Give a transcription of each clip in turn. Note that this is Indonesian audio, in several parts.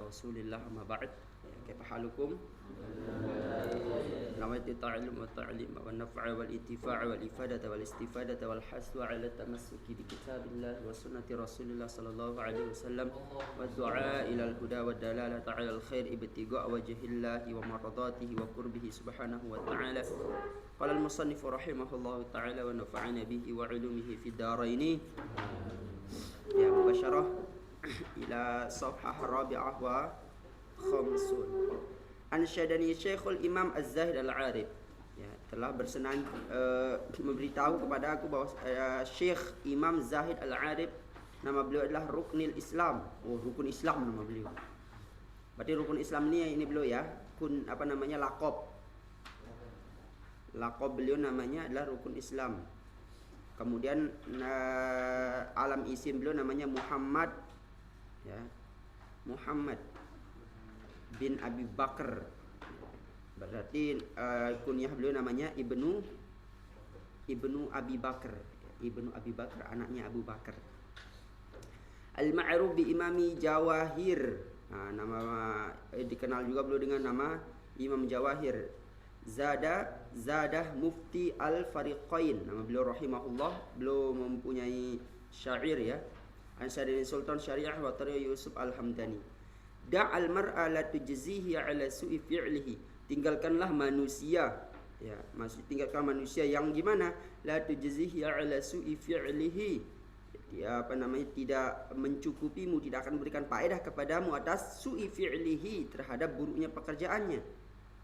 رسول الله أما بعد كيف حالكم؟ نويت التعلم والتعليم والنفع والانتفاع والإفادة والاستفادة والحث على التمسك بكتاب الله وسنة رسول الله صلى الله عليه وسلم والدعاء إلى الهدى والدلالة على الخير ابتغاء وجه الله ومرضاته وقربه سبحانه وتعالى. قال المصنف رحمه الله تعالى ونفعنا به وعلومه في الدارين. Ya, mubasyarah ila safhah rabi'ah wa khamsun. Ansyadani Syekhul Imam Az-Zahid Al-Arif, ya, telah bersenang memberitahu kepada aku bahwa Syekh Imam Zahid Al-Arif, nama beliau adalah Ruknil Islam. Oh, rukun Islam nama beliau. Berarti rukun Islam ini beliau ya, laqab. Laqab beliau namanya adalah rukun Islam. Kemudian alam isim beliau namanya Muhammad, ya, Muhammad bin Abi Bakar. Berarti kunyah beliau namanya Ibnu Abi Bakar. Ibnu Abi Bakar, anaknya Abu Bakar. Al-ma'ruf bi Imami Jawahir. Nama dikenal juga beliau dengan nama Imam Jawahir. Zadah Mufti Al-Fariqain. Nama beliau rahimahullah. Beliau mempunyai syair ya. Ansari Sultan Syariah wa Tariq Yusuf Al-Hamdani. Da'al mar'a la tujzihi ala su'i fi'lihi. Tinggalkanlah manusia, ya, tinggalkan manusia yang gimana? La tujzihi ala su'i fi'lihi. Ya, tidak mencukupimu, tidak akan memberikan faedah kepadamu atas su'i fi'lihi, terhadap buruknya pekerjaannya.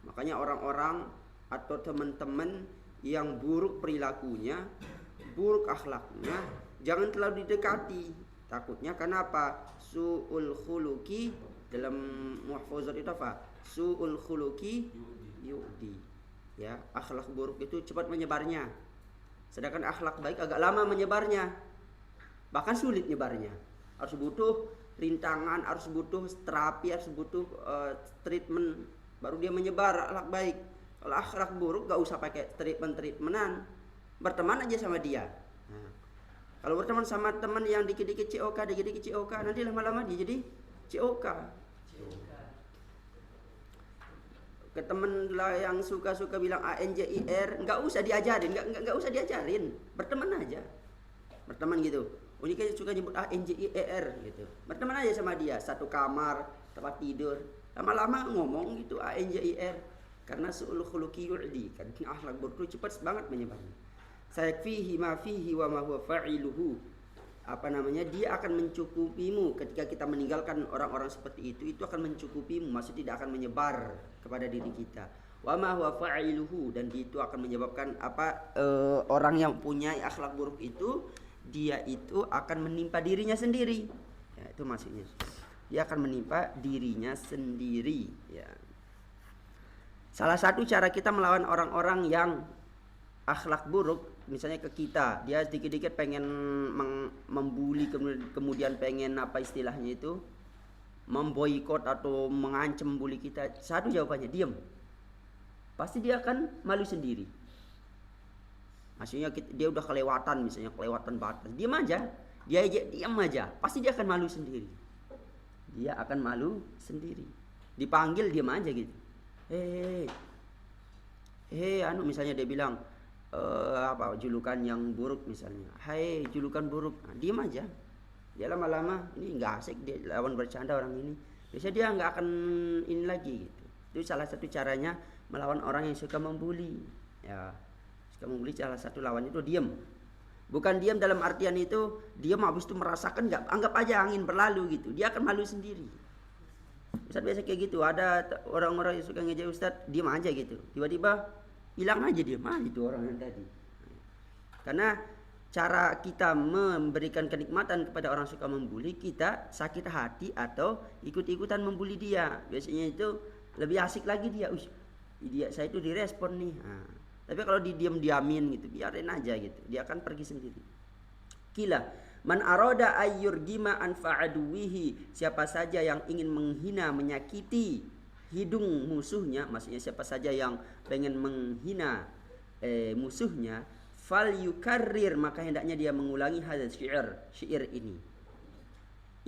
Makanya orang-orang atau teman-teman yang buruk perilakunya, buruk akhlaknya, jangan terlalu didekati. Takutnya kenapa? Su'ul khuluqi, dalam muhfazat itu apa? Su'ul khuluqi yu'di. Ya, akhlak buruk itu cepat menyebarnya. Sedangkan akhlak baik agak lama menyebarnya. Bahkan sulit nyebarnya. Harus butuh rintangan, harus butuh terapi, harus butuh treatment, baru dia menyebar akhlak baik. Kalau akhlak buruk gak usah pakai treatmentan, berteman aja sama dia. Kalau berteman sama teman yang dikit-dikit COK, nanti lama-lama dia jadi COK. Ke temen lah yang suka-suka bilang ANJIR, nggak usah diajarin, nggak usah diajarin, berteman aja, berteman gitu. Oh, ini kayak suka nyebut ANJIR gitu, berteman aja sama dia, satu kamar, tempat tidur, lama-lama ngomong gitu ANJIR, karena su'ul khuluqi yu'di, kan akhlak buruk cepat banget menyebarnya. Sayakfihi ma fihi wa ma huwa fa'iluhu. Dia akan mencukupimu ketika kita meninggalkan orang-orang seperti itu akan mencukupimu, maksudnya tidak akan menyebar kepada diri kita. Wa ma huwa fa'iluhu, dan itu akan menyebabkan orang yang punya akhlak buruk itu, dia itu akan menimpa dirinya sendiri. Ya, itu maksudnya. Dia akan menimpa dirinya sendiri, ya. Salah satu cara kita melawan orang-orang yang akhlak buruk, misalnya ke kita, dia dikit-dikit pengen membuli, kemudian pengen istilahnya itu memboikot atau mengancam bully kita. Satu jawabannya, diam. Pasti dia akan malu sendiri. Maksudnya dia udah kelewatan batas, diam aja. Dia diam aja, pasti dia akan malu sendiri. Dia akan malu sendiri. Dipanggil diam aja gitu. Misalnya dia bilang julukan yang buruk misalnya, hai julukan buruk, diam aja. Dia lama-lama ini nggak asik, dia lawan bercanda orang ini, biasanya dia nggak akan ini lagi gitu. Itu salah satu caranya melawan orang yang suka membuli, ya. Suka membuli, salah satu lawannya itu diam. Bukan diam dalam artian itu diam habis itu merasakan, nggak, anggap aja angin berlalu gitu, dia akan malu sendiri. Ustaz biasa kayak gitu, ada orang-orang yang suka ngejek Ustaz, diam aja gitu, tiba-tiba hilang aja dia, itu orang yang tadi. Karena cara kita memberikan kenikmatan kepada orang suka membuli, kita sakit hati atau ikut-ikutan membuli dia. Biasanya itu lebih asik lagi dia, saya itu direspon nih. Tapi kalau diam-diamin gitu, biarin aja gitu, dia akan pergi sendiri. Kila man aroda ayyurgima anfa'aduwihi, siapa saja yang ingin menghina, menyakiti hidung musuhnya, maksudnya siapa saja yang pengen menghina musuhnya, fal yukarrir, maka hendaknya dia mengulangi hadis syair ini.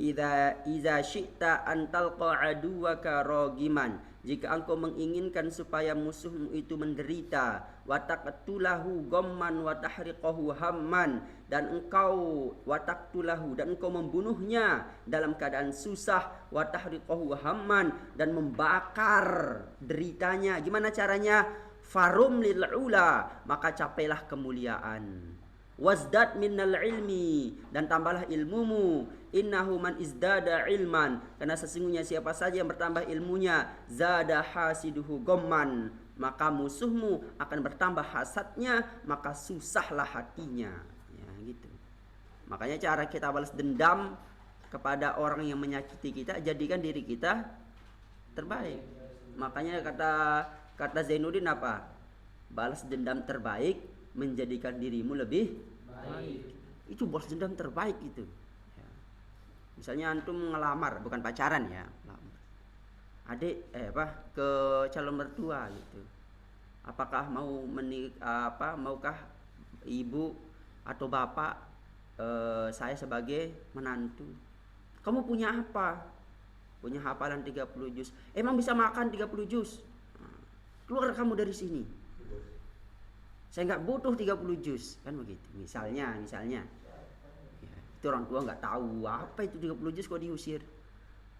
Iza syi'ta an talqa aduwaka ragiman, jika engkau menginginkan supaya musuhmu itu menderita, wa taqtulahu ghamman wa tahriqahu hamman, dan engkau membunuhnya dalam keadaan susah, wa tahriqahu hamman, dan membakar deritanya. Gimana caranya? Farum lil ula, maka capailah kemuliaan. Wazdad minnal ilmi, dan tambahlah ilmumu. Innahu man izdada ilman, karena sesungguhnya siapa saja yang bertambah ilmunya, zada hasiduhu gomman, maka musuhmu akan bertambah hasadnya, maka susahlah hatinya. Ya gitu. Makanya cara kita balas dendam kepada orang yang menyakiti kita, jadikan diri kita terbaik. Makanya kata Zainuddin apa? Balas dendam terbaik menjadikan dirimu lebih baik. Itu balas dendam terbaik itu. Ya. Misalnya antum ngelamar, bukan pacaran ya, adik ke calon mertua gitu. Apakah maukah ibu atau bapak saya sebagai menantu? Kamu punya apa? Punya hafalan 30 juz. Emang bisa makan 30 juz? Keluar kamu dari sini. Saya nggak butuh 30 juz, kan begitu. Misalnya, ya, itu orang tua nggak tahu apa itu 30 juz kok diusir.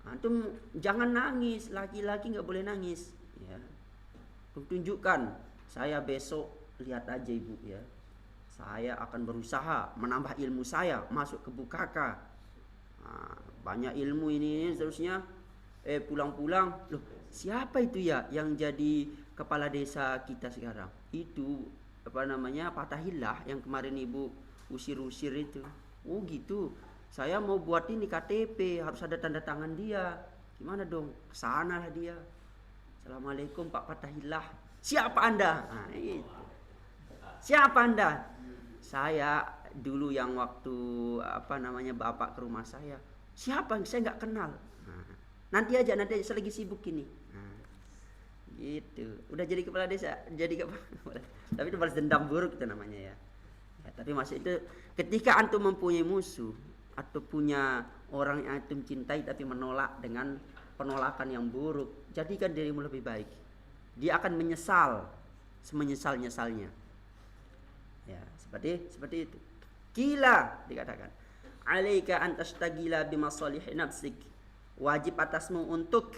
Antum jangan nangis, laki-laki nggak boleh nangis. Ya, tunjukkan, saya besok lihat aja ibu ya. Saya akan berusaha menambah ilmu saya, masuk ke bukaka. Banyak ilmu ini seterusnya. Pulang-pulang, loh siapa itu ya yang jadi kepala desa kita sekarang? Itu Fatahillah yang kemarin ibu usir-usir itu. Oh gitu. Saya mau buat ini KTP, harus ada tanda tangan dia. Gimana dong? Kesana lah dia. Assalamualaikum Pak Fatahillah. Siapa Anda? Itu. Siapa Anda? Saya dulu yang waktu bapak ke rumah saya. Siapa? Saya nggak kenal. Nanti aja saya lagi sibuk ini. Gitu. Udah jadi kepala desa, tapi itu balas dendam buruk itu namanya ya. Tapi maksud itu ketika antum mempunyai musuh atau punya orang yang antum cintai tapi menolak dengan penolakan yang buruk, jadikan dirimu lebih baik. Dia akan menyesal semenyesal-nyesalnya. Ya, seperti itu. Kila dikatakan, alaika an tastagila bimasalih nafsik. Wajib atasmu untuk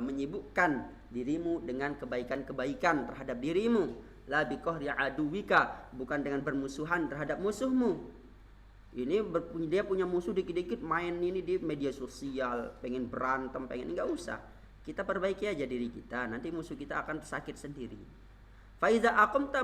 menyibukkan dirimu dengan kebaikan-kebaikan terhadap dirimu, la biqahri aduwika, bukan dengan bermusuhan terhadap musuhmu. Ini dia punya musuh dikit-dikit main ini di media sosial, pengen berantem, enggak usah. Kita perbaiki aja diri kita, nanti musuh kita akan sakit sendiri. Fa iza aqamta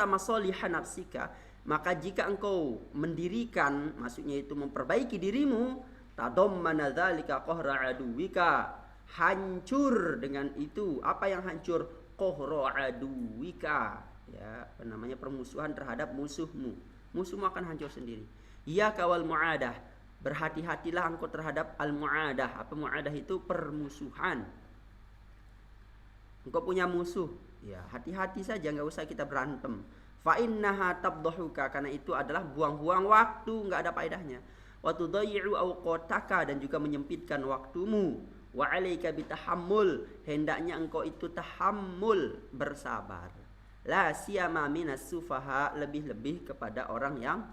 masalihan nafsika, maka jika engkau mendirikan, maksudnya itu memperbaiki dirimu, tadammana dzalika qahra aduwika, hancur dengan itu. Apa yang hancur? Qahra aduwika, ya, permusuhan terhadap musuhmu. Musuhmu akan hancur sendiri. Ya kawal mu'adah, berhati-hatilah engkau terhadap al-mu'adah. Apa mu'adah itu? Permusuhan. Engkau punya musuh, ya hati-hati saja, enggak usah kita berantem. Fa innaha tabdahuka, karena itu adalah buang-buang waktu, enggak ada faedahnya. Wa tudayyi'u awqataka, dan juga menyempitkan waktumu. Wa 'alaika bitahammul, hendaknya engkau itu tahammul, bersabar. La siyama minas sufaha, lebih-lebih kepada orang yang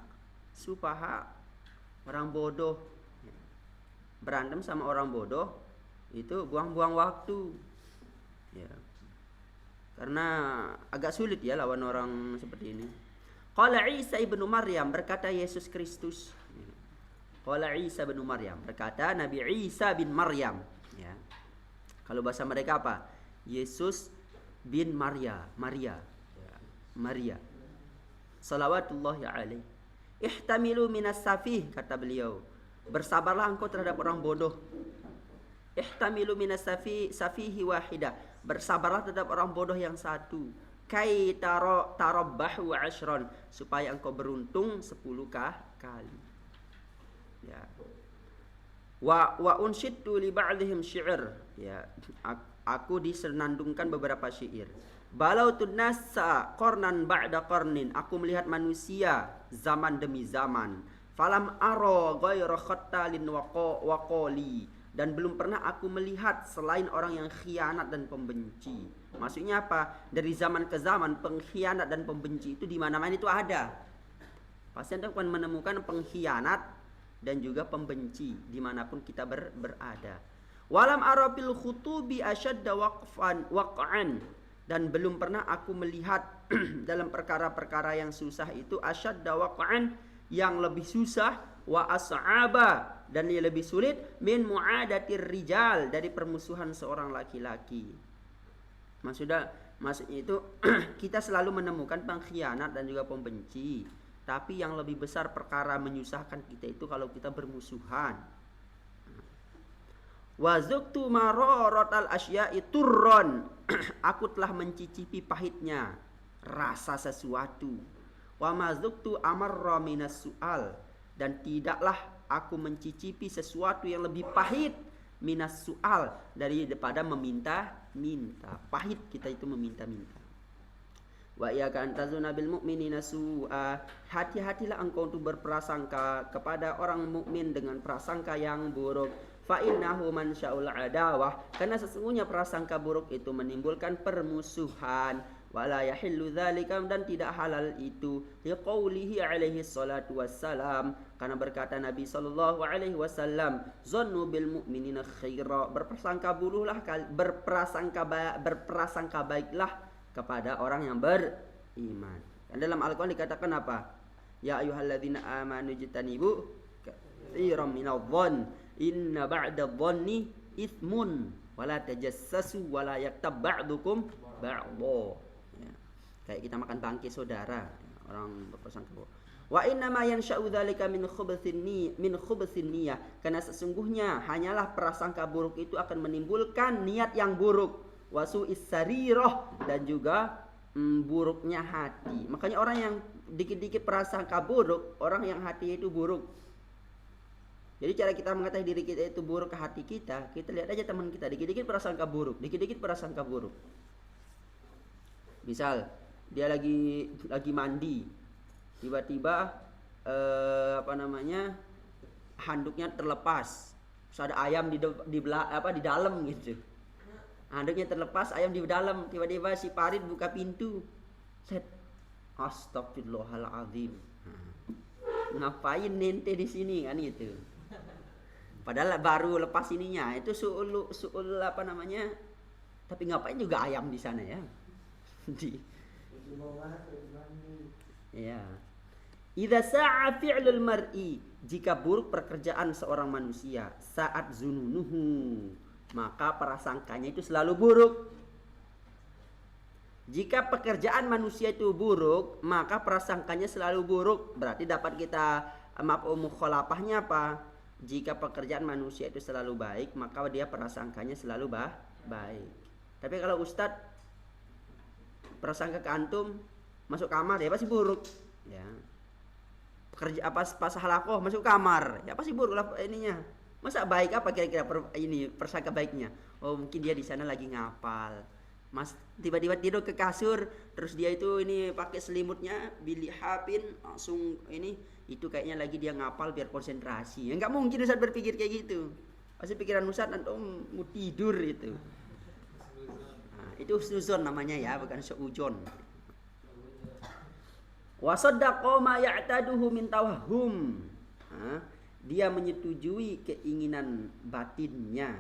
sufaha, orang bodoh. Berantem sama orang bodoh itu buang-buang waktu. Ya. Karena agak sulit ya lawan orang seperti ini. Qala Isa ibnu Maryam, berkata Yesus Kristus. Qala Isa bin Maryam, berkata Nabi Isa bin Maryam, ya. Kalau bahasa mereka apa? Yesus bin Maria. Salawatullahi alaihi. Ihtamilu minas safih, kata beliau. Bersabarlah engkau terhadap orang bodoh. Ihtamilu minas safihi wahidah. Bersabarlah terhadap orang bodoh yang satu. Kai tarabbahu 'ashran, supaya engkau beruntung 10 kali. Ya. Wa unshidtu li ba'dihim syi'r, ya, aku disenandungkan beberapa syair. Balautun nasa qarnan ba'da qarnin, aku melihat manusia zaman demi zaman. Falam aro ghayra khattalin waqali, dan belum pernah aku melihat selain orang yang khianat dan pembenci. Maksudnya apa? Dari zaman ke zaman pengkhianat dan pembenci itu di mana-mana itu ada. Pasti Anda akan menemukan pengkhianat dan juga pembenci dimanapun kita berada. Walam arabil khutubi asyadda waq'an, dan belum pernah aku melihat dalam perkara-perkara yang susah itu asyadda waq'an, yang lebih susah, wa as'aba, dan yang lebih sulit, min mu'adatir rijal, dari permusuhan seorang laki-laki. Maksudnya itu kita selalu menemukan pengkhianat dan juga pembenci, tapi yang lebih besar perkara menyusahkan kita itu kalau kita bermusuhan. Wa zuqtu mararatal asya'i turron, aku telah mencicipi pahitnya rasa sesuatu. Wa mazuktu amarra minas su'al, dan tidaklah aku mencicipi sesuatu yang lebih pahit minas su'al, daripada meminta-minta. Pahit kita itu meminta-minta. Wa iyyaka an tazunna bil mu'minina su'a, hati-hatilah engkau untuk berprasangka kepada orang mukmin dengan prasangka yang buruk. Fa innahu man sya'ul adawah, karena sesungguhnya prasangka buruk itu menimbulkan permusuhan. Wala yahillu dzalika, dan tidak halal itu, liqaulihi alaihi salatu wassalam, karena berkata Nabi sallallahu alaihi wasallam, zannu bil mu'minina khaira, berprasangka baiklah kepada orang yang beriman. Dan dalam Al-Qur'an dikatakan apa? Ya ayyuhalladzina amanu jtanibu katsiran minadh-dhann inna ba'dadh-dhanni itsmun wala tajassasu wala yaktab ba'dukum ba'dha. Kayak kita makan bangkai saudara, orang berprasangka buruk. Wa inna ma yansha'u dzalika min khubthin niyah, karena sesungguhnya hanyalah prasangka buruk itu akan menimbulkan niat yang buruk, wasu'is sarirah, dan juga buruknya hati. Makanya orang yang dikit-dikit prasangka buruk, orang yang hatinya itu buruk. Jadi cara kita mengetahui diri kita itu buruk ke hati kita, kita lihat aja teman kita dikit-dikit prasangka buruk, dikit-dikit prasangka buruk. Misal dia lagi mandi, tiba-tiba handuknya terlepas, terus ada ayam di dalam gitu. Handuknya terlepas, ayam di dalam, tiba-tiba si Parit buka pintu, set, astagfirullahaladzim, ngapain nente di sini kan gitu. Padahal baru lepas ininya, itu suul tapi ngapain juga ayam di sana ya. Ya. Idza sa'a fi'lul mar'i, jika buruk pekerjaan seorang manusia, saat zununuhu, maka prasangkanya itu selalu buruk. Jika pekerjaan manusia itu buruk, maka prasangkanya selalu buruk. Berarti dapat kita maf'ul mukhalafahnya apa? Jika pekerjaan manusia itu selalu baik, maka dia prasangkanya selalu baik. Tapi kalau ustadz prasangka ke antum masuk kamar, ya pasti buruk. Ya. Pekerja apa pas halakoh masuk kamar, ya pasti buruk lah ininya. Masa baik apa kira-kira persangka baiknya? Oh, mungkin dia di sana lagi ngapal. Mas tiba-tiba tidur ke kasur, terus dia itu ini pakai selimutnya bilihapin langsung ini, itu kayaknya lagi dia ngapal biar konsentrasi. Ya enggak mungkin Ustaz berpikir kayak gitu. Pasti pikiran Ustaz antum mau tidur itu. Itu husnuzon namanya ya, bukan suujon. Wa saddaqa ma ya'taduhu min tawahhum. Dia menyetujui keinginan batinnya,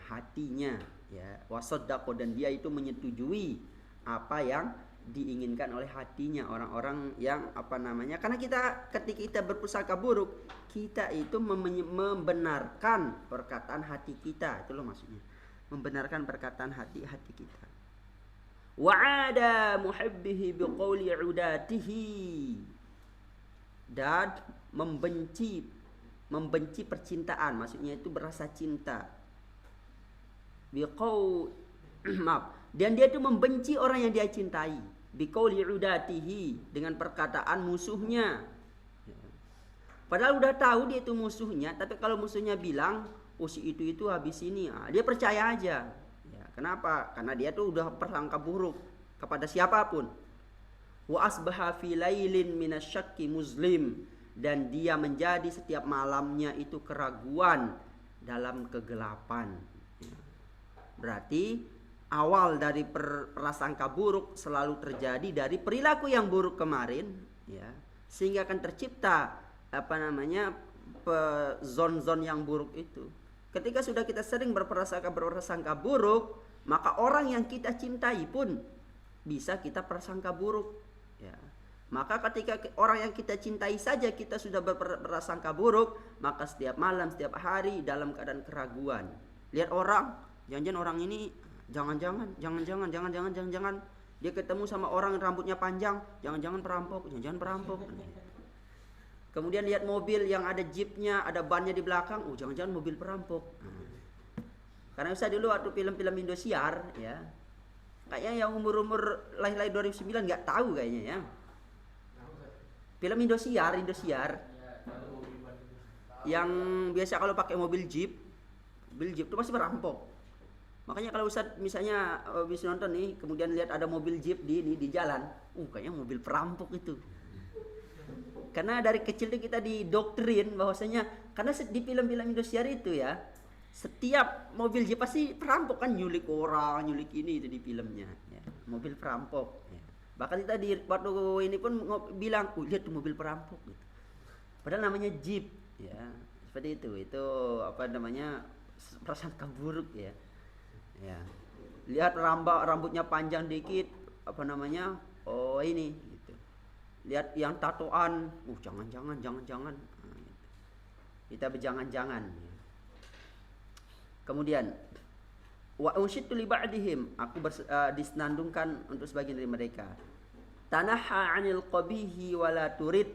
hatinya ya. Wa saddaqa, dan dia itu menyetujui apa yang diinginkan oleh hatinya orang-orang yang karena ketika kita berprasangka buruk, kita itu membenarkan perkataan hati kita, itu loh maksudnya. Membenarkan perkataan hati kita. Wa'ada muhibbihi biqauli udatihi, dan membenci percintaan, maksudnya itu berasa cinta. Dan dia itu membenci orang yang dia cintai. Biqauli udatihi, dengan perkataan musuhnya. Padahal udah tahu dia itu musuhnya, tapi kalau musuhnya bilang, oh si itu habis ini, dia percaya aja. Ya, kenapa? Karena dia tuh udah prasangka buruk kepada siapapun. Wa asbaha fi lailin minasyakki muslim, dan dia menjadi setiap malamnya itu keraguan dalam kegelapan. Berarti awal dari prasangka buruk selalu terjadi dari perilaku yang buruk kemarin, ya, sehingga akan tercipta zon-zon yang buruk itu. Ketika sudah kita sering berprasangka buruk, maka orang yang kita cintai pun bisa kita prasangka buruk, ya. Maka ketika orang yang kita cintai saja kita sudah berprasangka buruk, maka setiap malam, setiap hari dalam keadaan keraguan. Lihat orang, jangan-jangan orang ini jangan-jangan dia ketemu sama orang rambutnya panjang, jangan-jangan perampok. Kemudian lihat mobil yang ada jeepnya, ada bannya di belakang, jangan-jangan mobil perampok. Karena saya dulu waktu film-film Indosiar, ya, kayaknya yang umur lahir 2009 nggak tahu kayaknya, ya. Film Indosiar yang biasa kalau pakai mobil jeep itu pasti perampok. Makanya kalau Ustadz misalnya habis nonton nih, kemudian lihat ada mobil jeep di jalan, kayaknya mobil perampok itu. Karena dari kecil kita didoktrin bahwasanya, karena di film-film Indosiar itu, ya, setiap mobil jeep pasti perampok kan, nyulik orang, nyulik ini itu di filmnya, ya, mobil perampok. Ya. Bahkan kita waktu ini pun bilang, lihat tuh mobil perampok gitu. Padahal namanya jeep, ya, seperti itu. Itu prasangka buruk, ya. Ya. Lihat rambutnya panjang dikit, ini gitu. Lihat yang tatoan, jangan. Nah, gitu. Kita berjangan-jangan, ya. Kemudian wa unshitu li ba'dihim, aku disenandungkan untuk sebagian dari mereka. Tanaha 'anil qabihi wala turid,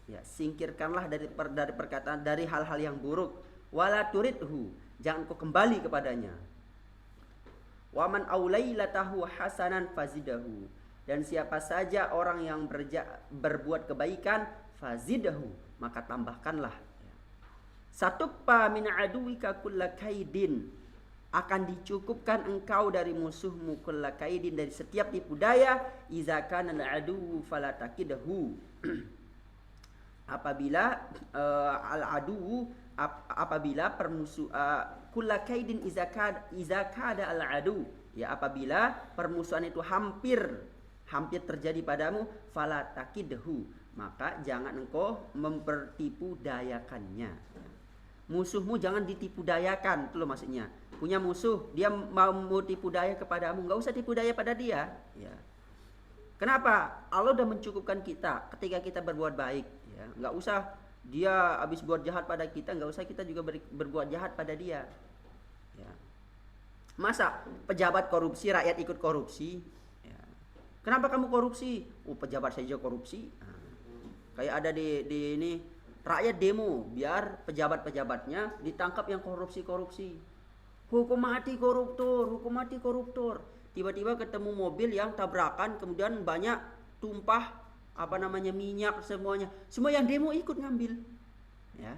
ya, singkirkanlah dari perkataan, dari hal-hal yang buruk, wala turidhu, jangan kau kembali kepadanya. Wa man aulailatahu hasanan fazidahu, dan siapa saja orang yang berbuat kebaikan, fazidahu, maka tambahkanlah. Satukpa min aduwika kulla kaidin, akan dicukupkan engkau dari musuhmu kulla kaidin, dari setiap tipu daya, iza kana al-aduwu fala takidahu. Apabila apabila kulla kaidin iza kada al-adu, ya, apabila permusuhan itu hampir terjadi padamu, fala takidahu, maka jangan engkau mempertipu dayakannya. Musuhmu jangan ditipu dayakan, itu loh maksudnya. Punya musuh, dia mau tipu daya kepadamu, nggak usah tipu daya pada dia, ya. Kenapa? Allah udah mencukupkan kita ketika kita berbuat baik, ya. Nggak usah dia habis buat jahat pada kita, nggak usah kita juga berbuat jahat pada dia, ya. Masa pejabat korupsi, rakyat ikut korupsi, ya. Kenapa kamu korupsi? Pejabat saja korupsi. Nah, kayak ada di ini, rakyat demo biar pejabatnya ditangkap yang korupsi. Hukum mati koruptor. Tiba-tiba ketemu mobil yang tabrakan, kemudian banyak tumpah minyak semuanya. Semua yang demo ikut ngambil. Ya.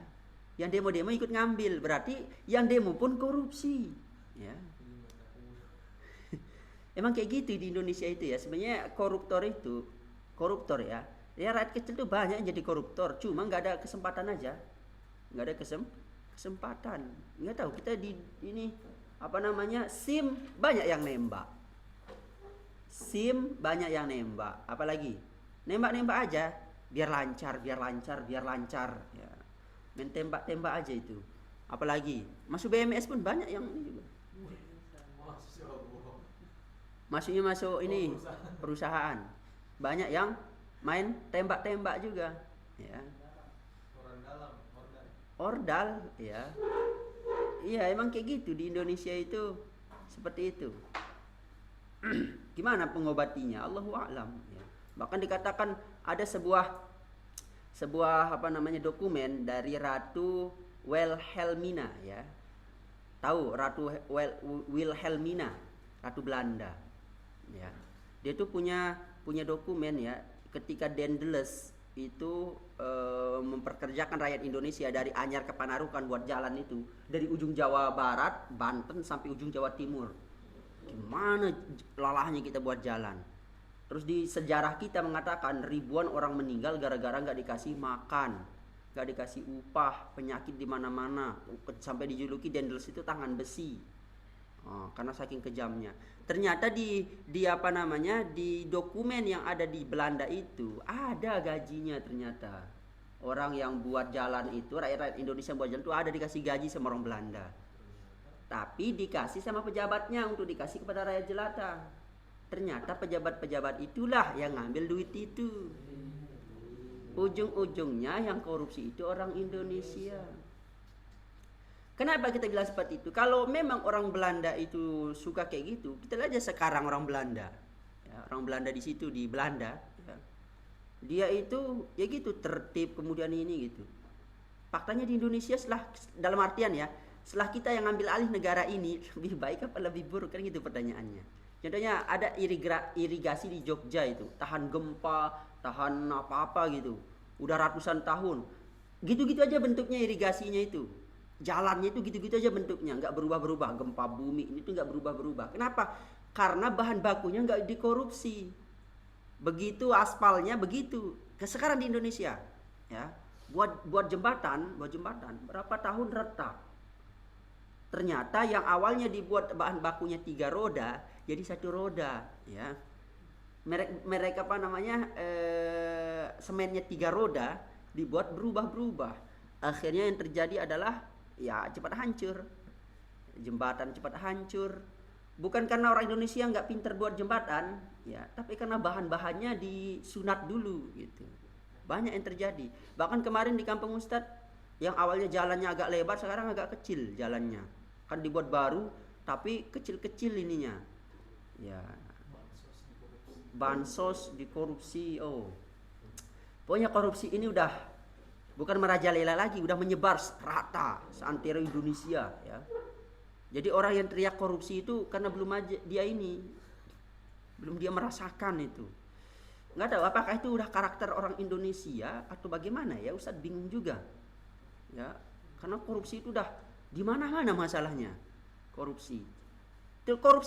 Yang demo ikut ngambil, berarti yang demo pun korupsi, ya. Emang kayak gitu di Indonesia itu, ya. Sebenarnya koruptor, ya. Ya, rakyat kecil tuh banyak yang jadi koruptor, cuma nggak ada kesempatan aja, nggak ada kesempatan. Nggak tahu, kita di ini SIM banyak yang nembak, apalagi nembak aja biar lancar, ya. Main tembak aja itu, apalagi masuk BMS pun banyak yang ini juga. Masuk ini perusahaan banyak yang main tembak juga, ya. Ordal, ya. Iya, emang kayak gitu di Indonesia itu, seperti itu. Gimana pengobatinya? Allahu a'lam, ya. Bahkan dikatakan ada sebuah dokumen dari Ratu Wilhelmina, ya. Tahu Ratu Wilhelmina, Ratu Belanda, ya. Dia tuh punya dokumen, ya, ketika Daedalus itu memperkerjakan rakyat Indonesia dari Anyar ke Panarukan buat jalan itu, dari ujung Jawa Barat, Banten sampai ujung Jawa Timur. Gimana lalahnya kita buat jalan. Terus di sejarah kita mengatakan ribuan orang meninggal gara-gara nggak dikasih makan. nggak dikasih upah, penyakit di mana-mana, sampai dijuluki Dendels itu tangan besi. Karena saking kejamnya. Ternyata di apa namanya, di dokumen yang ada di Belanda itu ada gajinya ternyata. Orang yang buat jalan itu, rakyat Indonesia buat jalan itu ada dikasih gaji sama orang Belanda. Tapi dikasih sama pejabatnya untuk dikasih kepada rakyat jelata. Ternyata pejabat-pejabat itulah yang ngambil duit itu. Ujung-ujungnya yang korupsi itu orang Indonesia. Kenapa kita bilang seperti itu? Kalau memang orang Belanda itu suka kayak gitu, kita lihat aja sekarang orang Belanda. Ya, orang Belanda di situ di Belanda, ya. Dia itu ya gitu tertib, kemudian ini gitu. Faktanya di Indonesia dalam artian ya, setelah kita yang ngambil alih negara ini, lebih baik apa lebih buruk, kan gitu pertanyaannya. Contohnya ada irigasi di Jogja itu, tahan gempa, tahan apa-apa gitu. Udah ratusan tahun. Gitu-gitu aja bentuknya irigasinya itu. Jalannya itu gitu-gitu aja bentuknya, nggak berubah-berubah. Gempa bumi ini tuh nggak berubah-berubah. Kenapa? Karena bahan bakunya nggak dikorupsi. Begitu aspalnya begitu. Sekarang di Indonesia, ya, buat jembatan berapa tahun retak. Ternyata yang awalnya dibuat bahan bakunya 3 roda, jadi 1 roda, ya. Merek apa namanya? Semennya 3 roda dibuat berubah-berubah. Akhirnya yang terjadi adalah ya cepat hancur, jembatan cepat hancur. Bukan karena orang Indonesia nggak pinter buat jembatan, ya, tapi karena bahan-bahannya disunat dulu gitu. Banyak yang terjadi. Bahkan kemarin di kampung Ustadz, yang awalnya jalannya agak lebar, sekarang agak kecil jalannya. Kan dibuat baru, tapi kecil-kecil ininya. Ya, bansos dikorupsi. Pokoknya korupsi ini udah bukan merajalela lagi, udah menyebar rata seantero Indonesia, ya. Jadi orang yang teriak korupsi itu karena belum dia merasakan itu. Nggak tahu apakah itu udah karakter orang Indonesia atau bagaimana ya, Ustadz bingung juga. Ya, karena korupsi itu udah di mana-mana masalahnya. Korupsi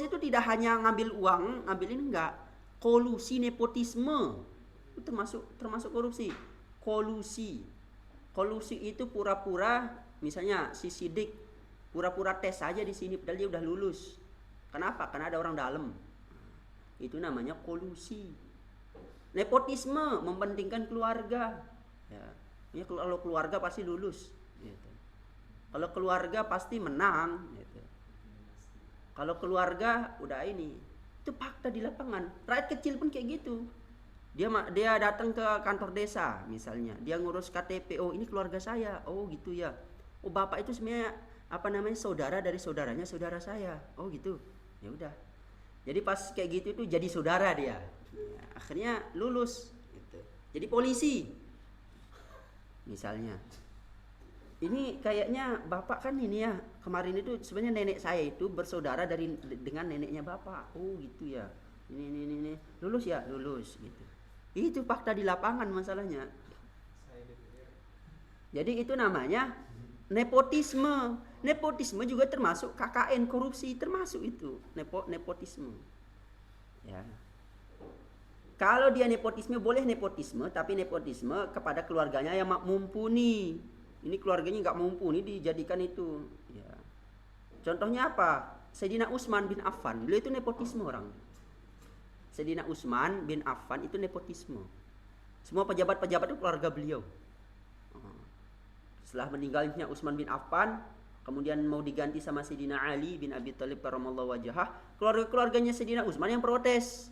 itu tidak hanya ngambil uang, ngambil ini enggak. Kolusi, nepotisme itu termasuk korupsi. Kolusi itu pura-pura, misalnya si Sidik pura-pura tes saja di sini padahal dia udah lulus. Kenapa? Karena ada orang dalam. Itu namanya kolusi. Nepotisme, mempentingkan keluarga. Ya, kalau keluarga pasti lulus. Gitu. Kalau keluarga pasti menang. Gitu. Kalau keluarga udah ini, itu fakta di lapangan. Rakyat kecil pun kayak gitu. Dia datang ke kantor desa misalnya, dia ngurus KTP, ini keluarga saya, gitu ya, bapak itu sebenarnya apa namanya saudara dari saudaranya saudara saya, gitu, ya udah, jadi pas kayak gitu itu jadi saudara dia, ya, akhirnya lulus, gitu. Jadi polisi, misalnya, ini kayaknya bapak kan ini ya, kemarin itu sebenarnya nenek saya itu bersaudara dengan neneknya bapak, gitu ya, ini lulus ya, lulus, gitu. Itu fakta di lapangan masalahnya. Jadi itu namanya nepotisme. Nepotisme juga termasuk KKN, korupsi termasuk itu. Nepotisme. Ya. Kalau dia nepotisme boleh nepotisme, tapi nepotisme kepada keluarganya yang mumpuni. Ini keluarganya nggak mumpuni dijadikan itu. Ya. Contohnya apa? Sayyidina Utsman bin Affan, beliau itu nepotisme orang. Sayyidina Utsman bin Affan itu nepotisme. Semua pejabat-pejabat itu keluarga beliau. Setelah meninggalnya Utsman bin Affan, kemudian mau diganti sama Sayyidina Ali bin Abi Thalib karramallahu wajhah, keluarganya Sayyidina Utsman yang protes.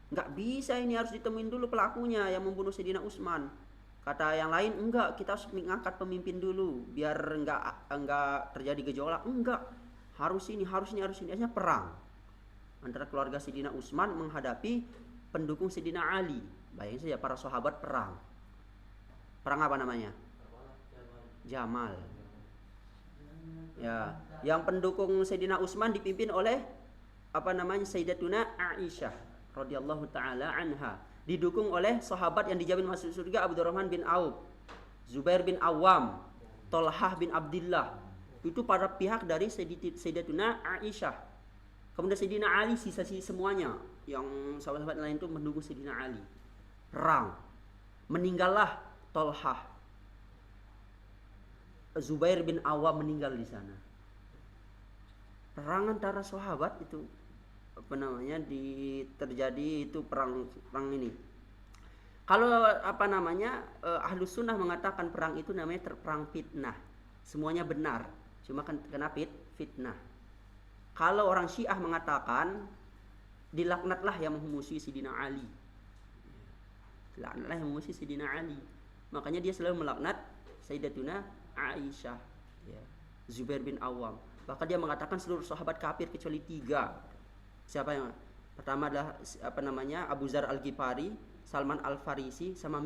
Nggak bisa, ini harus ditemuin dulu pelakunya yang membunuh Sayyidina Utsman. Kata yang lain, enggak, kita harus mengangkat pemimpin dulu biar enggak terjadi gejolak. Enggak, harus ini. Akhirnya perang antara keluarga Sayyidina Utsman menghadapi pendukung Sayyidina Ali. Bayangin saja para sahabat perang. Perang apa namanya? Jamal. Ya, yang pendukung Sayyidina Utsman dipimpin oleh Sayyidatuna Aisyah radhiyallahu taala anha. Didukung oleh sahabat yang dijamin masuk surga, Abdurrahman bin Auf, Zubair bin Awam, Tolhah bin Abdullah. Itu para pihak dari Sayyidatuna Aisyah. Kemudian Sayyidina Ali sisa semuanya yang sahabat-sahabat lain itu mendukung Sayyidina Ali. Perang. Meninggallah Tolhah. Zubair bin Awam meninggal di sana. Perang antara sahabat itu terjadi itu perang ini. Kalau Ahlus Sunnah mengatakan perang itu namanya perang fitnah. Semuanya benar, cuma kena fitnah. Kalau orang Syiah mengatakan dilaknatlah yang memusuhi Sidina Ali. Laknatlah yang memusuhi Sidina Ali. Makanya dia selalu melaknat Sayyidatuna Aisyah, ya. Zubair bin Awam. Bahkan dia mengatakan seluruh sahabat kafir kecuali 3. Siapa yang pertama adalah Abu Zar Al-Ghifari, Salman Al-Farisi, sama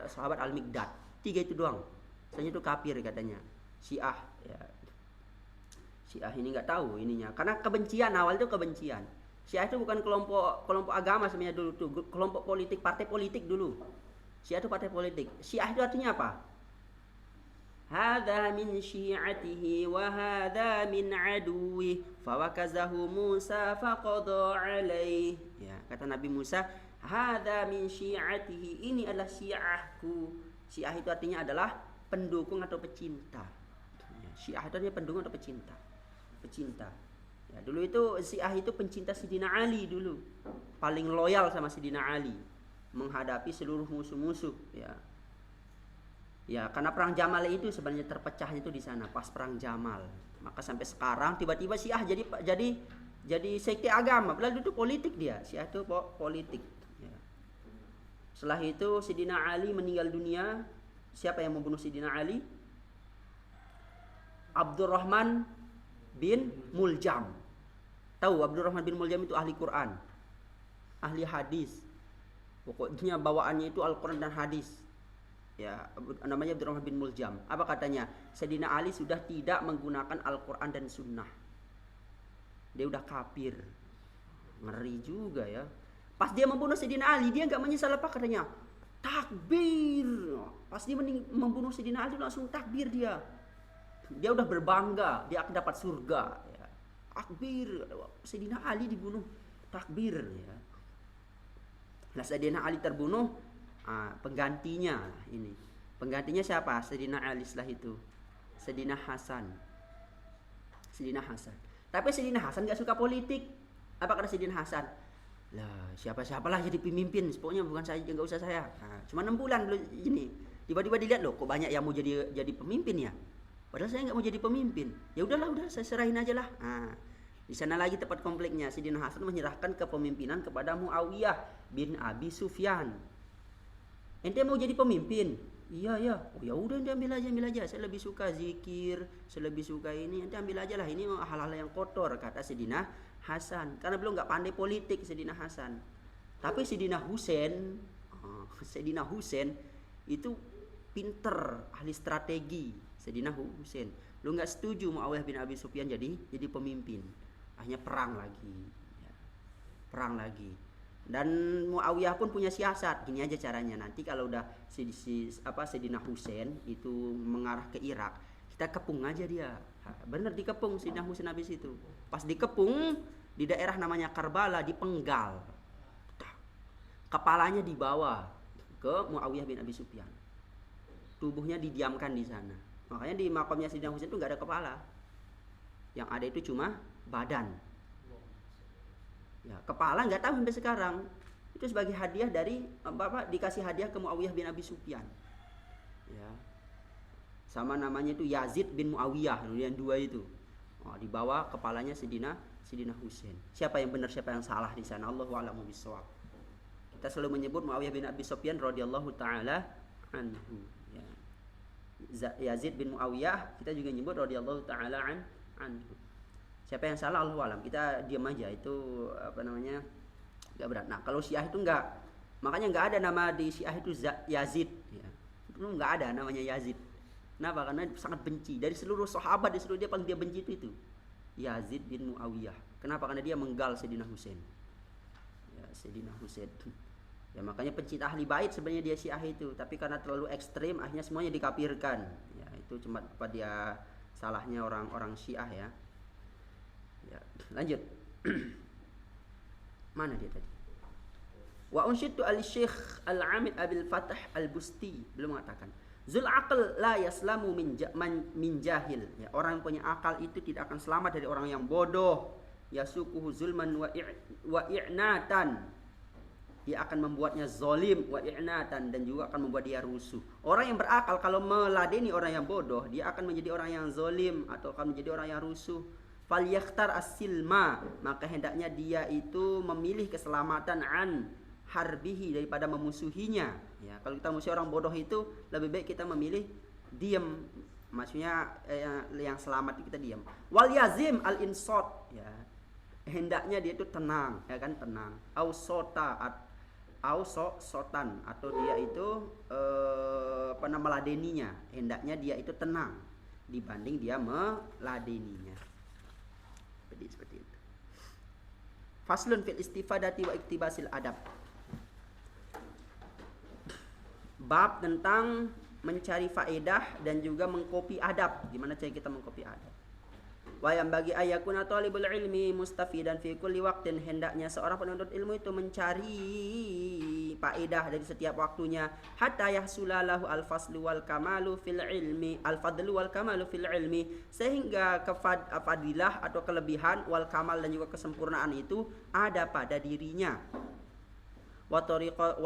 sahabat Al-Miqdad. 3 itu doang. Selain itu kafir katanya. Syiah, ya. Syiah ini nggak tahu ininya. Karena kebencian, awal itu kebencian. Syiah itu bukan kelompok agama sebenarnya dulu tuh, kelompok politik, partai politik dulu. Syiah itu partai politik. Syiah itu artinya apa? Hadza min syi'atihi wa hadza min aduwi fawakazahu Musa faqada alaih. Ya, kata Nabi Musa, hadza min syi'atihi, ini adalah syiahku. Syiah itu artinya adalah pendukung atau pecinta. Ya, Syiah itu artinya pendukung atau pecinta. Ya, dulu itu Syiah itu pencinta Sidina Ali dulu. Paling loyal sama Sidina Ali menghadapi seluruh musuh-musuh, ya. Ya, karena perang Jamal itu sebenarnya terpecahnya itu di sana pas perang Jamal. Maka sampai sekarang tiba-tiba Syiah jadi sekte agama. Padahal itu politik dia. Syiah itu politik, ya. Setelah itu Sidina Ali meninggal dunia. Siapa yang membunuh Sidina Ali? Abdurrahman bin Muljam. Tahu Abdurrahman bin Muljam itu ahli Quran, ahli hadis. Pokoknya bawaannya itu Al-Quran dan hadis. Ya, namanya Abdurrahman bin Muljam. Apa katanya? Sayyidina Ali sudah tidak menggunakan Al-Quran dan Sunnah. Dia udah kafir. Ngeri juga ya. Pas dia membunuh Sayyidina Ali, dia nggak menyesal apa katanya? Takbir. Pas dia membunuh Sayyidina Ali langsung takbir dia. Dia udah berbangga, dia akan dapat surga. Ya. Takbir. Sayyidina Ali dibunuh, takbir. Ya. Nah, Sayyidina Ali terbunuh. Penggantinya ini. Penggantinya siapa? Sayyidina Ali setelah itu. Sayyidina Hasan. Tapi Sayyidina Hasan gak suka politik. Apa kata Sayyidina Hasan? Lah, siapa-siapalah jadi pemimpin. Pokoknya bukan saya, enggak usah saya. Cuma 6 bulan dulu ini. Tiba-tiba dilihat loh, kok banyak yang mau jadi pemimpin ya. Padahal saya nggak mau jadi pemimpin. Ya udahlah, saya serahin aja lah. Di sana lagi tempat konfliknya. Sayyidina Hasan menyerahkan kepemimpinan kepada Muawiyah bin Abi Sufyan. Ente mau jadi pemimpin? Iya. Oh ya udah, ente ambil aja. Saya lebih suka zikir, saya lebih suka ini. Ente ambil aja lah. Ini hal-hal yang kotor, kata Sayyidina Hasan. Karena belum nggak pandai politik Sayyidina Hasan. Tapi Sayyidina Husain itu pinter, ahli strategi. Sayyidina Husain, lu nggak setuju Muawiyah bin Abi Sufyan jadi pemimpin. Akhirnya perang lagi. Dan Muawiyah pun punya siasat. Gini aja caranya, nanti kalau udah Sayyidina Husain itu mengarah ke Irak, kita kepung aja dia. Bener, dikepung Sayyidina Husain habis itu. Pas dikepung di daerah namanya Karbala, dipenggal. Kepalanya dibawa ke Muawiyah bin Abi Sufyan. Tubuhnya didiamkan di sana. Makanya di makamnya Sayyidina Husain itu nggak ada kepala. Yang ada itu cuma badan. Ya, kepala nggak tahu sampai sekarang. Itu sebagai hadiah dari dikasih hadiah ke Muawiyah bin Abi Sufyan. Ya. Sama namanya itu Yazid bin Muawiyah, yang 2 itu. Dibawa kepalanya Sayyidina Husain. Siapa yang benar, siapa yang salah di sana? Allahu a'lamu bishawab. Kita selalu menyebut Muawiyah bin Abi Sufyan radhiyallahu taala anhu. Yazid bin Muawiyah kita juga nyebut radhiyallahu taala anhu. Siapa yang salah Allahu alam. Kita diam aja, itu enggak berat. Nah, kalau Syiah itu enggak. Makanya enggak ada nama di Syiah itu Yazid, ya. Itu enggak ada namanya Yazid. Kenapa? Karena sangat benci. Dari seluruh sahabat, di seluruh dia paling dia benci itu Yazid bin Muawiyah. Kenapa? Karena dia menggal Sayyidina Husain. Ya, Sayyidina Husain. Ya, makanya pencinta ahli bait sebenarnya dia Syiah itu, tapi karena terlalu ekstrim akhirnya semuanya dikafirkan. Ya, itu cuma pada salahnya orang-orang Syiah ya. Ya, lanjut. Mana dia tadi? Wa unsyidtu al-Syekh Al-Amid Abil Fatah Al-Busti belum mengatakan. Zul aql la yaslamu min jahil. Ya, orang yang punya akal itu tidak akan selamat dari orang yang bodoh. Yasukuhu zulman wa i'natan. Dia akan membuatnya zolim wa i'natan, dan juga akan membuat dia rusuh. Orang yang berakal kalau meladeni orang yang bodoh, dia akan menjadi orang yang zolim atau akan menjadi orang yang rusuh. Falyakhtar as-silma, maka hendaknya dia itu memilih keselamatan an harbihi, daripada memusuhinya. Ya, kalau kita musuh orang bodoh itu lebih baik kita memilih diam, maksudnya yang selamat kita diam. Wal yazim al insot, ya, hendaknya dia itu tenang, ya kan, tenang. Au sotan, atau dia itu meladeninya, hendaknya dia itu tenang dibanding dia meladeninya. Seperti itu. Faslun fil istifadati wa iktibasil adab. Bab tentang mencari faedah dan juga mengkopi adab. Gimana cara kita mengkopi adab? Wa yang bagi ayakuna talibul ilmi mustafidan fi kulli waqtin, hendaknya seorang penuntut ilmu itu mencari faedah dari setiap waktunya, hatta yahsulalahu al-faslu wal kamalu fil ilmi, al-fadlu wal kamalu fil ilmi, sehingga fadilah atau kelebihan wal kamal dan juga kesempurnaan itu ada pada dirinya. Wa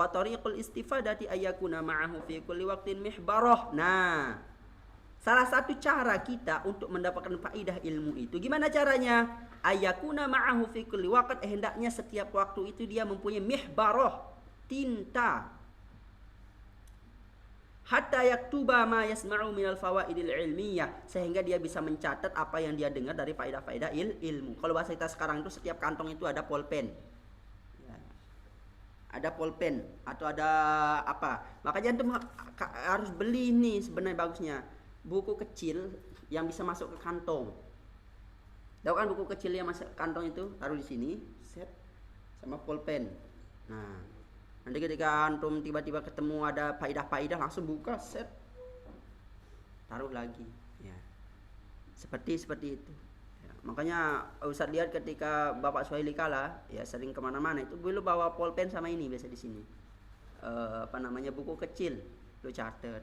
tariqul istifadati ayakuna ma'ahu fi kulli waqtin mihbarah. Nah, salah satu cara kita untuk mendapatkan faedah ilmu itu gimana caranya? Ayakuna ma'ahu fi kulli waqt, hendaknya setiap waktu itu dia mempunyai mihbarah, tinta. Hatta yaktuba ma yasma'u minal fawaidil ilmiyah, sehingga dia bisa mencatat apa yang dia dengar dari faedah-faedah ilmu. Kalau bahasa kita sekarang itu setiap kantong itu ada pulpen. Ada pulpen atau ada apa. Makanya antum harus beli nih sebenarnya bagusnya buku kecil yang bisa masuk ke kantong. Tahu kan buku kecil yang masuk ke kantong itu, taruh di sini, set sama pulpen. Nah, nanti ketika antum tiba-tiba ketemu ada faedah-faedah langsung buka, set, taruh lagi. Ya, seperti itu. Ya, makanya Ustaz lihat ketika Bapak Suhaili kala, ya sering kemana-mana itu beliau bawa pulpen sama ini biasa di sini. Buku kecil, lo catat.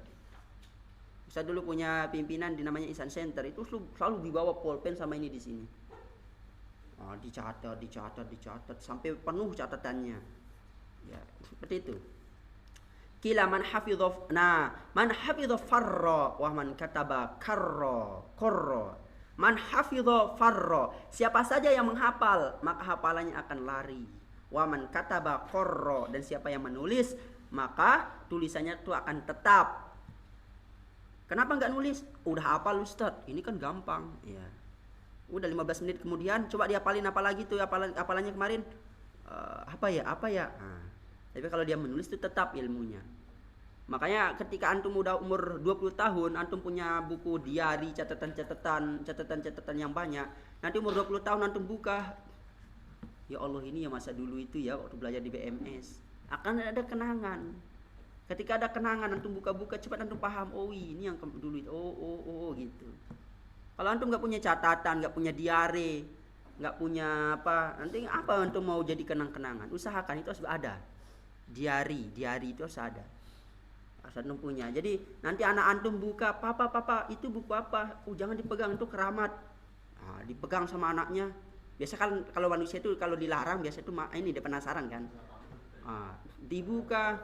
Saya dulu punya pimpinan di namanya Ihsan Center, itu selalu dibawa pulpen sama ini di sini. Dicatat sampai penuh catatannya. Ya, seperti itu. Kila man hafidhaf, man hafidha farra wa man kataba qarra. Man hafidha farra, siapa saja yang menghafal maka hafalannya akan lari. Wa man kataba qarra, dan siapa yang menulis maka tulisannya itu akan tetap. Kenapa nggak nulis? Udah hafal Ustaz, ini kan gampang. Ya. Udah 15 menit kemudian coba dihafalin apa lagi tuh hafalannya kemarin. Apa ya? Nah, tapi kalau dia menulis itu tetap ilmunya. Makanya ketika antum udah umur 20 tahun, antum punya buku diari, catatan yang banyak. Nanti umur 20 tahun antum buka, ya Allah, ini ya masa dulu itu ya waktu belajar di BMS. Akan ada kenangan. Ketika ada kenangan antum buka-buka cepat antum paham, oh ini yang dulu itu. Oh gitu. Kalau antum nggak punya catatan, nggak punya diare, nggak punya apa, nanti apa antum mau jadi kenang-kenangan? Usahakan itu harus ada. Diari itu harus ada. Harus antum punya. Jadi nanti anak antum buka, papa itu buku apa? Jangan dipegang, itu keramat. Nah, dipegang sama anaknya. Biasa kan kalau manusia itu kalau dilarang biasa itu ini dia penasaran kan. Nah, dibuka.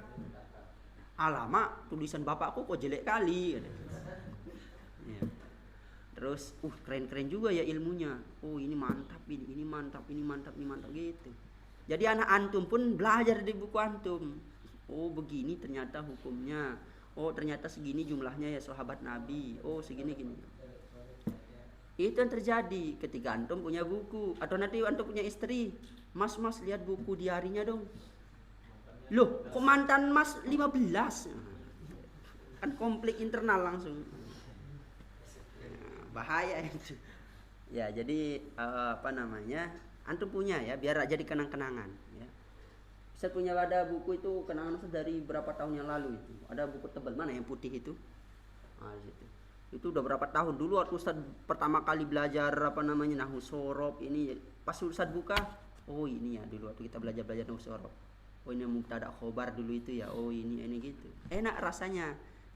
Alamak, tulisan bapakku kok jelek kali. Ya. Terus, keren-keren juga ya ilmunya. Oh ini mantap gitu. Jadi anak antum pun belajar dari buku antum. Oh begini ternyata hukumnya. Oh ternyata segini jumlahnya ya sahabat Nabi. Oh segini gini. Itu yang terjadi ketika antum punya buku. Atau nanti antum punya istri. Mas lihat buku diarinya dong. Loh, kok mantan mas 15? Kan konflik internal langsung. Bahaya itu. Ya, jadi antum punya ya, biar jadi kenang-kenangan ya. Saya punya ada buku itu kenangan dari berapa tahun yang lalu itu. Ada buku tebal mana yang putih itu? Gitu. Itu udah berapa tahun dulu waktu Ustaz pertama kali belajar nahwu sorob ini, pas Ustaz buka, oh ini ya dulu waktu kita belajar nahwu sorob. Oh ini mubtada khobar dulu itu ya. Oh ini gitu. Enak rasanya.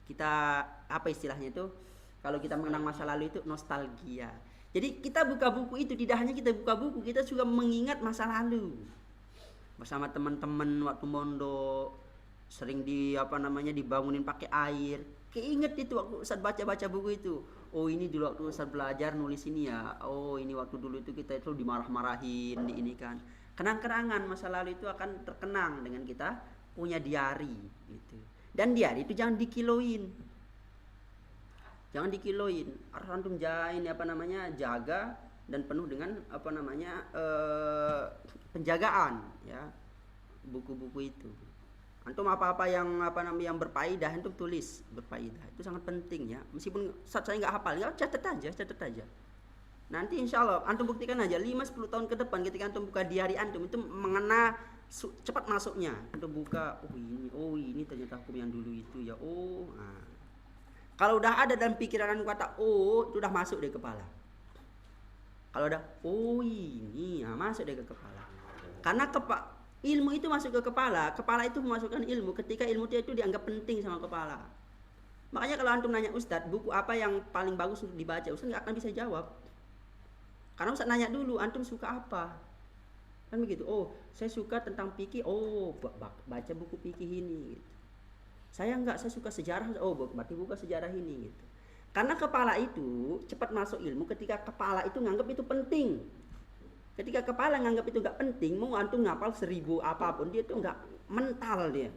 kita apa istilahnya itu, kalau kita mengenang masa lalu itu nostalgia. Jadi kita buka buku itu tidak hanya kita buka buku, kita juga mengingat masa lalu bersama teman-teman waktu mondok, sering dibangunin pakai air. Keinget itu waktu Ustaz baca-baca buku itu. Oh ini dulu waktu Ustaz belajar nulis ini ya. Oh ini waktu dulu itu kita itu dimarah-marahin, di ini kan. Kenang-kenangan masa lalu itu akan terkenang dengan kita punya diari gitu. Dan diari itu jangan dikiloin. Jangan dikiloin. Harus antum jaga dan penuh dengan penjagaan ya buku-buku itu. Antum apa-apa yang berfaedah antum tulis berfaedah. Itu sangat penting ya. Meskipun saat saya nggak hafal, ya catat aja. Nanti insya Allah antum buktikan aja 5-10 tahun ke depan ketika antum buka diari antum itu mengena cepat masuknya. Antum buka, oh ini ternyata hukum yang dulu itu ya. Kalau udah ada dalam pikiran antum kata itu udah masuk di kepala. Kalau udah ini masuk deh ke kepala. Karena ilmu itu masuk ke kepala itu memasukkan ilmu ketika ilmu itu dianggap penting sama kepala. Makanya kalau antum nanya Ustadz, buku apa yang paling bagus untuk dibaca, Ustadz nggak akan bisa jawab. Karena Ustadz nanya dulu, antum suka apa? Kan begitu. Saya suka tentang fikih. Baca buku fikih ini gitu. Saya suka sejarah. Berarti buka sejarah ini gitu. Karena kepala itu cepat masuk ilmu ketika kepala itu nganggap itu penting. Ketika kepala nganggap itu nggak penting, mau antum ngapal 1000 apapun dia itu nggak mental dia.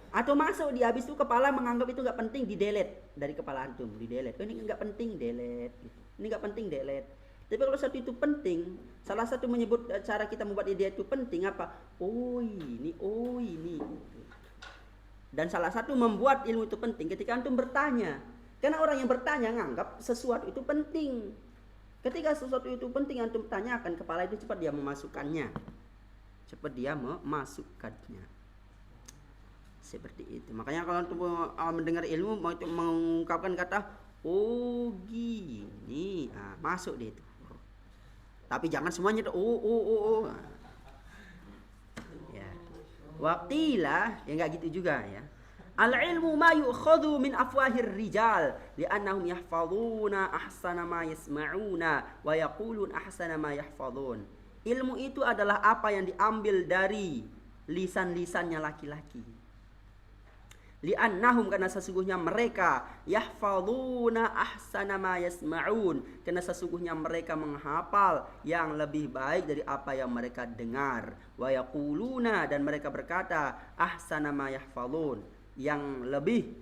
Atau masuk di habis itu kepala menganggap itu nggak penting, di-delete dari kepala antum, di-delete. Ini nggak penting, delete. Gitu. Ini nggak penting, delete. Tapi kalau satu itu penting, salah satu menyebut cara kita membuat ide itu penting apa? Ini. Dan salah satu membuat ilmu itu penting ketika antum bertanya. Karena orang yang bertanya nganggap sesuatu itu penting. Ketika sesuatu itu penting antum tanyakan, kepala itu cepat dia memasukkannya. Seperti itu. Makanya kalau antum mendengar ilmu mau mengungkapkan kata gini, masuk deh itu. Tapi jangan semuanya ya. Waktilah ya enggak gitu juga ya. Al-ilmu ma yu'khadhu min afwahir rijal li'annahum yahfazuna ahsana ma yasma'una wa yaqulun ahsana ma yahfazun. Ilmu itu adalah apa yang diambil dari lisan-lisannya laki-laki. Li'annahum, karena sesungguhnya mereka yahfazuna ahsana ma yasma'un, karena sesungguhnya mereka menghafal yang lebih baik dari apa yang mereka dengar. Wa yaquluna, dan mereka berkata ahsana ma yahfazun, yang lebih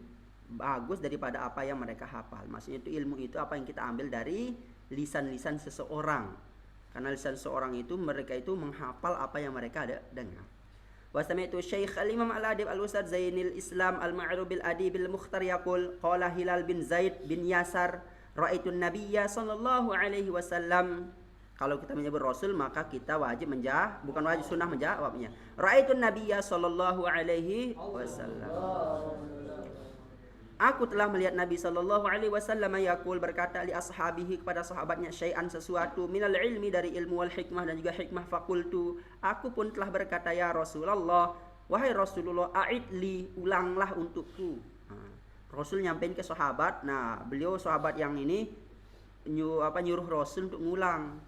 bagus daripada apa yang mereka hafal. Maksudnya itu ilmu itu apa yang kita ambil dari lisan-lisan seseorang. Karena lisan seseorang itu mereka itu menghafal apa yang mereka dengar. Wasami'tu Syekh Al-Imam Al-Adib Al-Ustadz Zainil Islam Al-Ma'ruf Bil-Adib Al-Mukhtar yaqul qala Hilal bin Zaid bin Yasar ra'aitu Nabiyya sallallahu alaihi wasallam. Kalau kita menyebut Rasul maka kita wajib bukan wajib, sunnah menjawabnya. Ra'aitu Nabiyya sallallahu alaihi wasallam. Aku telah melihat Nabi sallallahu alaihi wasallam yaqul, berkata li ashabihi, kepada sahabatnya, syai'an, sesuatu, minal ilmi, dari ilmu, wal hikmah, dan juga hikmah. Fakultu, aku pun telah berkata, ya Rasulullah, wahai Rasulullah, a'idli, ulanglah untukku. Rasul nyampein ke sahabat. Beliau sahabat yang ini nyuruh Rasul untuk ngulang.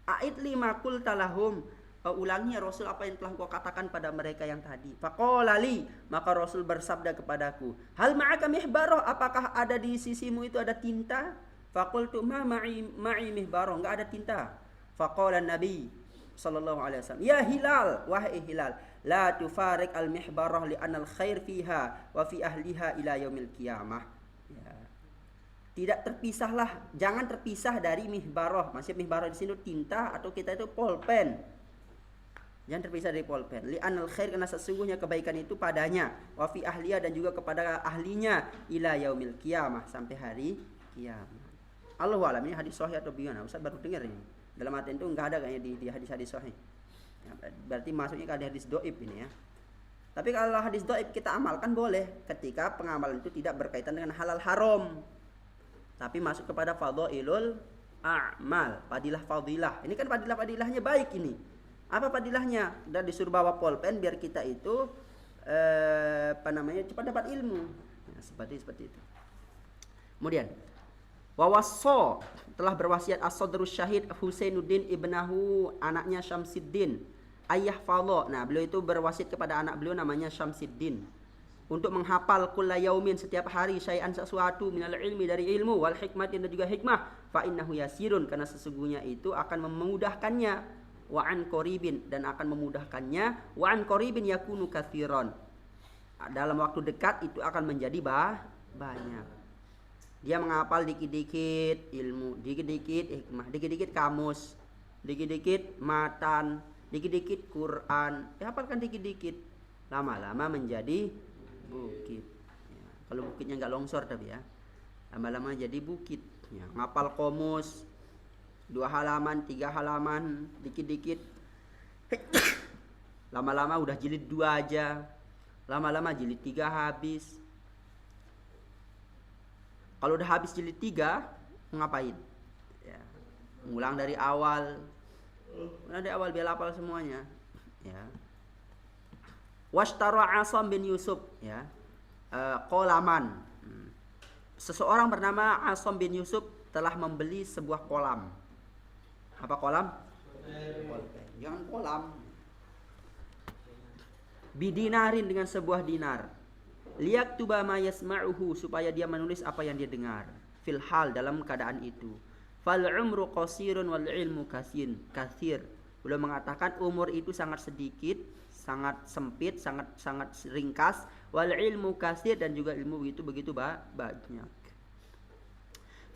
A'idli ma qulta lahum, ulangi ya Rasul apa yang telah kau katakan pada mereka yang tadi. Faqala li, maka Rasul bersabda kepadaku, hal ma'aka mihbarah, apakah ada di sisimu itu ada tinta? Faqultu ma ma'i mihbarah, enggak ada tinta. Faqala Nabi sallallahu alaihi wasallam, ya Hilal, wahai Hilal, la tufarik al mihbarah li anal khair fiha wa fi ahliha ila yaumil qiyamah. Tidak terpisahlah, jangan terpisah dari mihbarah. Maksudnya mihbarah di sini tinta, atau kita itu pulpen. Jangan terpisah dari pulpen. Li'anal khair, karena sesungguhnya kebaikan itu padanya. Wa fi ahliya, dan juga kepada ahlinya. Ila yaumil qiyamah, sampai hari kiamat. Allahu a'lam, ini hadis sahih atau bagaimana? Ustaz baru dengar ini. Dalam arti itu enggak ada kayaknya di hadis-hadis sahih. Berarti masuknya ke hadis dhaif ini ya. Tapi kalau hadis dhaif kita amalkan boleh ketika pengamalan itu tidak berkaitan dengan halal haram. Tapi masuk kepada fadhailul a'mal, fadilah. Ini kan fadilah-fadilahnya baik ini. Apa fadilahnya? Dan disuruh bawa pulpen biar kita itu cepat dapat ilmu. Ya, seperti itu. Kemudian wawasso telah berwasiat as-sadrus syahid Husainuddin ibnahu, anaknya Syamsiddin, ayah fadho. Nah, beliau itu berwasiat kepada anak beliau namanya Syamsiddin untuk menghafal kulla yaumin, setiap hari, syai'an sesuatu, minal ilmi, dari ilmu, wal hikmatin, dan juga hikmah, fa innahu yasirun, karena sesungguhnya itu akan memudahkannya, wa an qaribin, dan akan memudahkannya, wa an qaribin yakunu katsiran, dalam waktu dekat itu akan menjadi banyak. Dia menghafal dikit-dikit ilmu, dikit-dikit hikmah, dikit-dikit kamus, dikit-dikit matan, dikit-dikit Quran, dihafalkan dikit-dikit, lama-lama menjadi bukit. Ya, kalau bukitnya nggak longsor tapi ya, lama-lama jadi bukit. Ya, ngapal komus 2 halaman, 3 halaman, dikit-dikit, lama-lama udah jilid 2 aja, lama-lama jilid 3 habis. Kalau udah habis jilid 3, ngapain? Ya, ngulang dari awal. Ngulang dari awal biar hafal semuanya. Ya. Washtara Asam bin Yusuf, ya, kolaman. Seseorang bernama Asam bin Yusuf telah membeli sebuah kolam. Apa kolam? Jangan kolam. Bidinarin, dengan sebuah dinar. Liyaktuba ma yasma'uhu, supaya dia menulis apa yang dia dengar. Fil hal, dalam keadaan itu. Fal umru qasirun wal ilmu katsir. Beliau mengatakan umur itu sangat sedikit, sangat sempit, sangat ringkas, wal ilmu katsir, dan juga ilmu itu begitu banyak.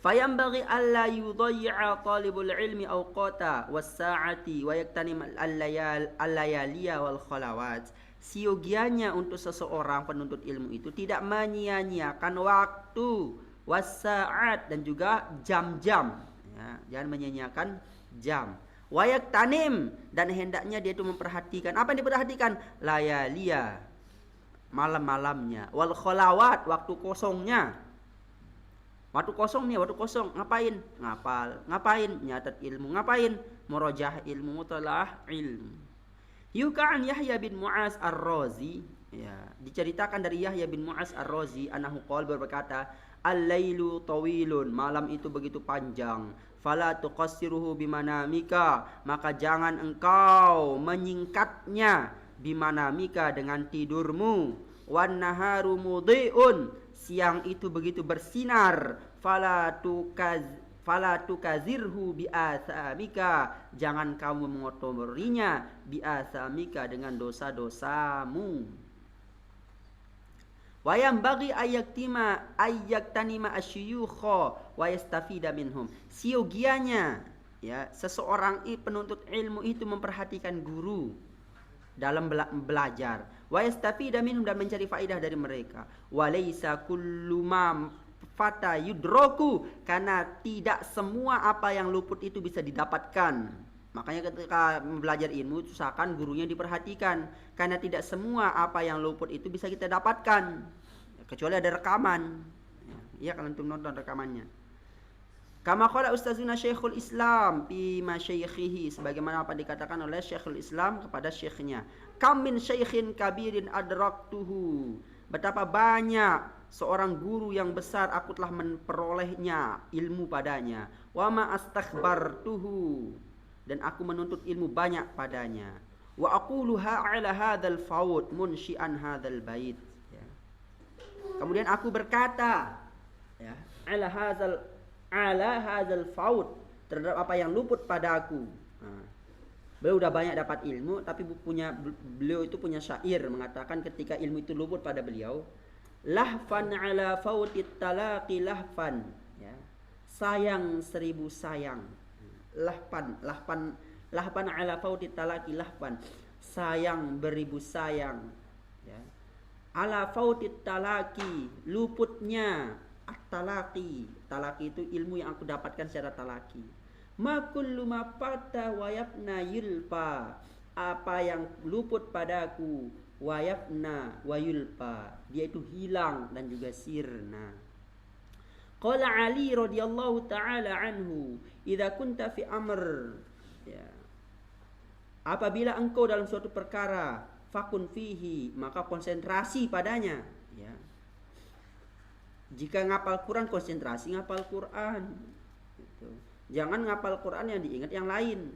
Fayambaghi alla yudayyi'a talibul ilmi awqata was-sa'ati wa yaktanim al-layaliya wal khalawat. Siogianya untuk seseorang penuntut ilmu itu tidak menyia-nyiakan waktu, was-sa'at, dan juga jam-jam. Ya, jangan menyia-nyiakan jam. Wayak tanim, dan hendaknya dia itu memperhatikan. Apa yang diperhatikan? Layalia, malam-malamnya. Wal kholawat, waktu kosongnya. Waktu kosong nih, waktu kosong ngapain? Ngapal. Ngapain? Nyatat ilmu. Ngapain? Murajah ilmu, mutalah ilmu. Yukaan Yahya bin Mu'az ar-Razi, ya, diceritakan dari Yahya bin Mu'az ar-Razi, anahu qol, berkata, al-lailu tawilun, malam itu begitu panjang, fala tuqassiruhu bimanamika, maka jangan engkau menyingkatnya, bimanamika, dengan tidurmu, wan naharu mudhi'un, siang itu begitu bersinar, fala tukazirhu bi'athamika, jangan kamu mengotorinya, bi'athamika, dengan dosa-dosamu. Wayam bagi ayaktanima asyuyukha wa yastafida minhum. Siogianya, ya, seseorang penuntut ilmu itu memperhatikan guru dalam belajar, wa yastafida minhum, dan mencari faedah dari mereka. Walaysa kullu ma fata yudroku, karena tidak semua apa yang luput itu bisa didapatkan. Makanya ketika belajar ilmu, usahakan gurunya diperhatikan, karena tidak semua apa yang luput itu bisa kita dapatkan, kecuali ada rekaman. Ya, kalian tuh nonton rekamannya. Kama qala ustazuna Syekhul Islam fi masyaikhihi, sebagaimana apa dikatakan oleh Syekhul Islam kepada syekhnya. Kam min syaikhin kabirin adraktuhu, betapa banyak seorang guru yang besar aku telah memperolehnya ilmu padanya. Wa ma astakhbartuhu, dan aku menuntut ilmu banyak padanya. Wa aquluha ala hadzal faut munsyi'an hadzal bait, ya. Kemudian aku berkata, ya, ala hadzal faut, terhadap apa yang luput padaku. Nah, beliau udah banyak dapat ilmu, tapi beliau itu punya syair mengatakan ketika ilmu itu luput pada beliau, lahfan ala fautit talaqi lahfan, ya, sayang 1000 sayang. Lahpan ala fautit talaqi lahpan, sayang 1000 sayang, ya. Ala fautit talaqi, luputnya at-talaqi. Talaqi itu ilmu yang aku dapatkan secara talaqi. Ma kullu ma fata wa yafna yulfa, apa yang luput padaku, wa yafna wa yulfa, dia itu hilang dan juga sirna. Qala Ali radhiyallahu taala anhu, idza kunta fi amr, ya, apabila engkau dalam suatu perkara, fakun fihi, maka konsentrasi padanya, ya. Jika ngapal Quran, konsentrasi ngapal Quran. Gitu. Jangan ngapal Quran yang diingat yang lain.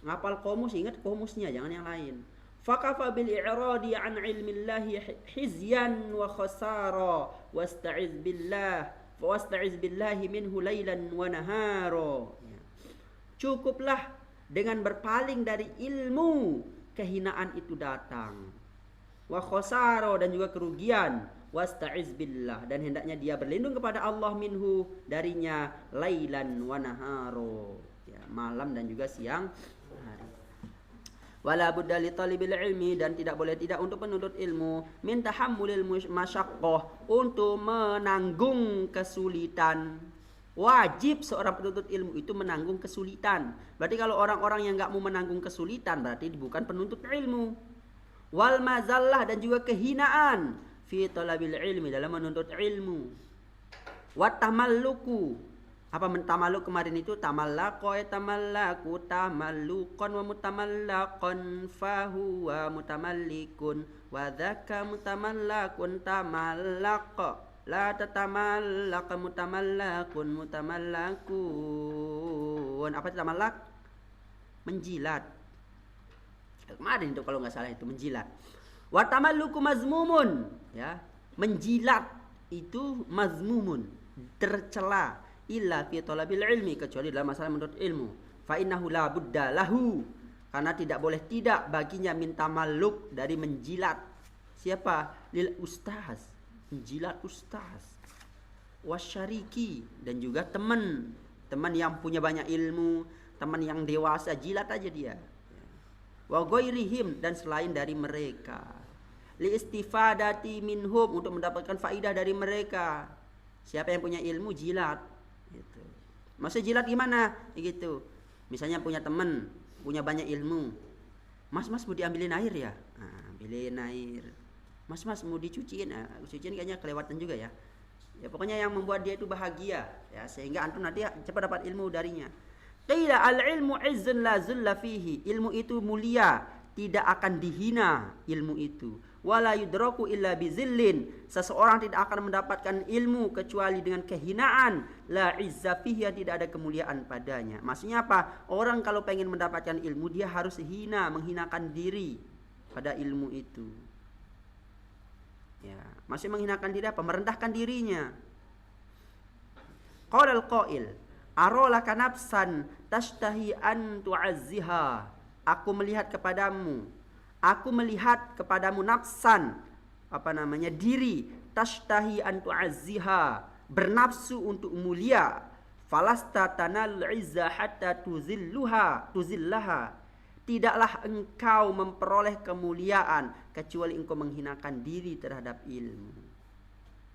Ngapal komus, ingat komusnya, jangan yang lain. Fakafa bil i'radi an ilmillahi hizyan wa khasara wasta'iz billahi minhu lailan wa nahara. Cukuplah dengan berpaling dari ilmu, kehinaan itu datang. Wa khasara, dan juga kerugian. Wasta'iz billah, dan hendaknya dia berlindung kepada Allah minhu, darinya, lailan wa naharo, ya, malam dan juga siang hari. Wala budda li talibil ilmi, dan tidak boleh tidak untuk penuntut ilmu, min tahammulil masyaqqah, untuk menanggung kesulitan. Wajib seorang penuntut ilmu itu menanggung kesulitan. Berarti kalau orang-orang yang enggak mau menanggung kesulitan, berarti bukan penuntut ilmu. Wal mazallah, dan juga kehinaan fi talabil ilmi, dalam menuntut ilmu. Wat tamalluku, apa mentamalluk kemarin itu tamallaqa ya tamallaku, tamalluqan wa mutamallaqan fahuwa mutamallikun wa dzaka mutamallakun tamallaqa la tatamallaq mutamallakun mutamallakun. Apa itu tamallak? Menjilat. Kemarin itu kalau nggak salah itu menjilat. Wa tamalluku mazmumun, ya, menjilat itu mazmumun, tercela, illa fi talabil ilmi, kecuali dalam masalah menuntut ilmu. Fa innahu la budda lahu, karena tidak boleh tidak baginya min tamalluk, dari menjilat. Siapa? Lil ustaz, menjilat ustaz. Wasyariki, dan juga teman yang punya banyak ilmu, teman yang dewasa, jilat aja dia. Wa ghairihim, dan selain dari mereka, li istifadati minhum, untuk mendapatkan faidah dari mereka. Siapa yang punya ilmu, jilat gitu. Maksudnya jilat gimana? Gitu. Misalnya punya teman punya banyak ilmu. Mas mau diambilin air ya? Nah, ambilin air. Mas mau dicuciin. Nah, cuciin kayaknya kelewatan juga ya. Ya pokoknya yang membuat dia itu bahagia, ya, sehingga antum nanti cepat dapat ilmu darinya. Qila al-ilmu izzun la zulla fihi, ilmu itu mulia, tidak akan dihina ilmu itu. Wala yudraku illa bizillin, seseorang tidak akan mendapatkan ilmu kecuali dengan kehinaan. La izza fihi, tidak ada kemuliaan padanya. Maksudnya apa? Orang kalau pengen mendapatkan ilmu, dia harus hina, menghinakan diri pada ilmu itu. Ya, masih menghinakan diri apa? Merendahkan dirinya. Qala al-qail, arolaka nafsan tashtahi an tu'azziha. Aku melihat kepadamu nafsan, diri, tashtahi an tu'azziha, bernafsu untuk mulia. Falasta tanal izza hatta tuzillaha. Tidaklah engkau memperoleh kemuliaan kecuali engkau menghinakan diri terhadap ilmu.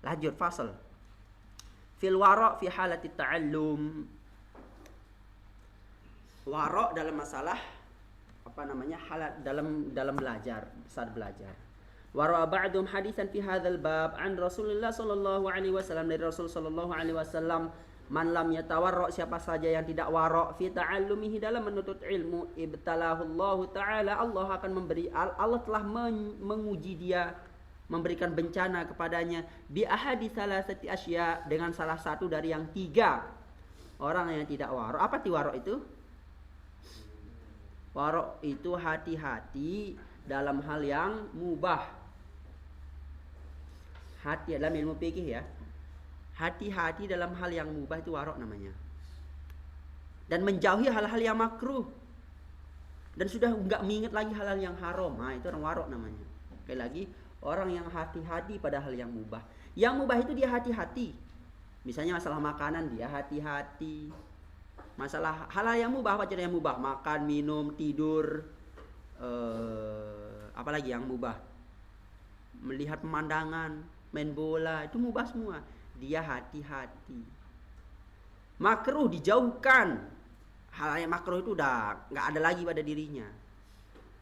Lanjut fasal. Fil wara' fi halati ta'allum. Wara' dalam masalah halat dalam belajar, saat belajar. Wara' ba'dhum hadisan fi hadzal bab an Rasulullah sallallahu alaihi wasallam, dari Rasul sallallahu alaihi wasallam, man lam yatawarra', siapa saja yang tidak wara' fi ta'allumihi, dalam menuntut ilmu, ibtalahu Allah taala, Allah telah menguji dia, memberikan bencana kepadanya, bi ahadi salasati asya, dengan salah satu dari yang tiga. Orang yang tidak wara', apa ti wara' itu? Wara' itu hati-hati dalam hal yang mubah. Hati dalam ilmu fikih ya. Hati-hati dalam hal yang mubah itu wara' namanya. Dan menjauhi hal-hal yang makruh. Dan sudah enggak mengingat lagi hal-hal yang haram. Nah, itu orang wara' namanya. Sekali lagi, orang yang hati-hati pada hal yang mubah. Yang mubah itu dia hati-hati. Misalnya masalah makanan dia hati-hati. Masalah hal-hal yang mubah, apa cara yang mubah? Makan, minum, tidur, apalagi yang mubah? Melihat pemandangan, main bola, itu mubah semua. Dia hati-hati. Makruh dijauhkan. Hal yang makruh itu udah nggak ada lagi pada dirinya.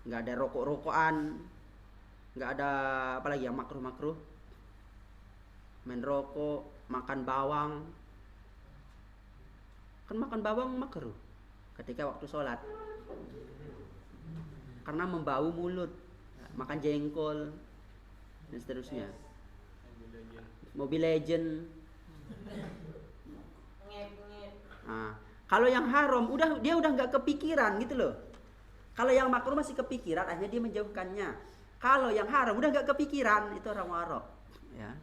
Nggak ada rokok-rokokan, nggak ada apalagi yang makruh-makruh. Main rokok, makan bawang. Kan makan bawang makruh ketika waktu sholat, karena membau mulut. Makan jengkol dan seterusnya. Mobile Legend. Nah, kalau yang haram dia udah nggak kepikiran gitu loh. Kalau yang makruh masih kepikiran, akhirnya dia menjauhkannya. Kalau yang haram udah nggak kepikiran, itu orang warok. Ya.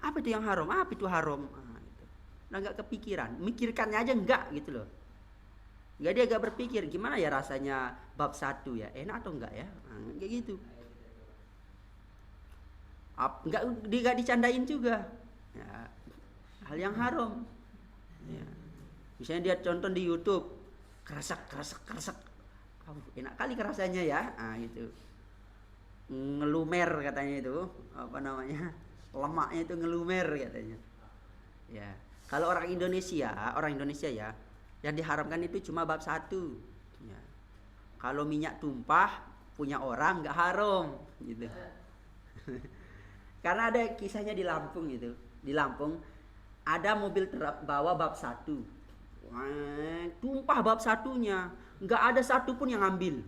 Apa itu yang haram? Apa itu haram? Nah, itu. Udah nggak kepikiran, mikirkannya aja enggak gitu loh. Dia gak berpikir gimana ya rasanya bab 1 ya, enak atau enggak ya, nah, kayak gitu. Enggak dicandain juga ya, hal yang haram ya. Misalnya dia tonton di YouTube kerasak, enak kali kerasanya ya, nah gitu, ngelumer katanya itu, apa namanya, lemaknya itu ngelumer katanya ya. Kalau orang Indonesia ya, yang diharamkan itu cuma bab 1 ya. Kalau minyak tumpah punya orang nggak haram gitu. Karena ada kisahnya di Lampung gitu. Di Lampung ada mobil bawa bab 1. Tumpah bab 1-nya, nggak ada satupun yang ngambil.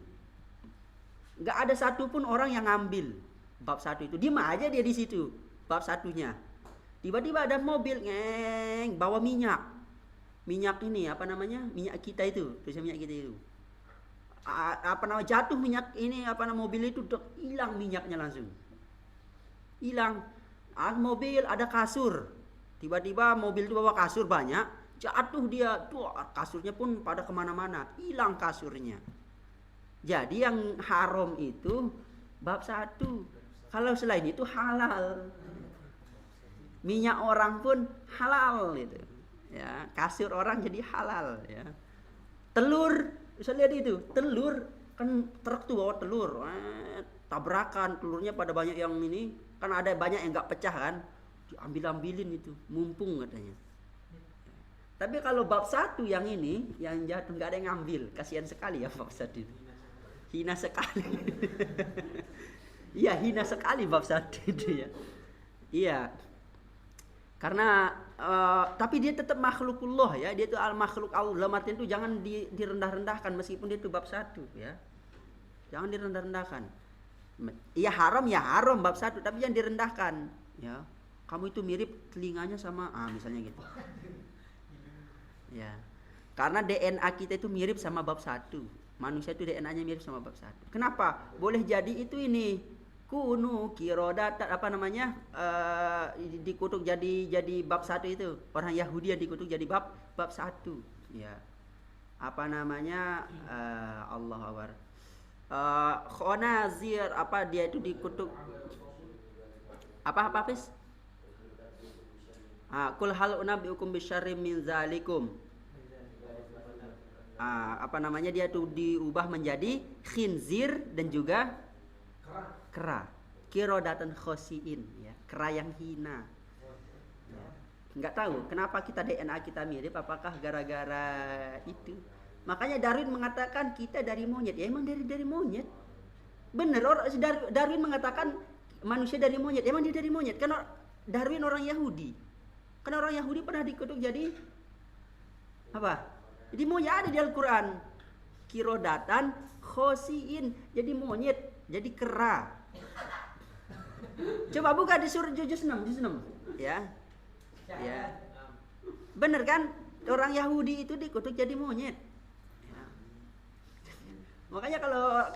Nggak ada satupun orang yang ngambil bab 1 itu. Diem aja dia di situ bab 1-nya. Tiba-tiba ada mobil bawa minyak ini, apa namanya, minyak kita itu, tulisan minyak kita itu, apa namanya, jatuh minyak ini, apa namanya, mobil itu hilang minyaknya, langsung hilang. Mobil ada kasur, tiba-tiba mobil itu bawa kasur banyak, jatuh dia tuh, kasurnya pun pada kemana-mana, hilang kasurnya. Jadi yang haram itu bab 1. Kalau selain itu halal, minyak orang pun halal gitu ya, kasur orang jadi halal ya. Telur, bisa lihat itu, telur kan truk tuh bawa telur, tabrakan, telurnya pada banyak yang ini, kan ada banyak yang nggak pecah kan, diambil-ambilin itu, mumpung katanya. Tapi kalau bab 1 yang ini, yang jatuh nggak ada yang ngambil, kasihan sekali ya bab 1 itu, hina sekali. Iya, hina sekali bab 1 itu ya. Iya. Karena tapi dia tetap makhlukullah ya, dia itu al makhluk Allah. Artinya itu jangan direndah-rendahkan meskipun dia itu bab 1 ya. Jangan direndah-rendahkan. Ya haram bab 1, tapi jangan direndahkan ya. Kamu itu mirip telinganya sama misalnya gitu. Ya. Karena DNA kita itu mirip sama bab 1. Manusia itu DNA-nya mirip sama bab 1. Kenapa? Boleh jadi itu ini kunu kirodatan, apa namanya, dikutuk jadi bab 1 itu. Orang Yahudi yang dikutuk jadi bab 1 ya. Apa namanya, Allah Akbar, khonazir, apa dia itu dikutuk apa Hafiz? Kul hal unabbiukum bisyarrim min zalikum. Apa namanya, dia tuh diubah menjadi khinzir dan juga kera, kirodatan khosiin ya, kera yang hina ya. Nggak tahu kenapa kita DNA kita mirip, apakah gara-gara itu. Makanya Darwin mengatakan kita dari monyet, ya emang dari monyet bener. Darwin mengatakan manusia dari monyet, emang dia dari monyet. Karena Darwin orang Yahudi, karena orang Yahudi pernah dikutuk jadi apa, jadi monyet, ada di Al-Quran, kirodatan khosiin, jadi monyet, jadi kera. Coba buka di surat juz 6 ya. Ya. Bener kan? Orang Yahudi itu dikutuk jadi monyet. Ya. Makanya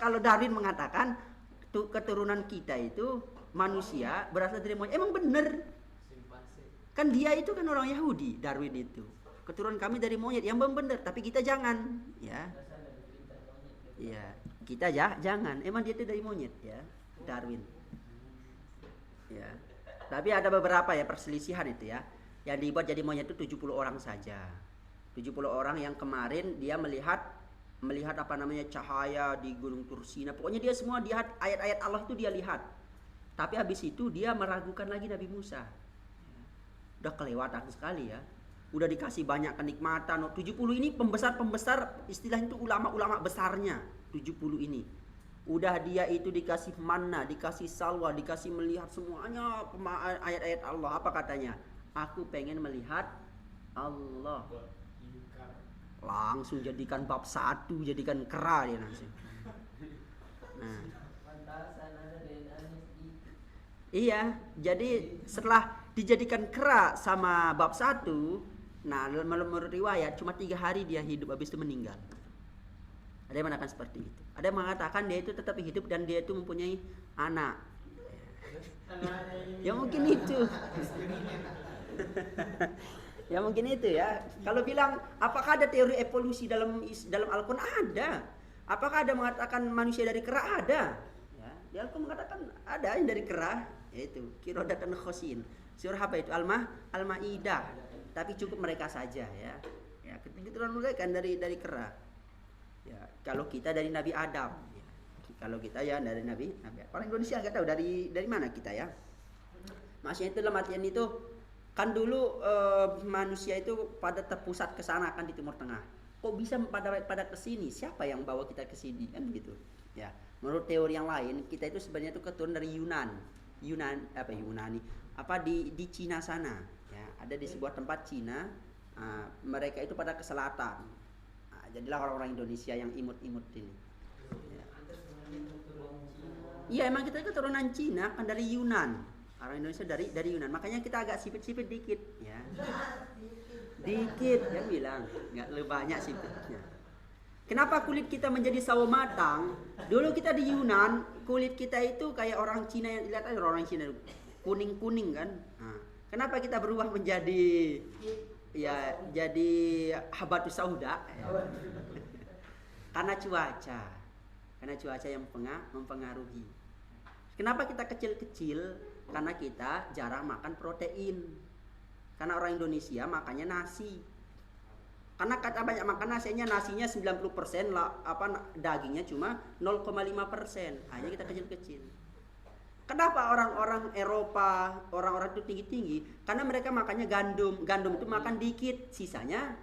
kalau Darwin mengatakan keturunan kita itu manusia berasal dari monyet, emang bener. Kan dia itu kan orang Yahudi, Darwin itu. Keturunan kami dari monyet, yang bener, tapi kita jangan, ya. Iya, kita jangan. Emang dia itu dari monyet ya, Darwin. Ya. Tapi ada beberapa ya perselisihan itu ya. Yang dibuat jadi monyet itu 70 orang saja. 70 orang yang kemarin dia melihat apa namanya, cahaya di Gunung Tursina. Pokoknya dia semua lihat ayat-ayat Allah itu dia lihat. Tapi habis itu dia meragukan lagi Nabi Musa. Udah kelewatan sekali ya. Udah dikasih banyak kenikmatan. 70 ini pembesar istilahnya itu ulama-ulama besarnya. 70 ini. Udah dia itu dikasih manna, dikasih salwa, dikasih melihat semuanya ayat-ayat Allah. Apa katanya? Aku pengen melihat Allah. Langsung jadikan bab 1, jadikan kera dia langsung. Nah. Iya, jadi setelah dijadikan kera sama bab 1, nah menurut riwayat cuma 3 hari dia hidup, habis itu meninggal. Ada yang mengatakan seperti itu. Ada yang mengatakan dia itu tetap hidup dan dia itu mempunyai anak. Ya mungkin itu. Ya mungkin itu ya. Kalau bilang apakah ada teori evolusi dalam Al-Qur'an? Ada. Apakah ada mengatakan manusia dari kera? Ada. Ya, di Al-Qur'an mengatakan ada yang dari kera, yaitu qiradatan khosin. Surah apa itu? Al-Maidah. Tapi cukup mereka saja ya. Ya, keturunan mereka kan dari kera. Ya, kalau kita dari Nabi Adam. Ya. Kalau kita ya dari Nabi. Orang Indonesia nggak tahu dari mana kita ya. Maksudnya itu dalam artian itu kan dulu manusia itu pada terpusat ke sana kan di Timur Tengah. Kok bisa pada ke sini? Siapa yang bawa kita ke sini kan begitu. Ya, menurut teori yang lain kita itu sebenarnya itu keturunan dari Yunani. Apa di Cina sana. Ya, ada di sebuah tempat Cina. Mereka itu pada ke selatan. Jadilah orang-orang Indonesia yang imut-imut ini. Ya. Iya, emang kita keturunan Cina kan dari Yunan. Orang Indonesia dari Yunan. Makanya kita agak sipit-sipit dikit, ya. Dikit, yang bilang, nggak lebih banyak sipitnya. Kenapa kulit kita menjadi sawo matang? Dulu kita di Yunan, kulit kita itu kayak orang Cina, yang lihat aja orang Cina kuning-kuning kan. Nah, kenapa kita berubah menjadi ya jadi habatus sauda? Ya. Karena cuaca yang mempengaruhi. Kenapa kita kecil-kecil? Karena kita jarang makan protein. Karena orang Indonesia makannya nasi. Karena kata banyak makan nasinya 90% lah, dagingnya cuma 0,5%. Hanya kita kecil-kecil. Kenapa orang-orang Eropa, orang-orang itu tinggi-tinggi? Karena mereka makannya gandum. Gandum itu makan dikit, sisanya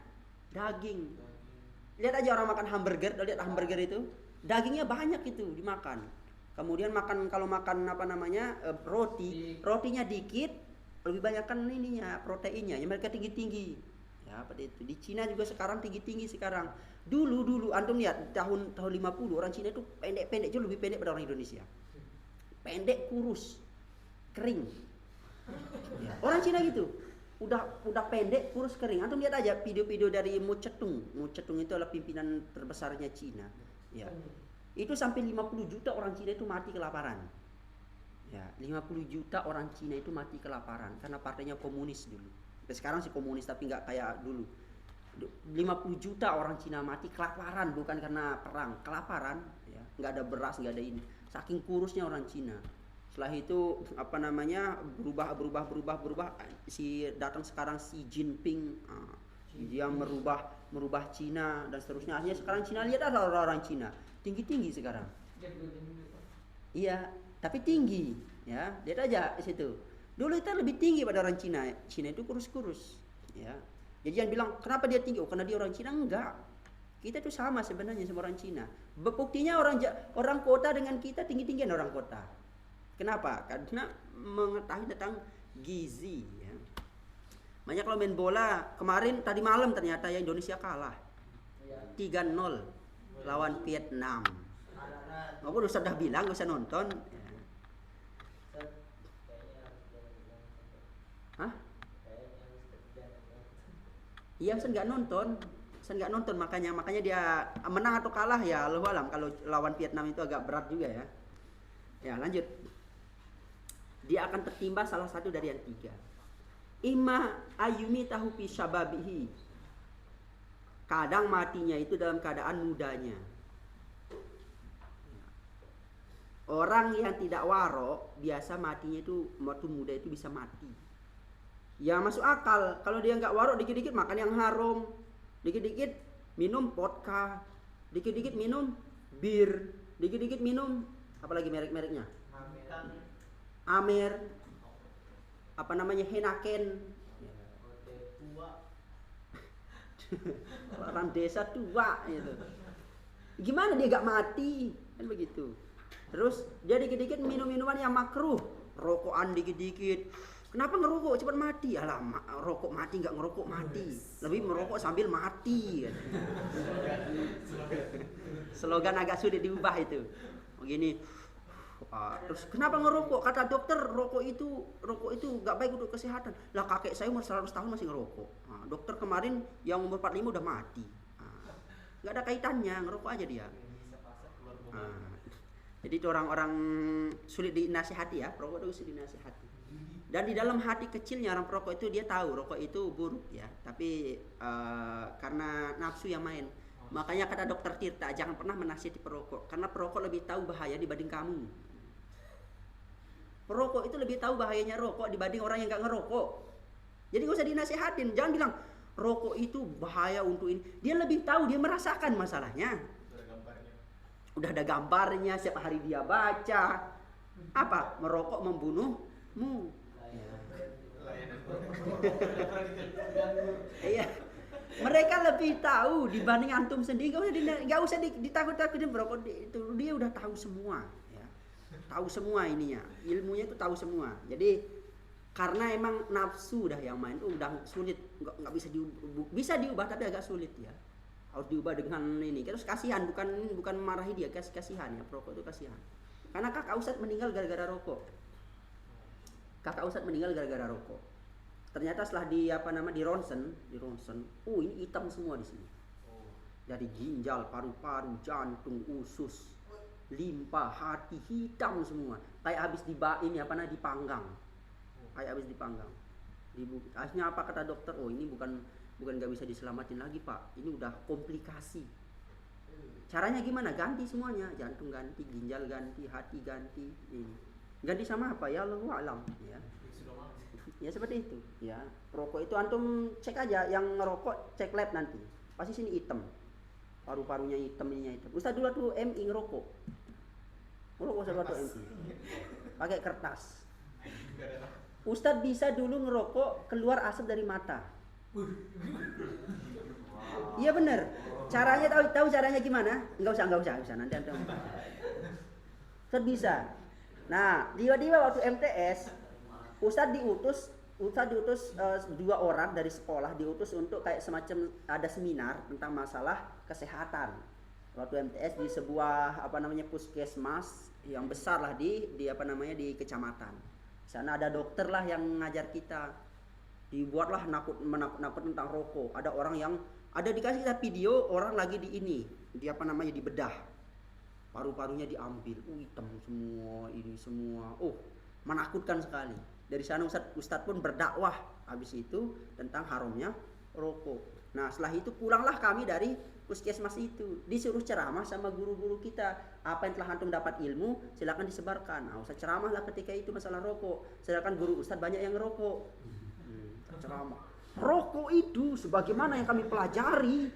daging. Lihat aja orang makan hamburger, lihat hamburger itu, dagingnya banyak itu dimakan. Kemudian kalau makan rotinya dikit, lebih banyak kan ininya, proteinnya. Ya mereka tinggi-tinggi. Ya, seperti itu. Di Cina juga sekarang tinggi-tinggi sekarang. Dulu antum lihat tahun 50 orang Cina itu pendek-pendek, jauh lebih pendek pada orang Indonesia. Pendek, kurus, kering. Ya, orang Cina gitu. Udah pendek, kurus, kering. Antum lihat aja video-video dari Mao Zedong. Mao Zedong itu adalah pimpinan terbesarnya Cina. Ya. Itu sampai 50 juta orang Cina itu mati kelaparan. Ya, 50 juta orang Cina itu mati kelaparan karena partainya komunis dulu. Sampai sekarang sih komunis tapi nggak kayak dulu. 50 juta orang Cina mati kelaparan, bukan karena perang, kelaparan. Ya, nggak ada beras, nggak ada ini. Saking kurusnya orang Cina. Setelah itu berubah. Datang sekarang Xi Jinping, dia merubah Cina dan seterusnya. Akhirnya sekarang Cina, lihat ada orang Cina tinggi-tinggi sekarang. Iya, tapi tinggi, ya. Lihat aja di situ. Dulu itu lebih tinggi pada orang Cina. Cina itu kurus-kurus, ya. Jadi jangan bilang kenapa dia tinggi? Oh, karena dia orang Cina. Enggak. Kita itu sama sebenarnya sama orang Cina. Buktinya orang kota dengan kita tinggi-tinggian orang kota. Kenapa? Karena mengetahui tentang gizi, ya. Makanya kalau main bola kemarin tadi malam ternyata ya Indonesia kalah 3-0 lawan Vietnam. Aku sudah bilang gak usah nonton. Hah? Iya, saya nggak nonton makanya dia menang atau kalah ya Allahu alam. Kalau lawan Vietnam itu agak berat juga ya. Ya lanjut. Dia akan tertimpa salah satu dari yang 3. Imma ayumi tahu fi syababihi. Kadang matinya itu dalam keadaan mudanya. Orang yang tidak warok biasa matinya itu waktu muda itu bisa mati. Ya masuk akal. Kalau dia nggak warok, dikit-dikit makan yang haram, dikit-dikit minum vodka, dikit-dikit minum bir, dikit-dikit minum apalagi merek-mereknya. Amer, Henaken. Orang desa tua gitu. Gimana dia gak mati? Kan begitu. Terus dia dikit-dikit minum minuman yang makruh, rokokan dikit-dikit. Kenapa ngerokok cepat mati? Alah, rokok mati nggak ngerokok mati. Lebih merokok sambil mati. Slogan agak sulit diubah itu. Begini, Terus kenapa ngerokok? Kata dokter rokok itu nggak baik untuk kesehatan. Lah kakek saya umur 100 tahun masih ngerokok. Dokter kemarin yang umur 45 udah mati. Nggak ada kaitannya, ngerokok aja dia. Jadi itu orang-orang sulit dinasihati ya, perokok itu sulit dinasihati. Dan di dalam hati kecilnya orang perokok itu dia tahu rokok itu buruk ya, tapi karena nafsu yang main. Makanya kata dokter Tirta, jangan pernah menasihati perokok, karena perokok lebih tahu bahaya dibanding kamu. Perokok itu lebih tahu bahayanya rokok dibanding orang yang nggak ngerokok. Jadi gak usah dinasihatin, jangan bilang rokok itu bahaya untuk ini. Dia lebih tahu, dia merasakan masalahnya. Udah ada gambarnya, setiap hari dia baca. Apa? Merokok membunuhmu. Iya. Mereka lebih tahu dibanding antum sendiri. Gak usah ditakut-takutin merokok itu, dia udah tahu semua ya. Tahu semua ininya, ilmunya itu tahu semua. Jadi karena emang nafsu dah yang main itu udah sulit, nggak bisa diubah tapi agak sulit ya. Harus diubah dengan ini. Terus kasihan, bukan marahi dia, kasihan ya, perokok itu kasihan. Karena kakak Ustadz meninggal gara-gara rokok. Ternyata setelah di ronsen, ini hitam semua di sini. Dari ginjal, paru-paru, jantung, usus, limpa, hati hitam semua. Kayak habis dipanggang. Akhirnya apa kata dokter? Oh, ini bukan nggak bisa diselamatin lagi, Pak. Ini udah komplikasi. Caranya gimana? Ganti semuanya, jantung ganti, ginjal ganti, hati ganti. Ini. Ganti sama apa? Ya Allahu a'lam ya. Ya seperti itu ya. Rokok itu antum cek aja, yang ngerokok cek lab nanti. Pasti sini hitam. Paru-parunya hitam, ininya hitam. Ustaz dulu tuh MI ngerokok. Ngerokok satu MI. Pakai kertas. Ustaz bisa dulu ngerokok keluar asap dari mata. Iya benar. Caranya tahu caranya gimana? Enggak usah nanti antum. Ustaz bisa. Nah, tiba-tiba waktu MTS Ustadz diutus 2 orang dari sekolah, diutus untuk kayak semacam ada seminar tentang masalah kesehatan. Waktu MTS di sebuah puskesmas yang besar lah di kecamatan. Di sana ada dokter lah yang ngajar kita. Dibuatlah menakut tentang rokok. Ada orang yang dikasih kita video orang lagi dibedah. Paru-parunya diambil, hitam semua, ini semua. Menakutkan sekali. Dari sana Ustadz pun berdakwah habis itu tentang haramnya rokok. Nah setelah itu pulanglah kami dari puskesmas itu, disuruh ceramah sama guru-guru kita. Apa yang telah antum dapat ilmu silakan disebarkan. Nah, Ustadz ceramahlah ketika itu masalah rokok. Sedangkan guru Ustadz banyak yang ngerokok. Ceramah. Rokok itu sebagaimana yang kami pelajari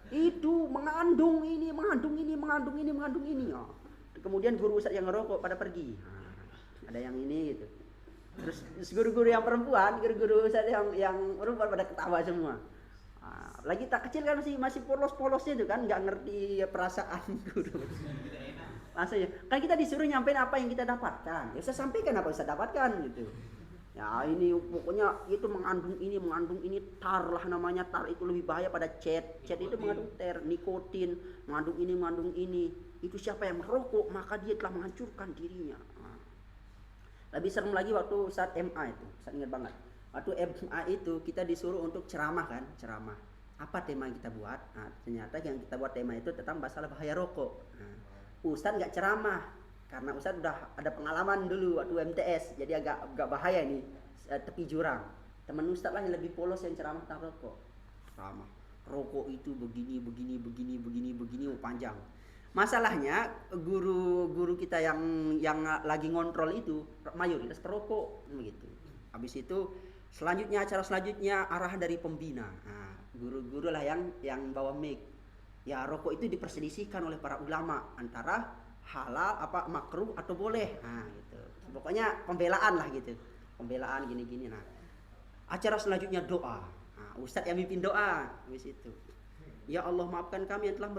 itu mengandung ini. Kemudian guru Ustadz yang ngerokok pada pergi. Ada yang ini gitu. Terus guru-guru yang perempuan, guru-guru Ustadz yang perempuan pada ketawa semua. Lagi tak kecil kan masih polos-polosnya itu kan, nggak ngerti perasaan guru. Maksudnya kan kita disuruh nyampein apa yang kita dapatkan. Ya saya sampaikan apa yang saya dapatkan gitu. Ya ini pokoknya itu mengandung ini tar lah namanya, tar itu lebih bahaya pada cat itu mengandung nikotin, mengandung ini. Itu siapa yang merokok maka dia telah menghancurkan dirinya. Lebih serem lagi waktu saat MA itu, saya ingat banget. Waktu MA itu kita disuruh untuk ceramah. Apa tema yang kita buat? Nah, ternyata yang kita buat tema itu tentang masalah bahaya rokok. Ustadz nggak ceramah karena Ustadz udah ada pengalaman dulu waktu MTS, jadi agak bahaya nih tepi jurang. Teman Ustadz lah yang lebih polos yang ceramah tentang rokok. Ceramah, rokok itu begini, panjang. Masalahnya guru kita yang lagi ngontrol itu mayoritas perokok begitu. Habis itu acara selanjutnya arahan dari pembina. Nah, guru-guru lah yang bawa mic. Ya rokok itu diperselisihkan oleh para ulama antara halal makruh atau boleh. Nah, gitu. Pokoknya pembelaan lah gitu. Pembelaan gini-gini. Nah, acara selanjutnya doa. Nah, Ustadz yang mimpin doa habis itu. Ya Allah, maafkan kami yang telah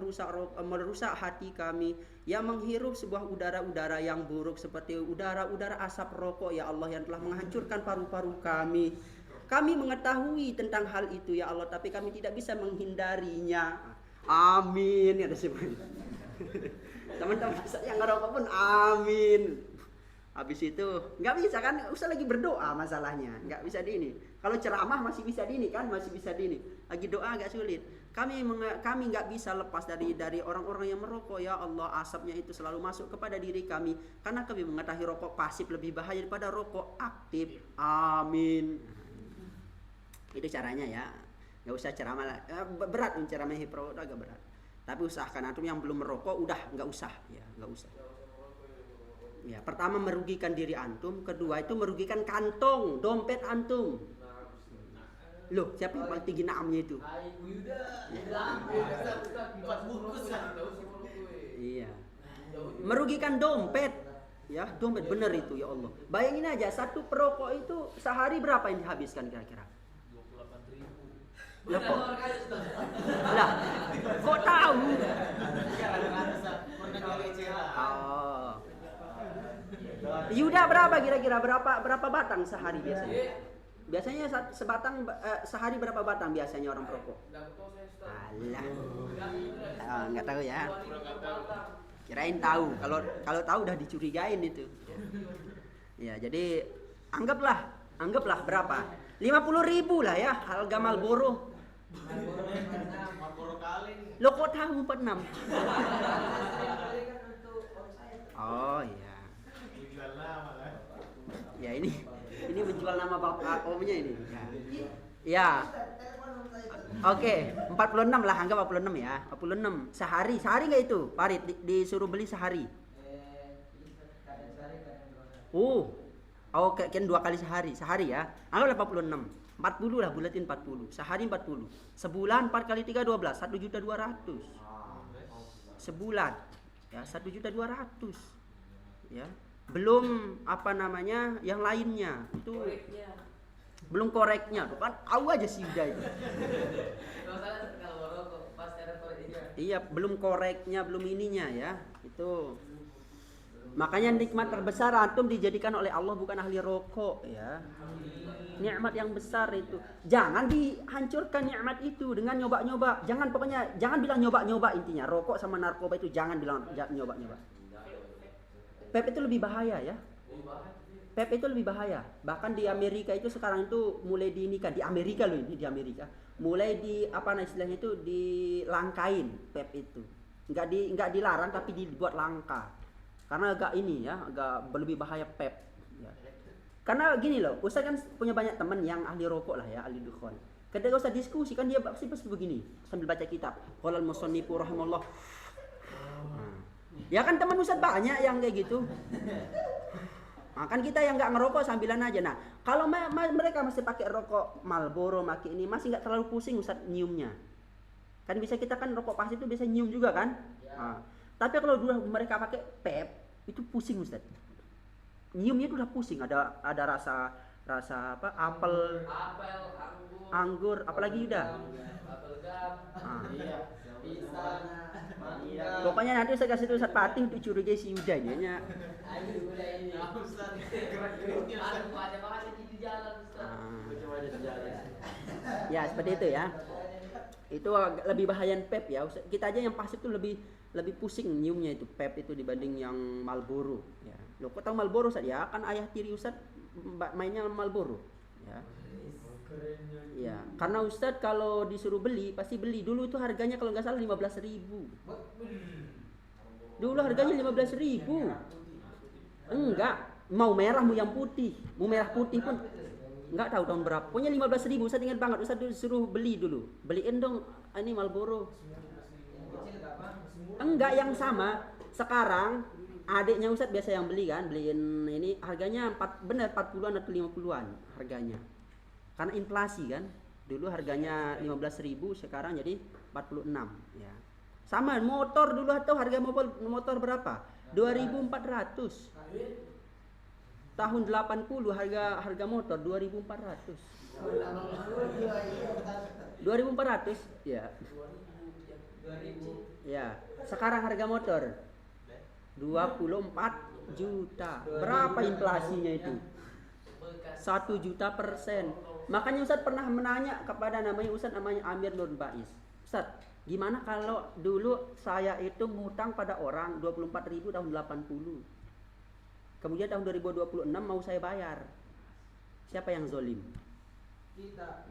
merusak hati kami, yang menghirup sebuah udara-udara yang buruk seperti udara-udara asap rokok. Ya Allah, yang telah menghancurkan paru-paru kami. Kami mengetahui tentang hal itu ya Allah, tapi kami tidak bisa menghindarinya. Amin ya Rasulullah. Teman-teman Ustaz yang ngerokok pun amin. Habis itu nggak bisa kan, Ustaz lagi berdoa masalahnya, nggak bisa di ini. Kalau ceramah masih bisa di ini kan, masih bisa di ini. Lagi doa agak sulit. Kami nggak bisa lepas dari orang-orang yang merokok. Ya Allah, asapnya itu selalu masuk kepada diri kami, karena kami mengetahui rokok pasif lebih bahaya daripada rokok aktif. Amin. Itu caranya ya. Nggak usah ceramah lah. Berat menceramahi perokok, agak berat. Tapi usahakan antum yang belum merokok udah nggak usah ya, nggak usah. Ya, pertama merugikan diri antum, kedua itu merugikan kantong, dompet antum. Loh, siapa yang paling tinggi naamnya itu? Iya. Merugikan dompet. Ya, dompet bener itu ya Allah. Bayangin aja, satu perokok itu sehari berapa yang dihabiskan kira-kira? 28.000. Lah, kok tahu? Oh. Yuda berapa kira-kira, berapa batang sehari biasanya? Biasanya sebatang sehari berapa batang biasanya orang perokok? Alah. Enggak tahu ya. Kirain tahu. Kalau tahu udah dicurigain itu. Ya, jadi anggaplah berapa? 50.000 lah ya harga Marlboro. Lo kok tahu 46? Oh iya. Ya ini menjual nama bapak omnya ini. Ya. Oke, 46 lah, anggap 46 ya. 46 sehari nggak itu? Farid disuruh beli sehari. Oke, kan 2 kali sehari ya. Anggap 86. 40 lah, bulatin 40. Sehari 40. Sebulan 4 kali 3 12, 1.200.000. Sebulan. Ya, 1.200.000. Ya. Belum yang lainnya. Itu belum koreknya. Tuh kan tahu aja sih udah itu. Iya, belum koreknya, belum ininya ya. Itu makanya nikmat terbesar antum dijadikan oleh Allah bukan ahli rokok ya. Nikmat yang besar itu. Jangan dihancurkan nikmat itu dengan nyoba-nyoba. Jangan bilang nyoba-nyoba intinya. Rokok sama narkoba itu jangan bilang nyoba-nyoba. Vape itu lebih bahaya ya. Vape itu lebih bahaya. Bahkan di Amerika itu sekarang itu mulai diinikan. Di Amerika loh ini, di Amerika. Mulai istilahnya itu dilangkain vape itu. Enggak dilarang tapi dibuat langka. Karena agak lebih bahaya vape. Ya. Karena gini loh, Ustaz kan punya banyak teman yang ahli rokok lah ya, ahli dukhon. Ketika Ustaz diskusi kan dia pasti begini sambil baca kitab. Qala al-musannifu rahimallah. Ya kan teman Ustaz banyak yang kayak gitu. Kan kita yang nggak ngerokok sambilan aja. Nah, kalau mereka masih pakai rokok Marlboro, pakai ini masih nggak terlalu pusing Ustaz nyiumnya. Kan bisa kita kan rokok pasif itu bisa nyium juga kan? Ya. Tapi kalau dulu mereka pakai vape itu pusing Ustaz. Nyiumnya itu udah pusing, ada rasa apel, anggur, apalagi udah. Pokoknya nanti saya kasih tuh Ustaz Patih untuk curigai si Yuda nya. Ya seperti itu ya. Itu lebih bahaya vape ya. Kita aja yang pasif tuh lebih pusing nyiumnya itu vape itu dibanding yang Marlboro ya. Loh, kok tahu Marlboro Ustaz? Ya kan ayah tiri Ustaz mainnya Marlboro ya. Ya, karena Ustaz kalau disuruh beli pasti beli. Dulu itu harganya kalau nggak salah 15.000. Dulu harganya 15.000. Enggak, mau merah mau yang putih. Mau merah putih pun enggak tahu tahun berapa. Pokoknya 15.000. Ustaz ingat banget Ustaz disuruh beli dulu. Beliin dong ini Marlboro. Enggak yang sama. Sekarang adiknya Ustaz biasa yang beli kan, beliin ini harganya 40-an atau 50-an harganya. Karena inflasi kan. Dulu harganya 15.000, sekarang jadi 46 ya. Sama motor dulu atau harga motor berapa? 2.400. Tahun 80 harga motor 2.400. 2.400 ya. Ya, sekarang harga motor 24 juta. Berapa inflasinya itu? 1 juta%. Makanya Ustaz pernah menanya kepada namanya Amir Nur Bais. Ustaz, Gimana kalau dulu saya itu ngutang pada orang 24.000 tahun 80. Kemudian tahun 2026 mau saya bayar. Siapa yang zolim? Kita.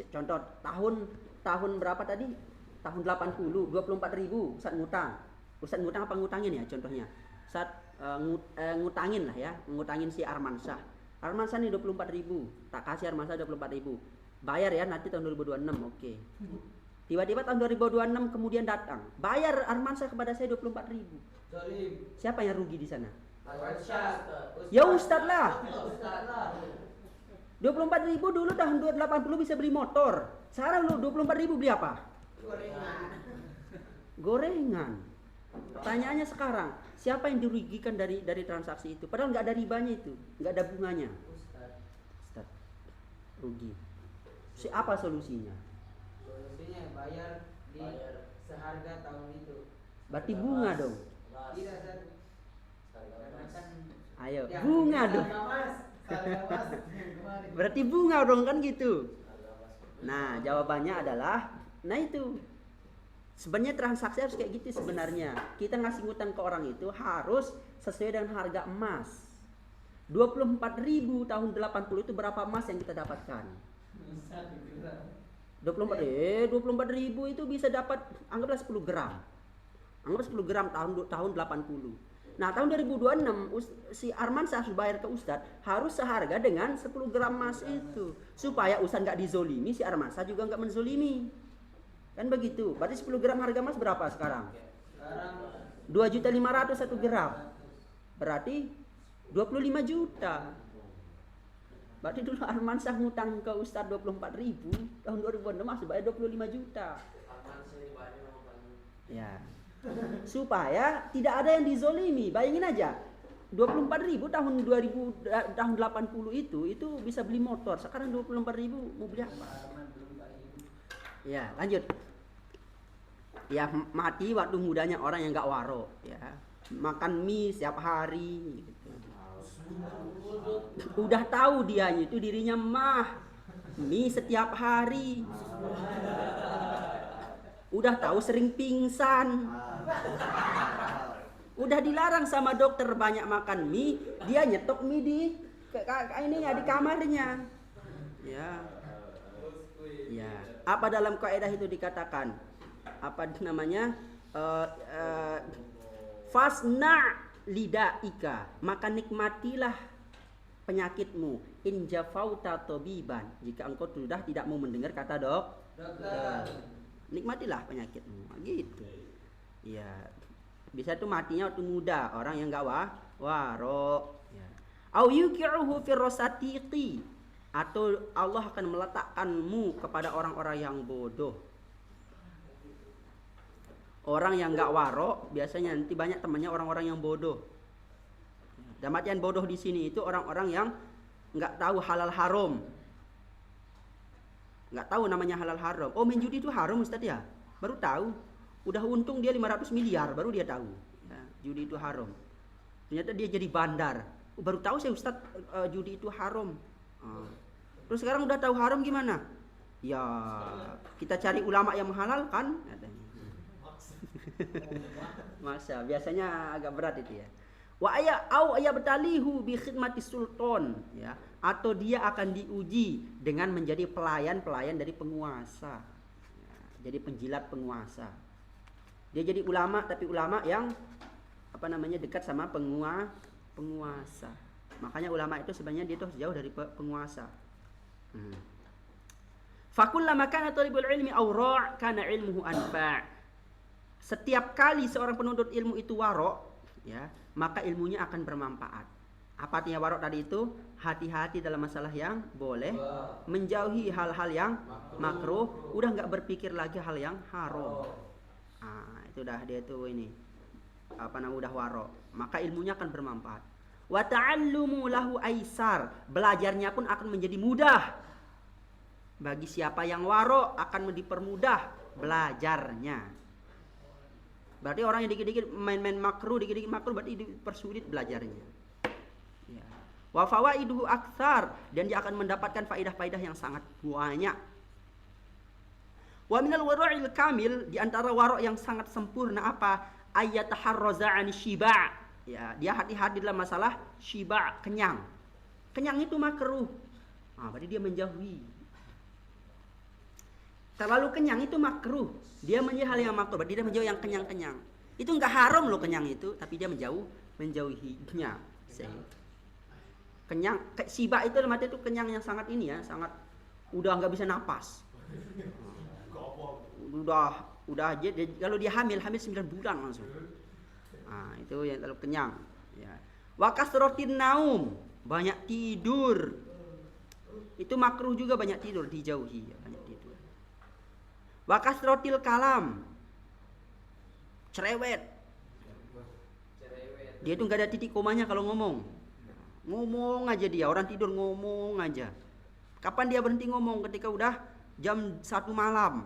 Contoh tahun berapa tadi? Tahun 80, 24.000 Ustaz ngutang. Ustaz ngutang apa ngutangin ya contohnya? Ustaz ngutangin lah ya, ngutangin si Armansyah. Armansyah nih 24.000, tak kasih Armansyah 24.000. Bayar ya nanti tahun 2026, oke. Tiba-tiba tahun 2026 kemudian datang, bayar Armansyah kepada saya 24.000. Siapa yang rugi di sana? Ya Ustadz lah. 24.000 dulu tahun 80 bisa beli motor. Sekarang lu 24.000 beli apa? Gorengan. Pertanyaannya sekarang, siapa yang dirugikan dari transaksi itu? Padahal nggak ada ribanya itu, nggak ada bunganya. Ustadz, rugi. Apa solusinya? Solusinya bayar seharga tahun itu. Berarti bunga dong. Tidak karena kan Ayo, ya, bunga dong. Mas. Berarti bunga dong kan gitu. Nah, jawabannya adalah itu. Sebenarnya transaksi harus kayak gitu sebenarnya. Kita ngasih ngutang ke orang itu harus sesuai dengan harga emas. 24.000 tahun 80 itu berapa emas yang kita dapatkan? 24.000 itu bisa dapat anggaplah 10 gram. Anggaplah 10 gram tahun 80. Nah, tahun 2026 si Armansyah harus bayar ke Ustadz harus seharga dengan 10 gram emas itu. Supaya Ustadz nggak dizolimi, si Armansyah juga nggak menzolimi. Kan begitu. Berarti 10 gram harga emas berapa sekarang? 2.500.000 1 gram. Berarti 25 juta. Berarti dulu Armansyah ngutang ke Ustadz 24.000, tahun 2006 masih bayar 25 juta. Ya. Supaya tidak ada yang dizolimi. Bayangin aja. 24.000 tahun 80 itu bisa beli motor. Sekarang 24.000 mau beli apa? Ya, lanjut. Ya, mati waktu mudanya orang yang enggak waro, ya. Makan mie setiap hari gitu. Udah tahu dia itu dirinya mie setiap hari. Udah tahu sering pingsan. Udah dilarang sama dokter banyak makan mie, dia nyetok mie di kamarnya. Ya. Ya. Apa dalam kaidah itu dikatakan? Apa namanya? Fasna lidaika, maka nikmatilah penyakitmu. In jafauta tabiban, jika engkau sudah tidak mau mendengar kata dokter. Nikmatilah penyakitmu, gitu. Ya, bisa tuh matinya waktu muda, orang yang enggak waro. Ya. Au yuqi'uhu fi rasatiqi, atau Allah akan meletakkanmu kepada orang-orang yang bodoh. Orang yang enggak waro biasanya nanti banyak temannya orang-orang yang bodoh. Dan artian bodoh di sini itu orang-orang yang enggak tahu halal haram. Nggak tahu namanya halal haram. Oh, main judi itu haram Ustaz ya? Baru tahu. Udah untung dia 500 miliar baru dia tahu. Ya, judi itu haram. Ternyata dia jadi bandar. Baru tahu saya Ustaz judi itu haram. Terus sekarang udah tahu haram gimana? Ya, kita cari ulama yang menghalalkan. Masa biasanya agak berat itu ya. Wa aya betalihu bi khidmati sultan, ya, atau dia akan diuji dengan menjadi pelayan dari penguasa, ya, jadi penjilat penguasa. Dia jadi ulama tapi ulama yang dekat sama penguasa. Makanya ulama itu sebenarnya dia tuh jauh dari penguasa. Fakullama kana talibul ilmi awra' kana ilmuhu anfa'. Setiap kali seorang penuntut ilmu itu waro', ya, maka ilmunya akan bermanfaat. Apa artinya warok tadi itu? Hati-hati dalam masalah yang boleh, menjauhi hal-hal yang makruh, udah nggak berpikir lagi hal yang haram. Itu dah dia tuh ini udah warok, maka ilmunya akan bermanfaat. Wa ta'allumu lahu aisar, belajarnya pun akan menjadi mudah. Bagi siapa yang warok akan dipermudah belajarnya. Berarti orang yang dikit-dikit main-main makruh, dikit-dikit makruh berarti dipersulit belajarnya. Ya. Wa fawaiduhu aktsar, dan dia akan mendapatkan faidah-faidah yang sangat banyak. Wa minal wara'il kamil, di antara wara' yang sangat sempurna apa? Ayataharraza 'ani syiba'. Ya, dia hati-hati dalam masalah syiba', kenyang. Kenyang itu makruh. Berarti dia menjauhi. Terlalu kenyang itu makruh. Dia menjauhi hal yang makruh, berarti dia menjauhi yang kenyang-kenyang. Itu enggak haram loh kenyang itu, tapi dia menjauhinya. Kenyang, syiba' itu dalam arti itu kenyang yang sangat ini ya, sangat udah nggak bisa napas. Udah aja kalau dia hamil 9 bulan langsung. Itu yang terlalu kenyang ya. Wa kasratin naum, banyak tidur. Itu makruh juga, banyak tidur, dijauhi ya, banyak tidur. Wa kasratil kalam, cerewet. Dia itu nggak ada titik komanya kalau ngomong aja dia, orang tidur ngomong aja. Kapan dia berhenti ngomong? Ketika udah jam 1 malam.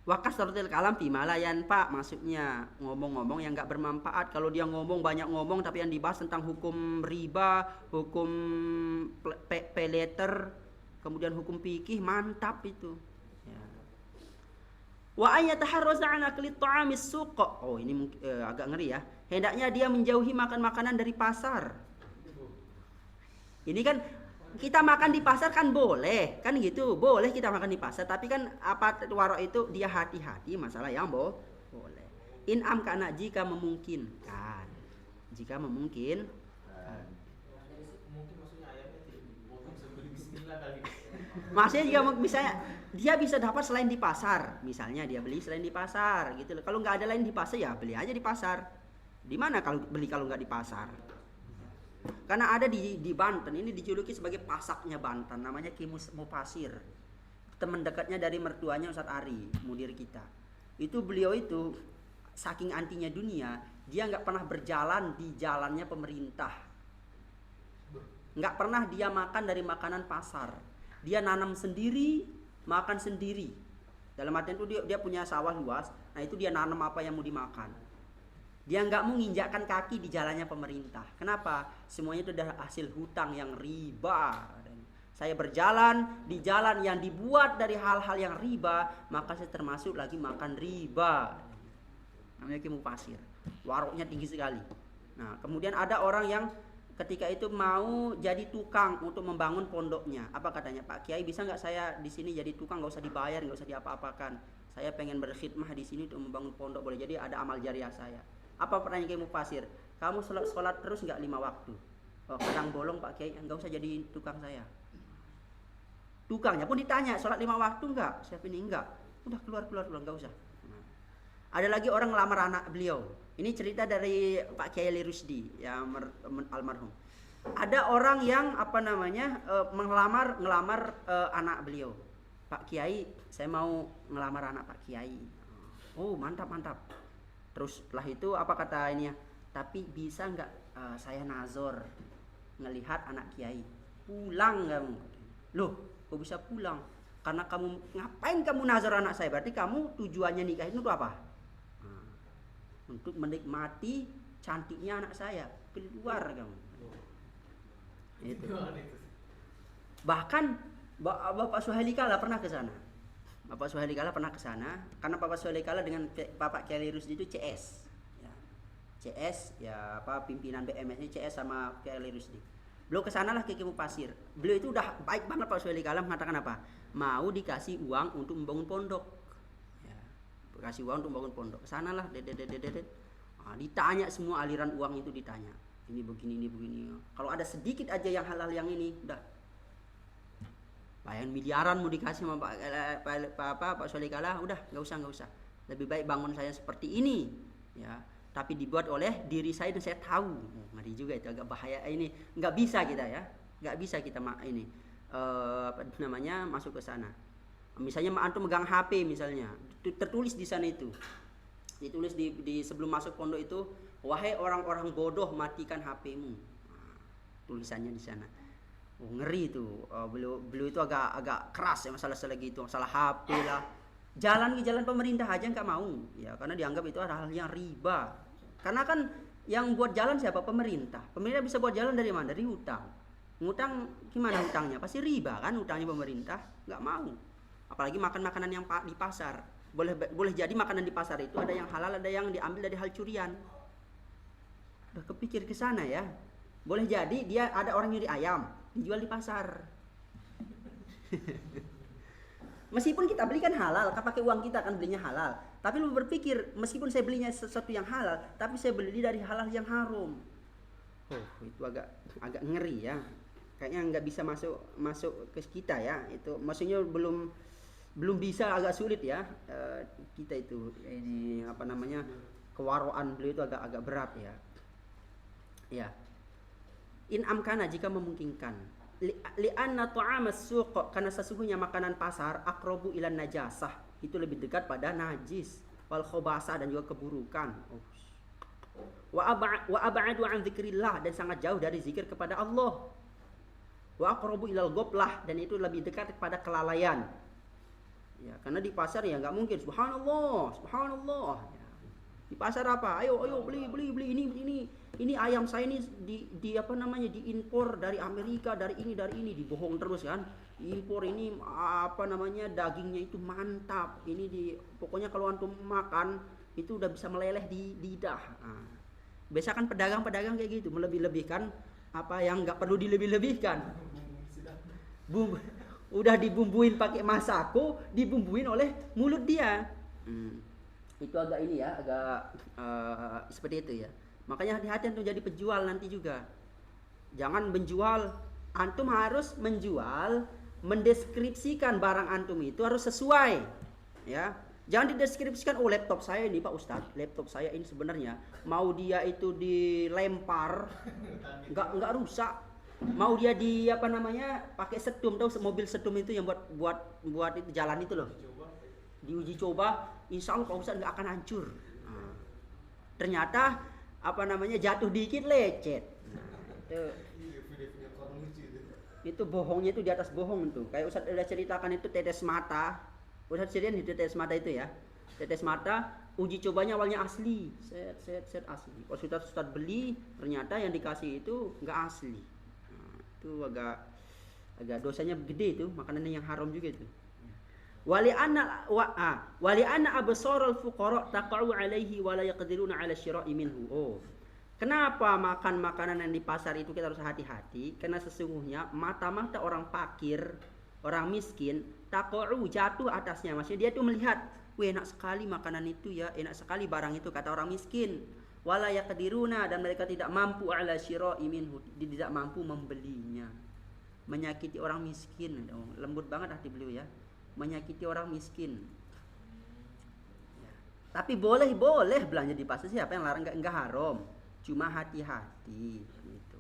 Wa kasratil kalam fi malayan pak, maksudnya ngomong-ngomong yang enggak bermanfaat. Kalau dia banyak ngomong tapi yang dibahas tentang hukum riba, hukum pay letter, kemudian hukum fikih, mantap itu. Ya. Wa ayataharraza an akli ta'amis suq. Oh, ini agak ngeri ya. Hendaknya dia menjauhi makan makanan dari pasar. Ini kan kita makan di pasar kan boleh, kan gitu. Boleh kita makan di pasar, tapi kan apa warok itu dia hati-hati masalah yang boleh. In amkana, jika memungkinkan. Jika memungkinkan. Maksudnya jika misalnya dia bisa dapat selain di pasar, misalnya dia beli selain di pasar gitu loh. Kalau nggak ada lain di pasar ya beli aja di pasar. Di mana kalau beli kalau nggak di pasar? Karena ada di Banten, ini dijuluki sebagai pasaknya Banten, namanya Ki Mufasir. Teman dekatnya dari mertuanya Ustadz Ari, mudir kita. Itu beliau itu saking antinya dunia, dia nggak pernah berjalan di jalannya pemerintah. Nggak pernah dia makan dari makanan pasar. Dia nanam sendiri, makan sendiri. Dalam artian itu dia punya sawah luas, nah itu dia nanam apa yang mau dimakan. Dia nggak mau nginjakkan kaki di jalannya pemerintah. Kenapa? Semuanya itu adalah hasil hutang yang riba. Saya berjalan di jalan yang dibuat dari hal-hal yang riba, maka saya termasuk lagi makan riba. Namanya Ki Mufasir. Waroknya tinggi sekali. Nah, kemudian ada orang yang ketika itu mau jadi tukang untuk membangun pondoknya. Apa katanya? Pak Kiai, bisa nggak saya di sini jadi tukang, nggak usah dibayar, nggak usah diapa-apakan. Saya pengen berkhidmah di sini untuk membangun pondok, boleh jadi ada amal jariah saya. Apa pertanyaan Kiai Mufasir? Kamu sholat terus nggak 5 waktu? Oh, kadang bolong Pak Kiai, nggak usah jadi tukang saya. Tukangnya pun ditanya, sholat 5 waktu nggak? Siapa ini enggak? Udah keluar nggak usah. Ada lagi orang ngelamar anak beliau. Ini cerita dari Pak Kiai Ali Rusdi yang almarhum. Ada orang yang ngelamar anak beliau. Pak Kiai, saya mau ngelamar anak Pak Kiai. Oh, mantap. Terus setelah itu apa kata ini ya? Tapi bisa nggak saya nazor ngelihat anak Kiai? Pulang kamu. Loh, kok bisa pulang? Karena ngapain kamu nazor anak saya? Berarti kamu tujuannya nikah itu untuk apa? Untuk menikmati cantiknya anak saya. Keluar kamu. Itu. Bahkan Bapak Suhaili Kala pernah ke sana. Bapak Suhaili Kala pernah ke sana karena Bapak Suhaili Kala dengan Bapak Kiai Rusdi itu CS. Ya. CS ya pimpinan BMS-nya CS sama Kiai Rusdi. Beliau ke sanalah ke Ki Mufasir. Beliau itu udah baik banget Pak Suhaili Kala mengatakan apa? Mau dikasih uang untuk membangun pondok. Ya. Kasih uang untuk membangun pondok. Ke sanalah ditanya semua aliran uang itu ditanya. Ini begini. Kalau ada sedikit aja yang halal yang ini udah bayang miliaran mau dikasih sama Pak Suhaili Kala, udah nggak usah. Lebih baik bangun saya seperti ini, ya. Tapi dibuat oleh diri saya dan saya tahu. Ngeri juga itu, agak bahaya ini. Nggak bisa kita masuk ke sana. Misalnya antum megang HP misalnya, tertulis di sana itu. Ditulis di sebelum masuk pondok itu, wahai orang-orang bodoh, matikan HP-mu. Nah, tulisannya di sana. Oh, ngeri itu. Beliau itu agak keras ya masalah gitu, masalah HP lah. Jalan pemerintah aja nggak mau, ya karena dianggap itu adalah hal yang riba. Karena kan yang buat jalan siapa? Pemerintah. Pemerintah bisa buat jalan dari mana? Dari hutang. Ngutang gimana utangnya? Pasti riba kan utangnya pemerintah, nggak mau. Apalagi makan makanan yang di pasar. Boleh jadi makanan di pasar itu ada yang halal, ada yang diambil dari hal curian. Udah kepikir ke sana ya. Boleh jadi dia ada orang nyuri ayam, dijual di pasar. Meskipun kita beli kan halal, kan pakai uang kita kan belinya halal. Tapi lu berpikir, meskipun saya belinya sesuatu yang halal, tapi saya beli dari halal yang haram. Oh, itu agak ngeri ya. Kayaknya nggak bisa masuk ke kita ya. Itu maksudnya belum bisa, agak sulit ya. Kita itu ini apa namanya, kewaraan beliau itu agak berat ya. Ya. In amkana, jika memungkinkan. Li'anna ta'amas suq, karena sesungguhnya makanan pasar aqrabu ilan najasah, itu lebih dekat pada najis, wal khobasah, dan juga keburukan. Wa ab'adu an dzikrillah, dan sangat jauh dari zikir kepada Allah. Wa aqrabu ilal ghaflah, dan itu lebih dekat kepada kelalaian. Ya, karena di pasar ya nggak mungkin subhanallah. Ya. Di pasar apa? Ayo beli ini ayam saya ini di apa namanya, diimpor dari Amerika, dari ini dibohong terus kan. Impor ini apa namanya, dagingnya itu mantap. Ini pokoknya kalau antum makan itu udah bisa meleleh di lidah. Nah, biasa kan pedagang-pedagang kayak gitu, melebih-lebihkan apa yang nggak perlu dilebih-lebihkan. Udah dibumbuin pakai masako, dibumbuin oleh mulut dia. Itu agak ini ya, agak seperti itu ya. Makanya hati-hati antum jadi penjual nanti juga. Jangan menjual, antum harus menjual, mendeskripsikan barang antum itu harus sesuai. Ya. Jangan dideskripsikan, oh laptop saya ini Pak Ustadz, laptop saya ini sebenarnya mau dia itu dilempar enggak rusak. Mau dia di apa namanya, pakai setum, tahu mobil setum itu yang buat itu jalan itu loh. Diuji coba, insya Allah Pak Ustadz nggak akan hancur. Nah, ternyata apa namanya, jatuh dikit lecet. Nah, itu bohongnya itu di atas bohong tuh. Kayak Ustadz udah ceritakan itu tetes mata. Ustadz ceritakan itu tetes mata itu ya. Tetes mata, uji cobanya awalnya asli, set asli. Pas Ustadz beli, ternyata yang dikasih itu nggak asli. Nah, itu agak dosanya gede itu, makanan yang haram juga itu. Wali anna absarul fuqara taqa'u alaihi wa la yaqdiruna 'ala syira'i minhu. Oh. Kenapa makan makanan yang di pasar itu kita harus hati-hati? Karena sesungguhnya mata-mata orang fakir, orang miskin, taqa'u, jatuh atasnya. Maksudnya dia tuh melihat, wah enak sekali makanan itu ya, enak sekali barang itu, kata orang miskin. Wa la yaqdiruna, dan mereka tidak mampu 'ala syira'i minhu, tidak mampu membelinya. Menyakiti orang miskin. Oh, lembut banget hati beliau ya. Menyakiti orang miskin ya. Tapi boleh belanja di pasar, siapa yang larang, enggak haram, cuma hati-hati gitu.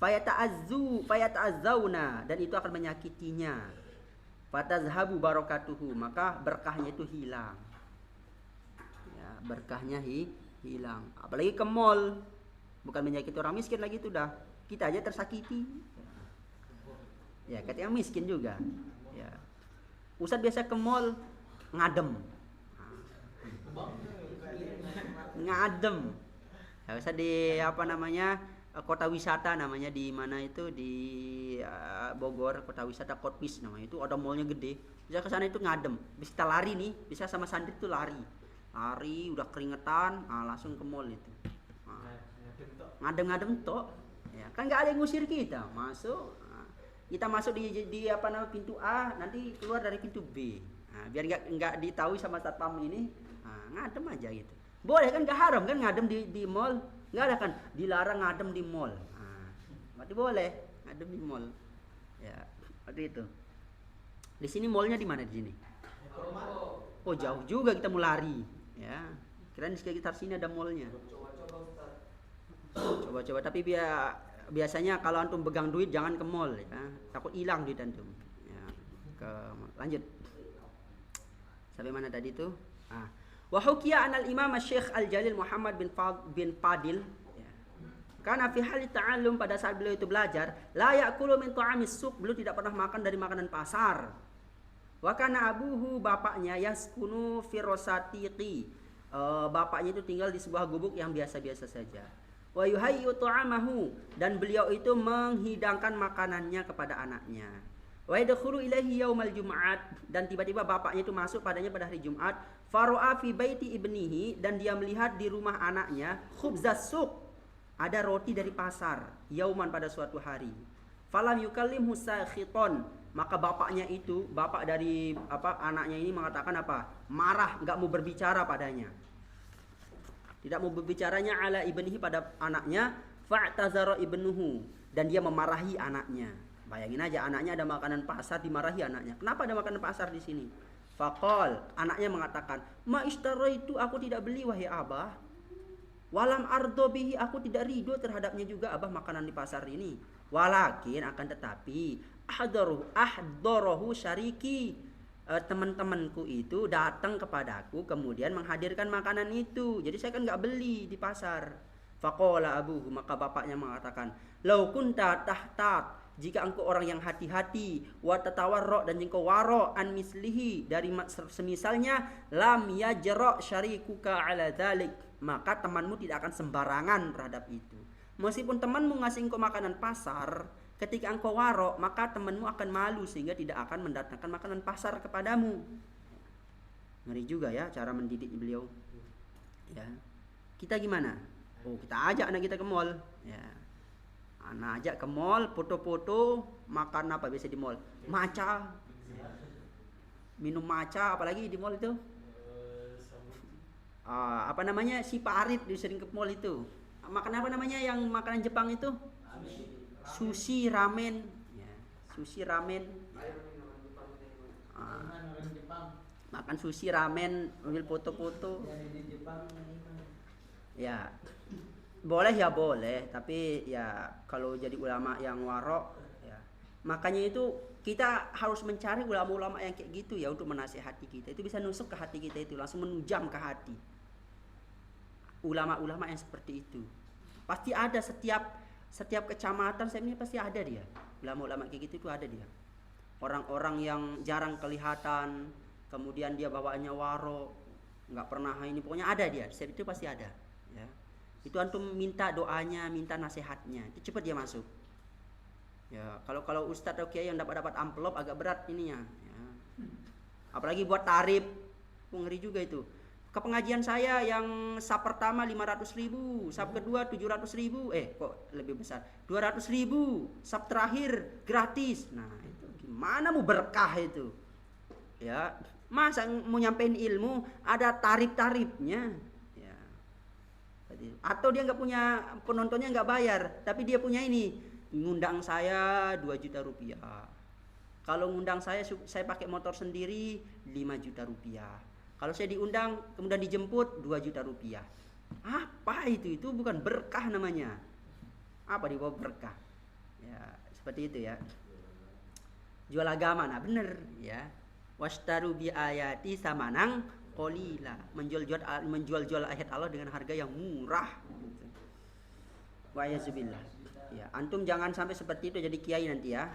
Fayata'azzauna, dan itu akan menyakitinya. Fatazhabu barakatuhu, maka berkahnya itu hilang ya, berkahnya hilang. Apalagi ke mall, bukan menyakiti orang miskin lagi, itu dah kita aja tersakiti ya, kata yang miskin juga ya. Ustadz biasa ke mall ngadem. Ya, bisa di apa namanya, kota wisata namanya, di mana itu di Bogor, kota wisata Kotwis namanya, itu ada mallnya gede. Bisa ke sana itu ngadem. Bisa kita lari nih, bisa sama santri itu lari udah keringetan, langsung ke mall itu. Ngadem tok. Ya, kan nggak ada yang ngusir kita, masuk. Kita masuk di apa namanya, pintu A, nanti keluar dari pintu B. Nah, biar nggak ditahui sama satpam ini, ngadem aja gitu. Boleh kan, nggak haram kan ngadem di mall? Nggak ada kan dilarang ngadem di mall. Berarti boleh ngadem di mall. Ya, seperti itu. Di sini mallnya di mana di sini? Oh, jauh juga kita mau lari. Ya, kirain di sekitar sini ada mallnya. Coba-coba, tapi biasanya kalau antum pegang duit jangan ke mall ya, takut hilang duit antum ya. Lanjut sampai mana tadi tuh? Wa hukiya anal imam Syekh Al-Jalil Muhammad bin Fadil ya. Karena fi hal ta'allum, pada saat beliau itu belajar, la ya'kulu min ta'amis suq, beliau tidak pernah makan dari makanan pasar. Wa kana abuhu, bapaknya, yaskunu fi rosatiqi, bapaknya itu tinggal di sebuah gubuk yang biasa-biasa saja. wa yuhayyu ta'amahu, dan beliau itu menghidangkan makanannya kepada anaknya. Wa yadkhulu ilaihi yaumal jum'at, dan tiba-tiba bapaknya itu masuk padanya pada hari Jumat. Faro'a fi baiti ibnihi, dan dia melihat di rumah anaknya khubzas suq, ada roti dari pasar, yauman pada suatu hari. Falam yukallimhu sakhiton, maka bapaknya itu, bapak dari anaknya ini mengatakan marah, enggak mau berbicara padanya. Tidak mau berbicaranya ala ibnihi pada anaknya. Fa'tazara ibnuhu, dan dia memarahi anaknya. Bayangin aja, anaknya ada makanan pasar, dimarahi anaknya. Kenapa ada makanan pasar di sini? Faqal, anaknya mengatakan, ma ishtaraitu, aku tidak beli wahai abah. Walam ardo bihi, aku tidak ridho terhadapnya juga abah makanan di pasar ini. Walakin, akan tetapi ahdorohu syariki, teman-temanku itu datang kepadaku kemudian menghadirkan makanan itu, jadi saya kan nggak beli di pasar. Faqala abuhu, maka bapaknya mengatakan, lau kunta tahtat, jika engkau orang yang hati-hati, wa tatawarra, dan engkau waro an mislihi, dari semisalnya, lam yajra syarikuka ala dzalik, maka temanmu tidak akan sembarangan terhadap itu. Meskipun temanmu ngasih engkau makanan pasar, ketika engkau waro, maka temanmu akan malu sehingga tidak akan mendatangkan makanan pasar kepadamu. Ngeri juga ya cara mendidik beliau. Ya. Kita gimana? Oh, kita ajak anak kita ke mall. Ya. Anak ajak ke mall, foto-foto, makan apa biasa di mall? Matcha. Minum matcha, apalagi di mall itu? Apa namanya? Si Pak Arit sering ke mall itu. Makan apa namanya yang makanan Jepang itu? Sushi ramen, ya, sushi ramen, makan sushi ramen, ambil foto-foto, ya boleh ya boleh, tapi ya kalau jadi ulama yang warok, ya makanya itu kita harus mencari ulama-ulama yang kayak gitu ya untuk menasihati kita, itu bisa nusuk ke hati kita, itu langsung menujam ke hati. Ulama-ulama yang seperti itu pasti ada setiap kecamatan, saya ini pasti ada dia. Ulama-ulama kayak gitu itu ada dia. Orang-orang yang jarang kelihatan, kemudian dia bawaannya waro, nggak pernah ini, pokoknya ada dia. Itu pasti ada. Ya. Itu antum minta doanya, minta nasihatnya, itu cepat dia masuk. Ya, kalau ustadz atau kiai yang dapat amplop agak berat ininya. Ya. Apalagi buat tarif, ngeri juga itu. Ke pengajian saya yang sab pertama 500.000, sab kedua 700.000, kok lebih besar, 200.000, sab terakhir gratis. Nah itu gimana mau berkah itu? Ya, masa mau nyampein ilmu ada tarif-tarifnya? Ya. Atau dia nggak punya penontonnya, nggak bayar, tapi dia punya ini, ngundang saya 2 juta rupiah. Kalau ngundang saya pakai motor sendiri 5 juta rupiah. Kalau saya diundang kemudian dijemput 2 juta rupiah. Apa itu? Itu bukan berkah namanya. Apa di bawah berkah? Ya, seperti itu ya. Jual agama, nah bener ya. Wastaru bi ayati samanang qalila. Menjual ayat Allah dengan harga yang murah. Wa yazubillah. Ya, antum jangan sampai seperti itu jadi kiai nanti ya.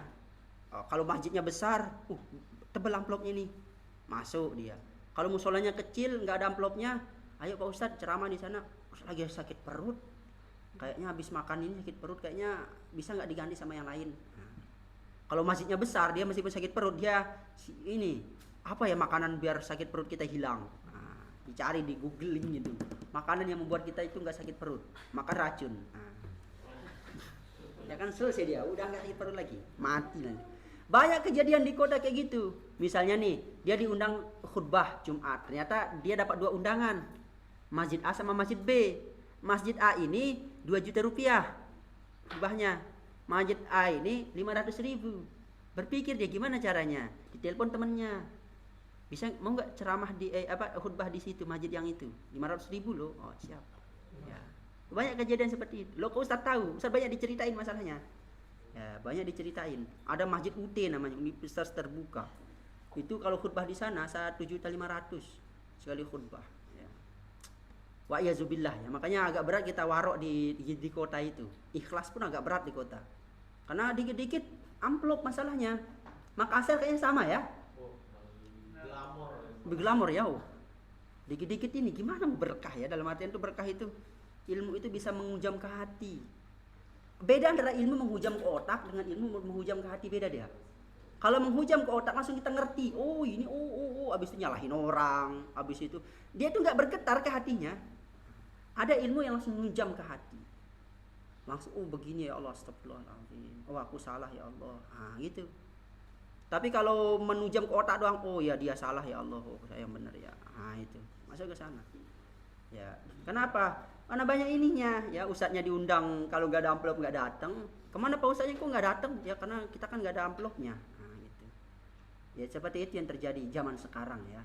Kalau masjidnya besar, tebel amplopnya nih. Masuk dia. Kalau musolanya kecil, nggak ada amplopnya, ayo Pak Ustadz ceramah di sana. Lagi sakit perut, kayaknya habis makan ini sakit perut, kayaknya bisa nggak diganti sama yang lain. Nah, kalau masjidnya besar, dia meskipun sakit perut, dia ini apa ya makanan biar sakit perut kita hilang. Nah, dicari di googling gitu, makanan yang membuat kita itu nggak sakit perut, makan racun. Nah, ya kan selesai dia, udah nggak sakit perut lagi, mati nanti. Banyak kejadian di kota kayak gitu. Misalnya nih, dia diundang khutbah Jumat. Ternyata dia dapat 2 undangan. Masjid A sama Masjid B. Masjid A ini 2 juta rupiah khutbahnya. Masjid A ini 500.000. Berpikir dia gimana caranya? Ditelepon temennya. Bisa mau nggak ceramah di khutbah di situ masjid yang itu? 500.000 loh. Oh, siap. Ya. Banyak kejadian seperti itu. Lo kok Ustaz tahu? Ustaz banyak diceritain masalahnya. Ya, banyak diceritain. Ada masjid UT namanya, Universitas Terbuka. Itu kalau khutbah di sana 1.500.000 sekali khutbah. Ya. Wa yazubillah ya. Makanya agak berat kita warok di kota itu. Ikhlas pun agak berat di kota. Karena dikit-dikit amplop masalahnya. Makassar kayaknya sama ya. Glamor ya. Dikit-dikit ini gimana berkah ya, dalam artian itu berkah itu. Ilmu itu bisa menghujam ke hati. Beda antara ilmu menghujam ke otak dengan ilmu menghujam ke hati, beda dia. Kalau menghujam ke otak langsung kita ngerti, oh ini, abis itu nyalahin orang, abis itu dia tuh nggak bergetar ke hatinya. Ada ilmu yang langsung menghujam ke hati, langsung begini ya Allah, astagfirullahaladzim, aku salah ya Allah, gitu. Tapi kalau menujam ke otak doang, oh ya dia salah ya Allah, saya yang benar ya, itu masuk ke sana. Ya, kenapa? Karena banyak ininya, ya ustadznya diundang, kalau nggak ada amplop nggak datang. Kemana pak ustadznya kok nggak datang? Ya karena kita kan nggak ada amplopnya. Gitu. Ya seperti itu yang terjadi zaman sekarang ya.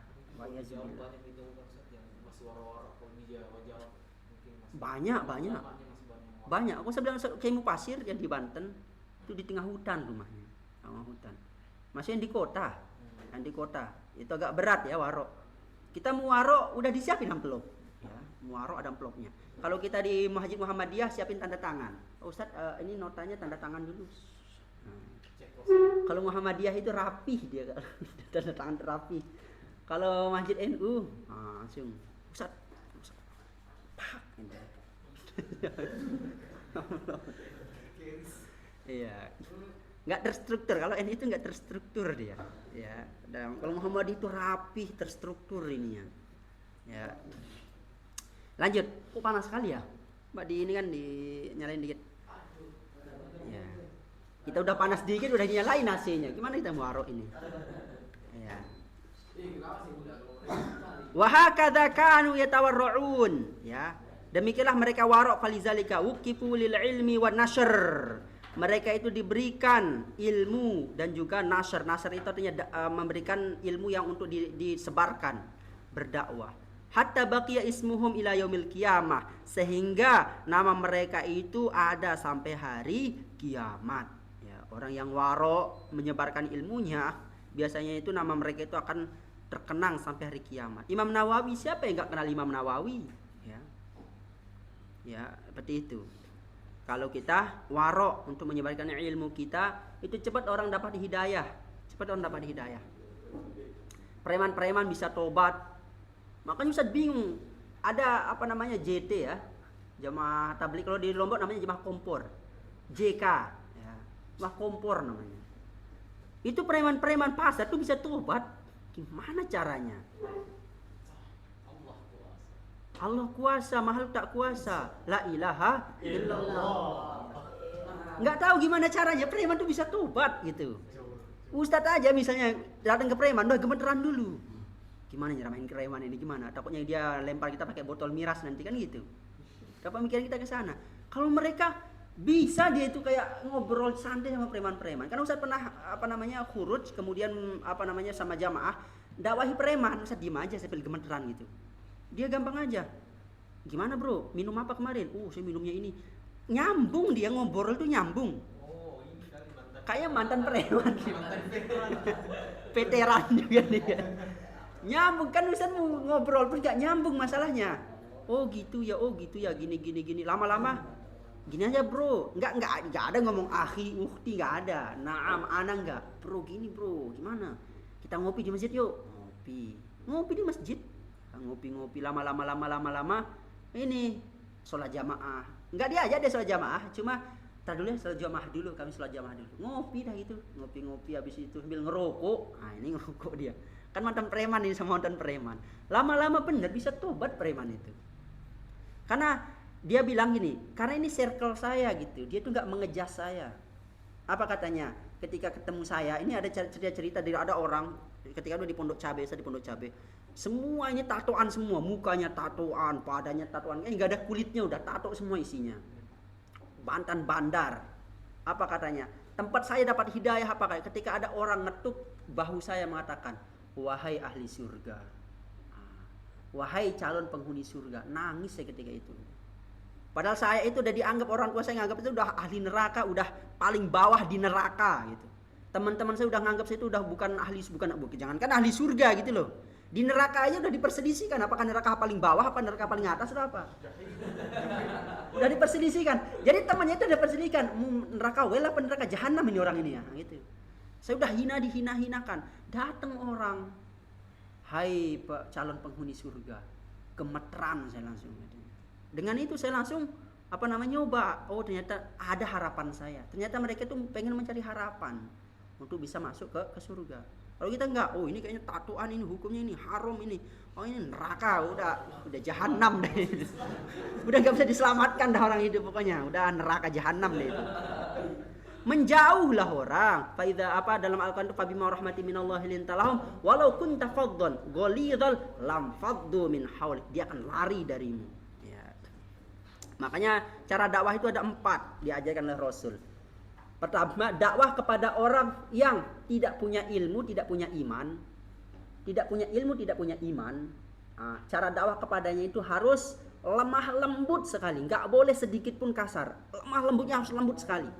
Banyak. Aku bilang kayak Pasir yang di Banten itu di tengah hutan rumahnya, tengah hutan. Masih yang di kota, itu agak berat ya warok. Kita mau warok udah disiapin amplop, ya, mau warok ada amplopnya. Kalau kita di Masjid Muhammadiyah siapin tanda tangan. Ustadz ini notanya tanda tangan dulu. Kalau Muhammadiyah itu rapih dia, tanda tangan rapih. Kalau Masjid NU langsung Ustadz. Iya, nggak terstruktur. Kalau NU itu nggak terstruktur dia. Ya, dan kalau Muhammadiyah itu rapih, terstruktur ininya. Ya. Lanjut, panas sekali ya. Mbak di ini kan dinyalain dikit. Ya. Kita udah panas dikit udah dinyalain AC-nya. Gimana kita mau arok ini? Ya. Wa hakadza kanu yatawarra'un, ya. Demikianlah mereka warok falizalika uqifu lil ilmi wan nashr. Mereka itu diberikan ilmu dan juga nashr. Nashr itu artinya memberikan ilmu yang untuk disebarkan, berdakwah. Hatta baqiya ismuhum ila yaumil qiyamah, sehingga nama mereka itu ada sampai hari kiamat. Ya, orang yang warok menyebarkan ilmunya, biasanya itu nama mereka itu akan terkenang sampai hari kiamat. Imam Nawawi, siapa yang enggak kenal Imam Nawawi? Ya, seperti itu. Kalau kita warok untuk menyebarkan ilmu kita, itu cepat orang dapat hidayah. Preman-preman bisa tobat. Makanya Ustaz bingung. Ada JT ya. Jamaah tabligh, kalau di Lombok namanya jamaah kompor. JK ya. Jamaah kompor namanya. Itu preman-preman pasar tuh bisa tobat. Gimana caranya? Allah kuasa, makhluk tak kuasa. La ilaha illallah. Nggak tahu gimana caranya preman tuh bisa tobat gitu. Ustadz aja misalnya datang ke preman, udah gemeteran dulu. Gimana nyeramain preman ini gimana? Takutnya dia lempar kita pakai botol miras nanti kan gitu. Apa mikirin kita ke sana? Kalau mereka bisa dia itu kayak ngobrol santai sama preman-preman. Karena Ustadz pernah khuruj kemudian sama jamaah dakwahi preman, Ustadz diem aja sambil gemeteran gitu. Dia gampang aja. Gimana bro? Minum apa kemarin? Saya minumnya ini. Nyambung dia ngobrol tuh nyambung. Ini kali kayak mantan preman. Veteran juga dia. Nyambung kan Ustaz mau ngobrol pun gak nyambung masalahnya. Gitu ya gini. Lama-lama gini aja bro. Enggak ada ngomong akhi, ukhti, enggak ada. Naam, ana enggak. Bro gini bro, gimana? Kita ngopi di masjid yuk. Ngopi di masjid. Ngopi lama-lama ini sholat jamaah. Enggak diajak dia sholat jamaah, cuma tar dulu ya sholat jamaah dulu, kami sholat jamaah dulu. Ngopi dah gitu. Ngopi habis itu sambil ngerokok. Ini ngerokok dia. Kan mantan preman ini sama mantan preman. Lama-lama bener bisa tobat preman itu. Karena dia bilang gini, karena ini circle saya gitu. Dia tuh enggak mengejas saya. Apa katanya? Ketika ketemu saya, ini ada cerita dari ada orang ketika dia di Pondok Cabe, saya di Pondok Cabe. Semuanya tatoan semua, mukanya tatoan, padanya tatoan, enggak ada kulitnya, udah tato semua isinya. Bantan bandar. Apa katanya? Tempat saya dapat hidayah apa kayak ketika ada orang ngetuk bahu saya mengatakan, "Wahai ahli surga." Wahai calon penghuni surga. Nangis saya ketika itu. Padahal saya itu udah dianggap, orang tua saya nganggap itu udah ahli neraka, udah paling bawah di neraka gitu. Teman-teman saya udah nganggap saya itu udah bukan jangankan ahli surga gitu loh. Di neraka aja udah diperselisihkan, apakah neraka paling bawah apa neraka paling atas atau apa? Udah diperselisihkan. Jadi temannya itu udah diperselisihkan, neraka wel apa neraka jahanam ini orang ini ya, gitu. Saya udah dihina-hinakan. Datang orang, "Hai Pak calon penghuni surga." Gemeteran saya langsung. Dengan itu saya langsung nyoba. Oh, ternyata ada harapan saya. Ternyata mereka tuh pengen mencari harapan untuk bisa masuk ke surga. Kalau kita enggak, oh ini kayaknya tatuan, ini hukumnya ini haram ini. Oh ini neraka, udah jahanam deh. Udah enggak bisa diselamatkan dah orang itu pokoknya. Udah neraka jahanam deh itu. Menjauhlah orang. Faida dalam Al-Qur'an itu fabima rahmati minallahi lintalahum walau kunta faddan ghalidhal lam faddu min haulik. Dia akan lari darimu. Ya. Makanya cara dakwah itu ada 4 diajarkan oleh Rasul. Pertama, dakwah kepada orang yang tidak punya ilmu, tidak punya iman. Tidak punya ilmu, tidak punya iman. Cara dakwah kepadanya itu harus lemah lembut sekali. Nggak boleh sedikit pun kasar. Lemah lembutnya harus lembut sekali.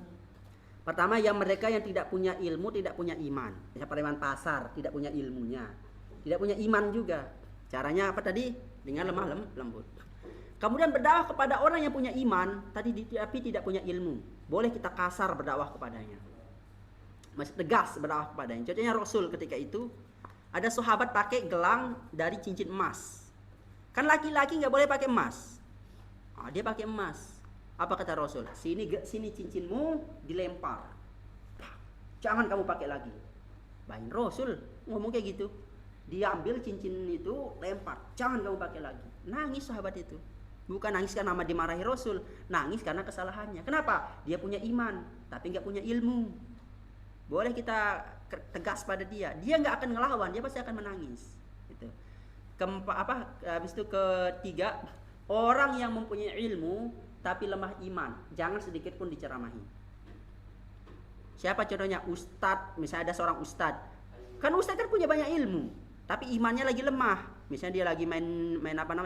Pertama, yang mereka yang tidak punya ilmu, tidak punya iman. Misalnya preman pasar, tidak punya ilmunya. Tidak punya iman juga. Caranya apa tadi? Dengan lemah lembut. Kemudian berdakwah kepada orang yang punya iman, tapi tidak punya ilmu. Boleh kita kasar berdakwah kepadanya. Masih tegas berdakwah kepadanya. Contohnya Rasul ketika itu ada sahabat pakai gelang dari cincin emas. Kan laki-laki nggak boleh pakai emas. Dia pakai emas. Apa kata Rasul? Sini cincinmu dilempar. Jangan kamu pakai lagi. Bahin Rasul ngomong kayak gitu. Diambil cincin itu, lempar. Jangan kamu pakai lagi. Nangis sahabat itu. Bukan nangis karena dimarahi Rasul, nangis karena kesalahannya. Kenapa? Dia punya iman, tapi nggak punya ilmu. Boleh kita tegas pada dia. Dia nggak akan ngelawan, dia pasti akan menangis. Gitu. Habis itu ketiga, orang yang mempunyai ilmu tapi lemah iman, jangan sedikit pun diceramahi. Siapa contohnya? Ustadz, misalnya ada seorang ustadz. Kan ustadz kan punya banyak ilmu, tapi imannya lagi lemah. Misalnya dia lagi main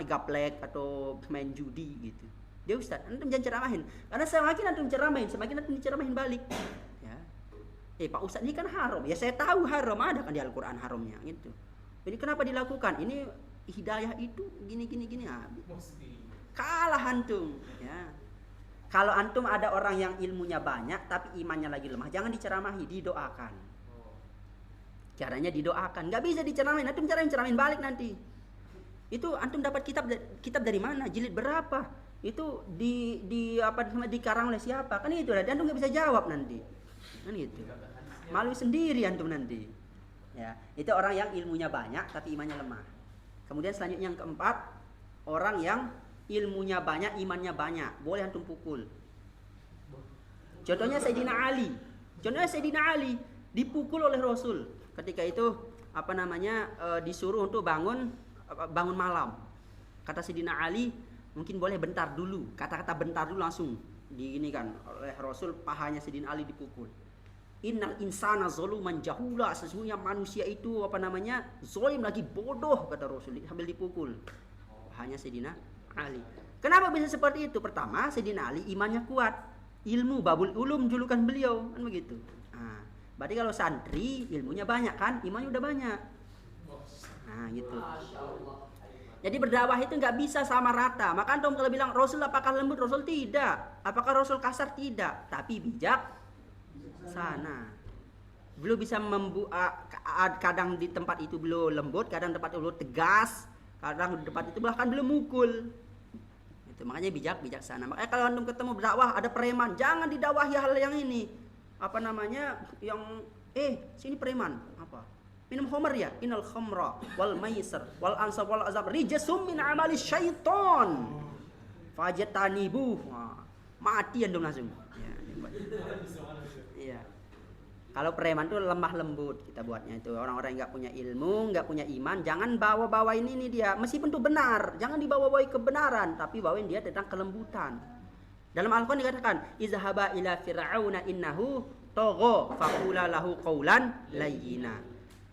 gaplek atau main judi gitu. Dia ustaz, antum jangan ceramahin. Karena semakin antum ceramahin, semakin antum diceramahin balik. Ya. Pak ustaz ini kan haram. Ya saya tahu haram, ada kan di Al-Qur'an haramnya gitu. Jadi kenapa dilakukan? Ini hidayah itu gini. Kalah antum, ya. Kalau antum ada orang yang ilmunya banyak tapi imannya lagi lemah, jangan diceramahi, didoakan. Caranya didoakan, nggak bisa diceramain. Antum ceramain balik nanti. Itu antum dapat kitab dari mana? Jilid berapa? Itu dikarang oleh siapa? Kan itu. Dan antum nggak bisa jawab nanti. Kan gitu. Malu sendiri antum nanti. Ya, itu orang yang ilmunya banyak tapi imannya lemah. Kemudian selanjutnya yang keempat, orang yang ilmunya banyak, imannya banyak, boleh antum pukul. Contohnya Sayyidina Ali dipukul oleh Rasul. Ketika itu disuruh untuk bangun malam. Kata Sayyidina Ali, mungkin boleh bentar dulu. Kata-kata bentar dulu langsung diginikan oleh Rasul, pahanya Sayyidina Ali dipukul. Innal insana zaluman jahula, sesungguhnya manusia itu zalim lagi bodoh, kata Rasul sambil dipukul. Pahanya Sayyidina Ali. Kenapa bisa seperti itu? Pertama, Sayyidina Ali imannya kuat. Ilmu babul ulum julukan beliau, kan begitu. Berarti kalau santri ilmunya banyak kan, imannya udah banyak. Nah gitu. Jadi berdakwah itu nggak bisa sama rata. Maka antum kalau bilang Rasul apakah lembut? Rasul tidak. Apakah Rasul kasar? Tidak. Tapi bijak sana. Belum bisa kadang di tempat itu belum lembut, kadang tempat itu belum tegas, kadang di tempat itu bahkan belum mukul. Itu makanya bijaksana. Makanya kalau antum ketemu berdakwah ada preman, jangan didakwahi hal yang ini. Sini preman minum khamr ya, innal khamra wal maisir wal ansab wal azab rijsum min amali syaiton fajtanibu. Mati antum langsung ya. Kalau preman tuh lemah lembut kita buatnya itu. Orang-orang yang nggak punya ilmu, nggak punya iman, jangan bawa-bawain ini dia. Meskipun itu benar, jangan dibawa-bawain kebenaran, tapi bawain dia tentang kelembutan. Dalam Al-Qur'an dikatakan, izhaba ila fir'auna innahu tagha faqula lahu qaulan layyina.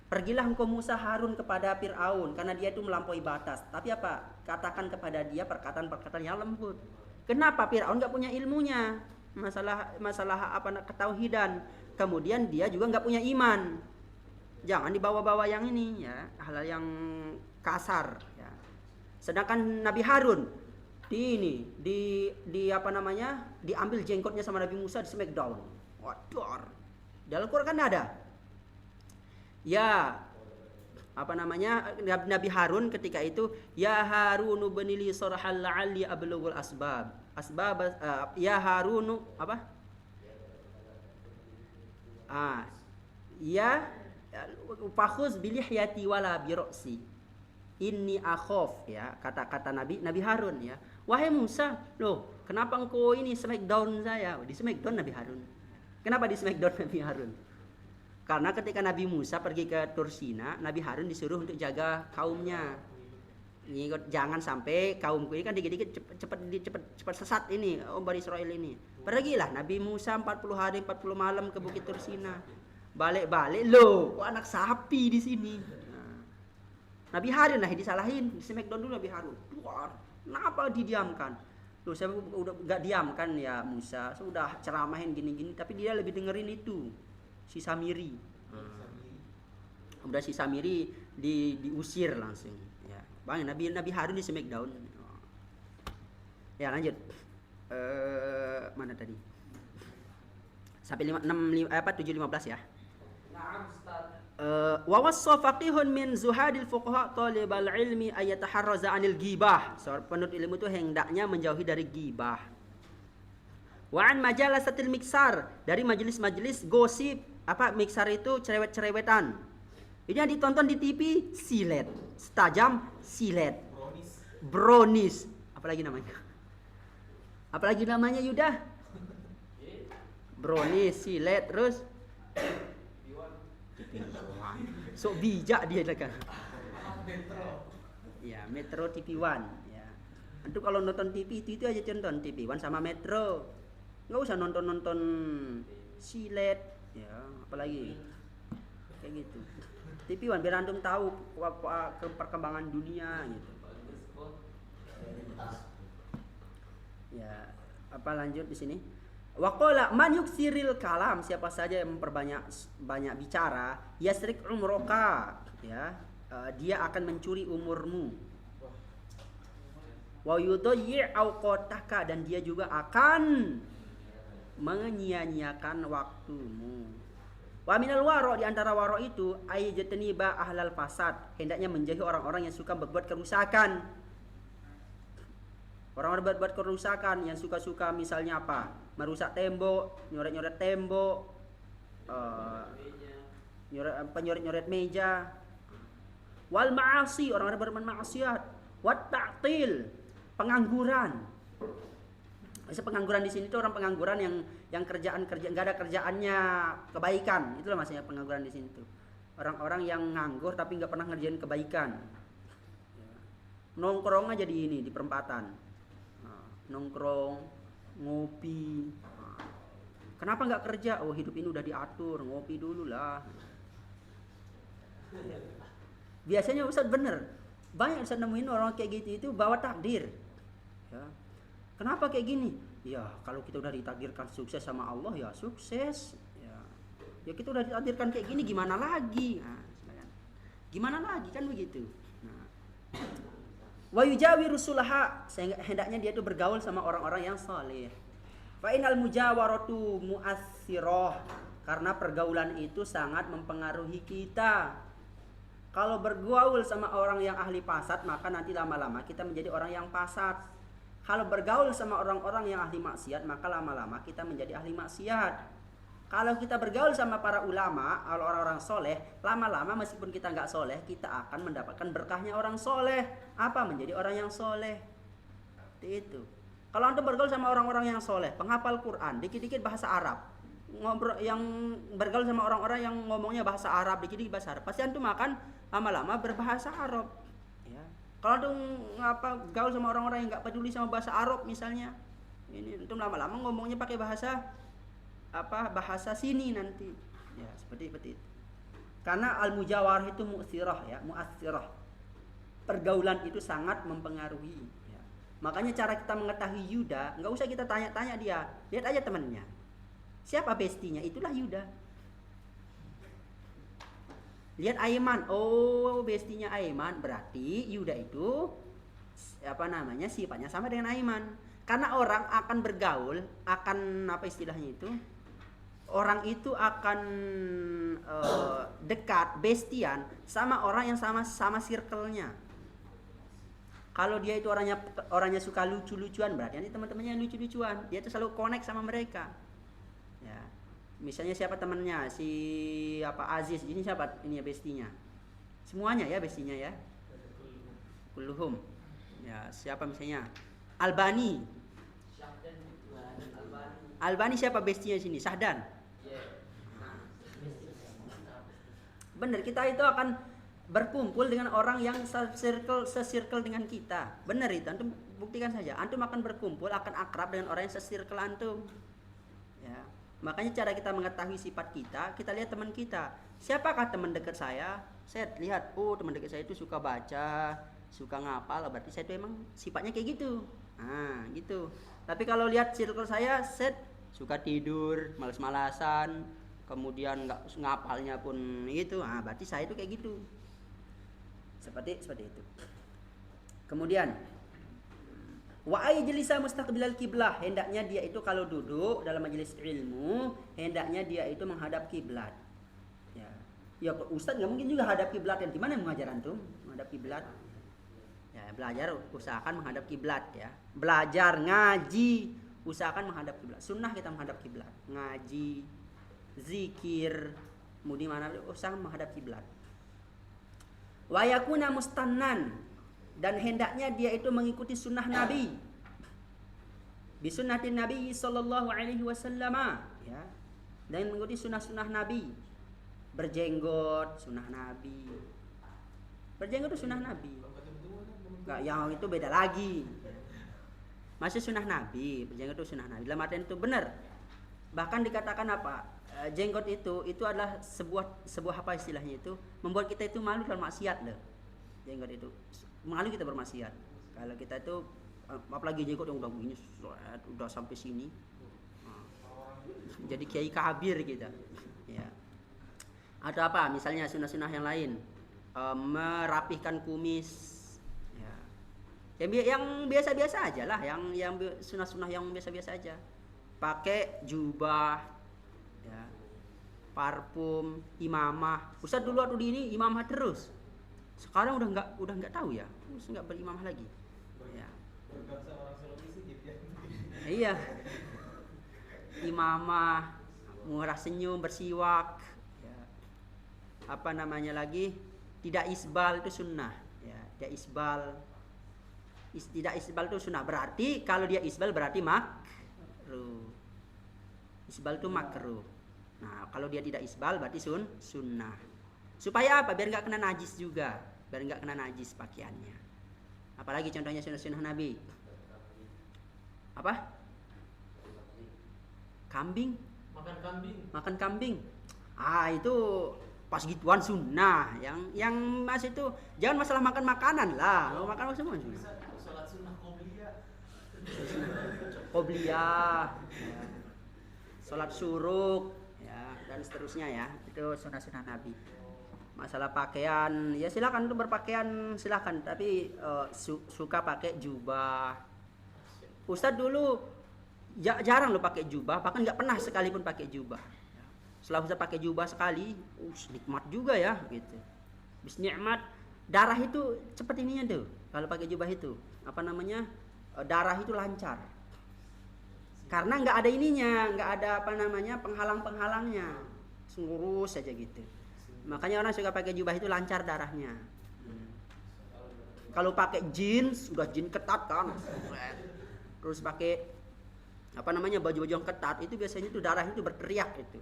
Pergilah engkau Musa Harun kepada Fir'aun karena dia itu melampaui batas. Tapi apa? Katakan kepada dia perkataan-perkataan yang lembut. Kenapa? Fir'aun enggak punya ilmunya. Masalah ketauhidan. Kemudian dia juga enggak punya iman. Jangan dibawa-bawa yang ini ya, hal yang kasar ya. Sedangkan Nabi Harun diambil jenggotnya sama Nabi Musa di smackdown. Waduh. Dalam Al-Qur'an kan ada. Ya. apa namanya, Nabi Harun ketika itu, ya Harunu benili sarhal la'alli ablughul ya Harunu apa, ya fakhuz bilihyati wala birasi inni akhof, ya, kata-kata Nabi Harun, ya, wahai Musa, loh kenapa engkau ini smackdown saya? Di smackdown Nabi Harun. Kenapa di smackdown Nabi Harun? Karena ketika Nabi Musa pergi ke Tursina, Nabi Harun disuruh untuk jaga kaumnya. Ini jangan sampai kaumku ini kan dikit-dikit cepat sesat ini, Bani Israel ini. Pergilah Nabi Musa 40 hari 40 malam ke Bukit Tursina. Balik-balik, loh, kok anak sapi di sini. Nabi Harun disalahin, di smackdown dulu Nabi Harun. Kenapa didiamkan? Loh, saya udah gak diamkan ya Musa, sudah ceramahin gini-gini, tapi dia lebih dengerin itu. Si Samiri, udah si Samiri diusir langsung, ya. Bang, Nabi Harun di smackdown. Ya lanjut, mana tadi? Sampai 7:15 ya. Wa wassa faqihun min zuhadil fuqaha talibal ilmi ayataharraza anil ghibah. Seorang penuntut ilmu itu hendaknya menjauhi dari ghibah. Wa an majalasatil miksar, dari majelis-majelis gosip. Apa miksar itu? Cerewet-cerewetan. Ini yang ditonton di TV, silet. Setajam silet. Brownies. Apalagi namanya Yuda? Brownies, silet, terus sok bijak dia kan. Ya, Metro TV1, ya. Antum kalau nonton TV itu aja tonton TV1 sama Metro. Enggak usah nonton silet, ya, apalagi kayak gitu. TV1 biar antum tahu perkembangan dunia gitu. Ya, apa lanjut di sini? Waqala man yuksiril kalam, siapa saja yang banyak bicara, yasrik umroka, ya, dia akan mencuri umurmu. Wa yudayyi awqataka, dan dia juga akan menyia-nyiakan waktumu. Wa minal waro, di antara waro itu ayyajtaniba ahlal fasad, hendaknya menjauhi orang-orang yang suka berbuat kerusakan. Orang-orang berbuat kerusakan yang suka-suka misalnya apa? Merusak tembok, nyoret-nyoret tembok, nyoret-nyoret meja. Wal ma'asi, orang-orang berbuat maksiat. Wat ta'til, pengangguran. Maksud pengangguran di sini itu orang pengangguran yang kerja enggak ada kerjaannya kebaikan. Itulah maksudnya pengangguran di sini tuh. Orang-orang yang nganggur tapi enggak pernah ngerjain kebaikan. Nongkrong aja di perempatan. Nongkrong, ngopi. Kenapa nggak kerja? Oh, hidup ini udah diatur, ngopi dulu lah. Biasanya Ustaz bener, banyak Ustaz nemuin orang kayak gitu itu bawa takdir. Ya. Kenapa kayak gini? Ya kalau kita udah ditakdirkan sukses sama Allah ya sukses. Ya kita udah ditakdirkan kayak gini, gimana lagi? Nah, gimana lagi kan begitu. Nah. Wa yujawiru sulaha, hendaknya dia itu bergaul sama orang-orang yang saleh. Fa inal mujawaratu mu'assirah, karena pergaulan itu sangat mempengaruhi kita. Kalau bergaul sama orang yang ahli fasad, maka nanti lama-lama kita menjadi orang yang fasad. Kalau bergaul sama orang-orang yang ahli maksiat, maka lama-lama kita menjadi ahli maksiat. Kalau kita bergaul sama para ulama, orang-orang soleh, lama-lama meskipun kita nggak soleh, kita akan mendapatkan berkahnya orang soleh. Apa? Menjadi orang yang soleh. Itu. Kalau antum bergaul sama orang-orang yang soleh, penghafal Quran, dikit-dikit bahasa Arab, yang bergaul sama orang-orang yang ngomongnya bahasa Arab, dikit-dikit bahasa Arab, pasti antum akan lama-lama berbahasa Arab. Ya. Kalau antum gaul sama orang-orang yang nggak peduli sama bahasa Arab misalnya, ini antum lama-lama ngomongnya pakai bahasa sini nanti, ya seperti itu. Karena al-mujawarah itu mu'assirah, ya, mu'assirah. Pergaulan itu sangat mempengaruhi. Ya. Makanya cara kita mengetahui Yuda, nggak usah kita tanya-tanya dia, lihat aja temannya. Siapa bestinya? Itulah Yuda. Lihat Aiman, oh bestinya Aiman, berarti Yuda itu sifatnya sama dengan Aiman. Karena orang akan bergaul, akan istilahnya itu? orang itu akan dekat, bestian sama orang yang sama circle-nya. Kalau dia itu orangnya suka lucu-lucuan, berarti nanti teman-temannya yang lucu-lucuan. Dia tuh selalu connect sama mereka. Ya. Misalnya siapa temannya, si Aziz, ini siapa ini ya bestinya? Semuanya ya bestinya ya. Kulluhum. Ya, siapa misalnya? Albani. Albani siapa bestinya sini? Syahdan. Benar, kita itu akan berkumpul dengan orang yang se-circle dengan kita. Benar itu, antum buktikan saja. Antum akan berkumpul, akan akrab dengan orang yang se-circle antum. Ya. Makanya cara kita mengetahui sifat kita lihat teman kita. Siapakah teman dekat saya? Saya lihat, oh teman dekat saya itu suka baca, suka ngapal, berarti saya itu emang sifatnya kayak gitu. Nah, gitu. Tapi kalau lihat circle saya, suka tidur, malas-malasan, kemudian nggak ngapalnya pun gitu, berarti saya itu kayak gitu. Seperti itu. Kemudian wa ajlisa mustaqbilal kiblah, hendaknya dia itu kalau duduk dalam majelis ilmu, hendaknya dia itu menghadap kiblat. Ya Ustaz nggak mungkin juga hadap kiblat, dan gimana mengajar antum menghadap kiblat? Ya belajar usahakan menghadap kiblat ya. Belajar ngaji usahakan menghadap kiblat. Sunnah kita menghadap kiblat. Ngaji, zikir, mau di mana usahakan menghadap kiblat. Wa yakuna mustannan, dan hendaknya dia itu mengikuti sunnah Nabi. Bi sunnatin Nabi sallallahu alaihi wasallam ya. Dan mengikuti sunnah-sunnah Nabi. Berjenggot sunnah Nabi. Berjenggot itu sunnah Nabi. Enggak, yang itu beda lagi. Masih sunnah Nabi, berjenggot itu sunnah Nabi. Dalam artian itu benar. Bahkan dikatakan apa? Jenggot itu adalah sebuah apa istilahnya itu, membuat kita itu malu dalam maksiat loh. Jenggot itu malu kita bermaksiat. Kalau kita itu apalagi jenggot yang udah begini, udah sampai sini, jadi kiai kabir kita. Ya. Atau apa? Misalnya sunnah-sunnah yang lain, merapihkan kumis. Ya. Yang biasa-biasa aja lah, yang sunnah-sunnah yang biasa-biasa aja. Pakai jubah. Ya, parfum, imamah. Ustaz dulu waktu di ini imamah terus. Sekarang udah nggak tahu ya. Ustaz nggak berimamah lagi. Ya. Iya. Imamah, murah senyum, bersiwak. Ya. Apa namanya lagi? Tidak isbal itu sunnah. Ya, tidak isbal. Tidak isbal itu sunnah. Berarti kalau dia isbal berarti makruh. Isbal itu makruh. Nah, kalau dia tidak isbal berarti sunnah. Supaya apa? Biar nggak kena najis juga. Biar nggak kena najis pakaiannya. Apalagi contohnya sunnah Nabi. Apa? Kambing. Makan kambing. Itu pas gituan sunnah. Yang masih itu jangan masalah makan makanan lah. Mau makan semua sunnah. Salat sunnah Qobliyah. Ya. Salat suruk. Dan seterusnya ya, itu sunnah-sunnah Nabi. Masalah pakaian, ya silakan untuk berpakaian silakan, tapi suka pakai jubah. Ustadz dulu jarang lo pakai jubah, bahkan nggak pernah sekalipun pakai jubah. Setelah Ustadz pakai jubah sekali, nikmat juga ya, gitu. Bis nikmat, darah itu seperti ininya tuh. Kalau pakai jubah itu, apa namanya, darah itu lancar. Karena nggak ada ininya, nggak ada apa namanya penghalang-penghalangnya, lurus saja gitu. Makanya orang suka pakai jubah itu lancar darahnya. Kalau pakai jeans, udah jeans ketat kan, terus pakai apa namanya baju-baju yang ketat, itu biasanya itu darahnya itu berteriak itu,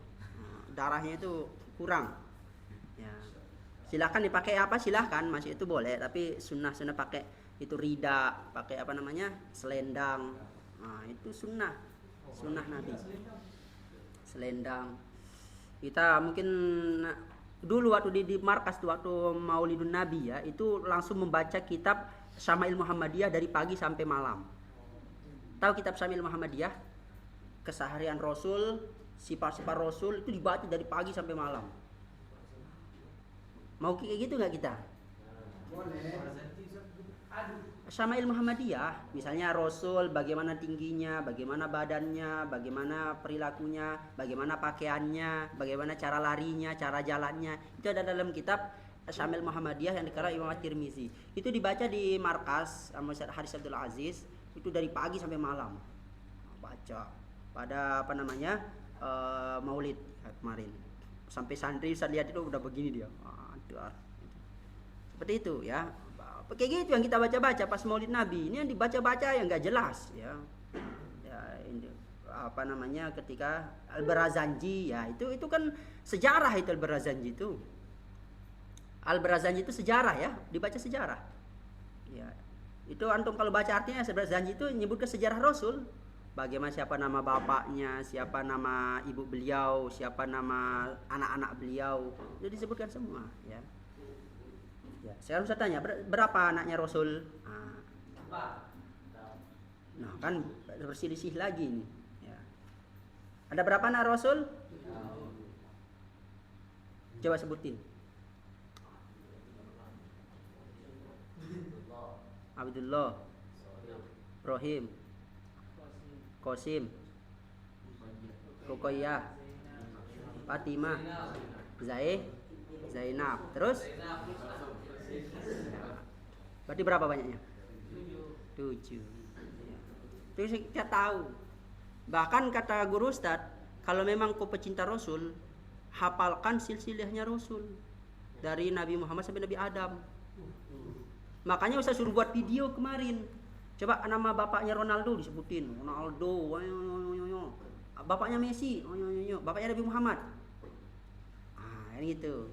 darahnya itu kurang. Ya. Silakan dipakai apa silakan, masih itu boleh, tapi sunnah pakai itu rida, pakai apa namanya selendang, itu sunnah Nabi. Selendang. Kita mungkin dulu waktu di markas waktu Maulidun Nabi ya, itu langsung membaca kitab Syama'il Muhammadiyah dari pagi sampai malam. Tahu kitab Syama'il Muhammadiyah? Keseharian Rasul, sifat-sifat Rasul itu dibaca dari pagi sampai malam. Mau kayak gitu nggak kita? Boleh. Syama'il Muhammadiyah, misalnya Rasul bagaimana tingginya, bagaimana badannya, bagaimana perilakunya, bagaimana pakaiannya, bagaimana cara larinya, cara jalannya. Itu ada dalam kitab Syama'il Muhammadiyah yang dikarang Imam At-Tirmizi. Itu dibaca di markas sama Ustaz Haris Abdul Aziz, itu dari pagi sampai malam. Baca pada Maulid kemarin. Sampai santri Ustaz lihat itu udah begini dia. Aduh. Seperti itu ya. Kayak gitu yang kita baca-baca pas Maulid Nabi. Ini yang dibaca-baca yang enggak jelas ya. Ya ini ketika Al-Barazanji ya itu kan sejarah itu Al-Barazanji itu. Al-Barazanji itu sejarah ya, dibaca sejarah. Ya. Itu antum kalau baca artinya Al-Barazanji itu menyebutkan sejarah Rasul. Bagaimana siapa nama bapaknya, siapa nama ibu beliau, siapa nama anak-anak beliau. Itu disebutkan semua ya. Ya, sekarang saya tanya, berapa anaknya Rasul? Nah, kan berselisih lagi nih. Ya. Ada berapa anak Rasul? Coba sebutin. Abdullah, Ibrahim, Qasim, Ruqayyah, Fatimah, Zainab. Terus? Berarti berapa banyaknya? 7. Terus kita tahu. Bahkan kata guru Ustadz, kalau memang kau pecinta Rasul, hafalkan silsilahnya Rasul dari Nabi Muhammad sampai Nabi Adam. Makanya Ustadz suruh buat video kemarin. Coba nama bapaknya Ronaldo disebutin. Ronaldo, bapaknya Messi, bapaknya Nabi Muhammad. Ini gitu.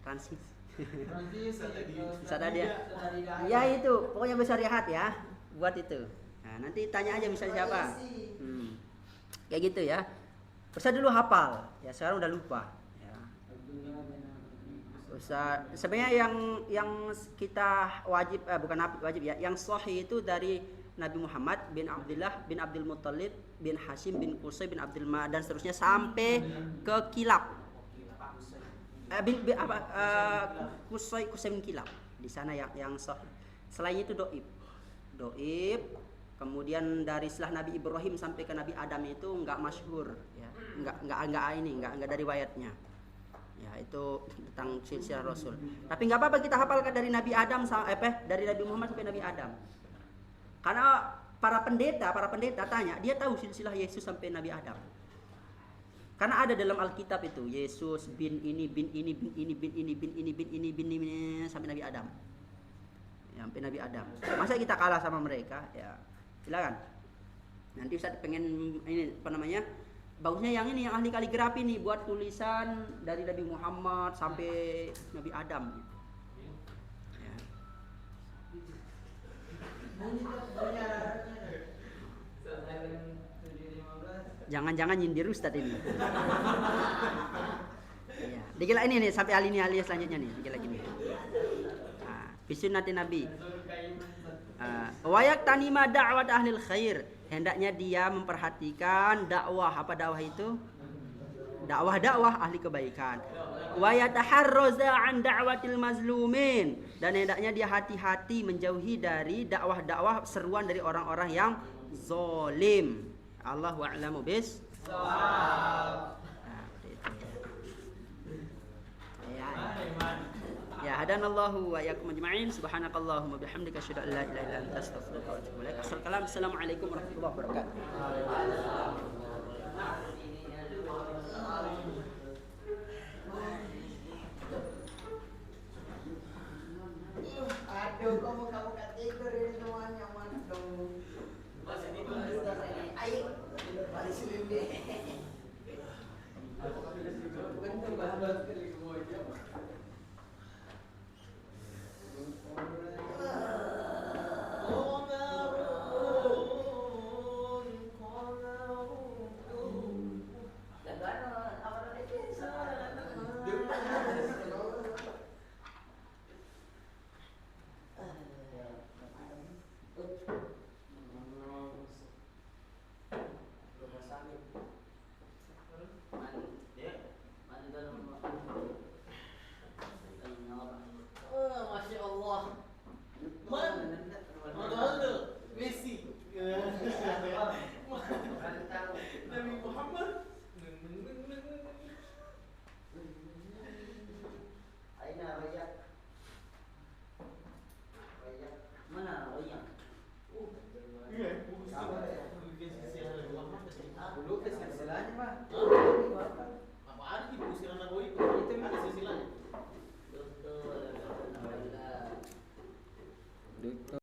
Transisi. Bisa tadi ya. Ya itu, pokoknya bersyariat ya. Buat itu. Nah, nanti tanya aja misalnya siapa. Kayak gitu ya. Ustaz dulu hafal, ya sekarang udah lupa. Ya. Ustaz, sebenarnya yang kita wajib bukan wajib ya, yang sahih itu dari Nabi Muhammad bin Abdullah bin Abdul Muttalib bin Hashim bin Qusay bin Abdul Ma dan seterusnya sampai ke Kilab. Qusay bin Kilab di sana yang sahih. Selain itu doib. Kemudian dari setelah Nabi Ibrahim sampai ke Nabi Adam itu enggak masyhur ya. Enggak dari riwayatnya. Ya, itu tentang silsilah Rasul. Tapi enggak apa-apa kita hafalkan dari Nabi Adam dari Nabi Muhammad sampai Nabi Adam. Karena para pendeta tanya, dia tahu silsilah Yesus sampai Nabi Adam. Karena ada dalam Alkitab itu Yesus bin ini sampai Nabi Adam. Ya, sampai Nabi Adam. Masa kita kalah sama mereka? Ya. Silakan. Nanti Ustaz pengen bagusnya yang ini yang ahli kaligrafi nih buat tulisan dari Nabi Muhammad sampai Nabi Adam. Ya. Jangan-jangan nyindir Ustaz ini. Ya. Dikira ini nih sampai ahli selanjutnya nih, dikira lagi nih. Bisunnati Nabi. Wayak tanima da'wat ahlil khair. Hendaknya dia memperhatikan dakwah. Apa dakwah itu? Dakwah ahli kebaikan. Wa yataharraza an da'watil mazlumin. Dan hendaknya dia hati-hati menjauhi dari dakwah-dakwah seruan dari orang-orang yang zalim. Allahu a'lamu bis. Ya hadanallahu wa iyyakum ajma'in. Subhanakallahumma bihamdika asyhadu an la ilaha illa anta astaghfiruka wa atubu ilaik. Assalamualaikum warahmatullahi wabarakatuh. Aduh, kamu tidur ini semuanya mana dong? Masih tidur ini. Ayo, balik sini deh. Bukan tuh bahas kali semua aja. قمر Pak.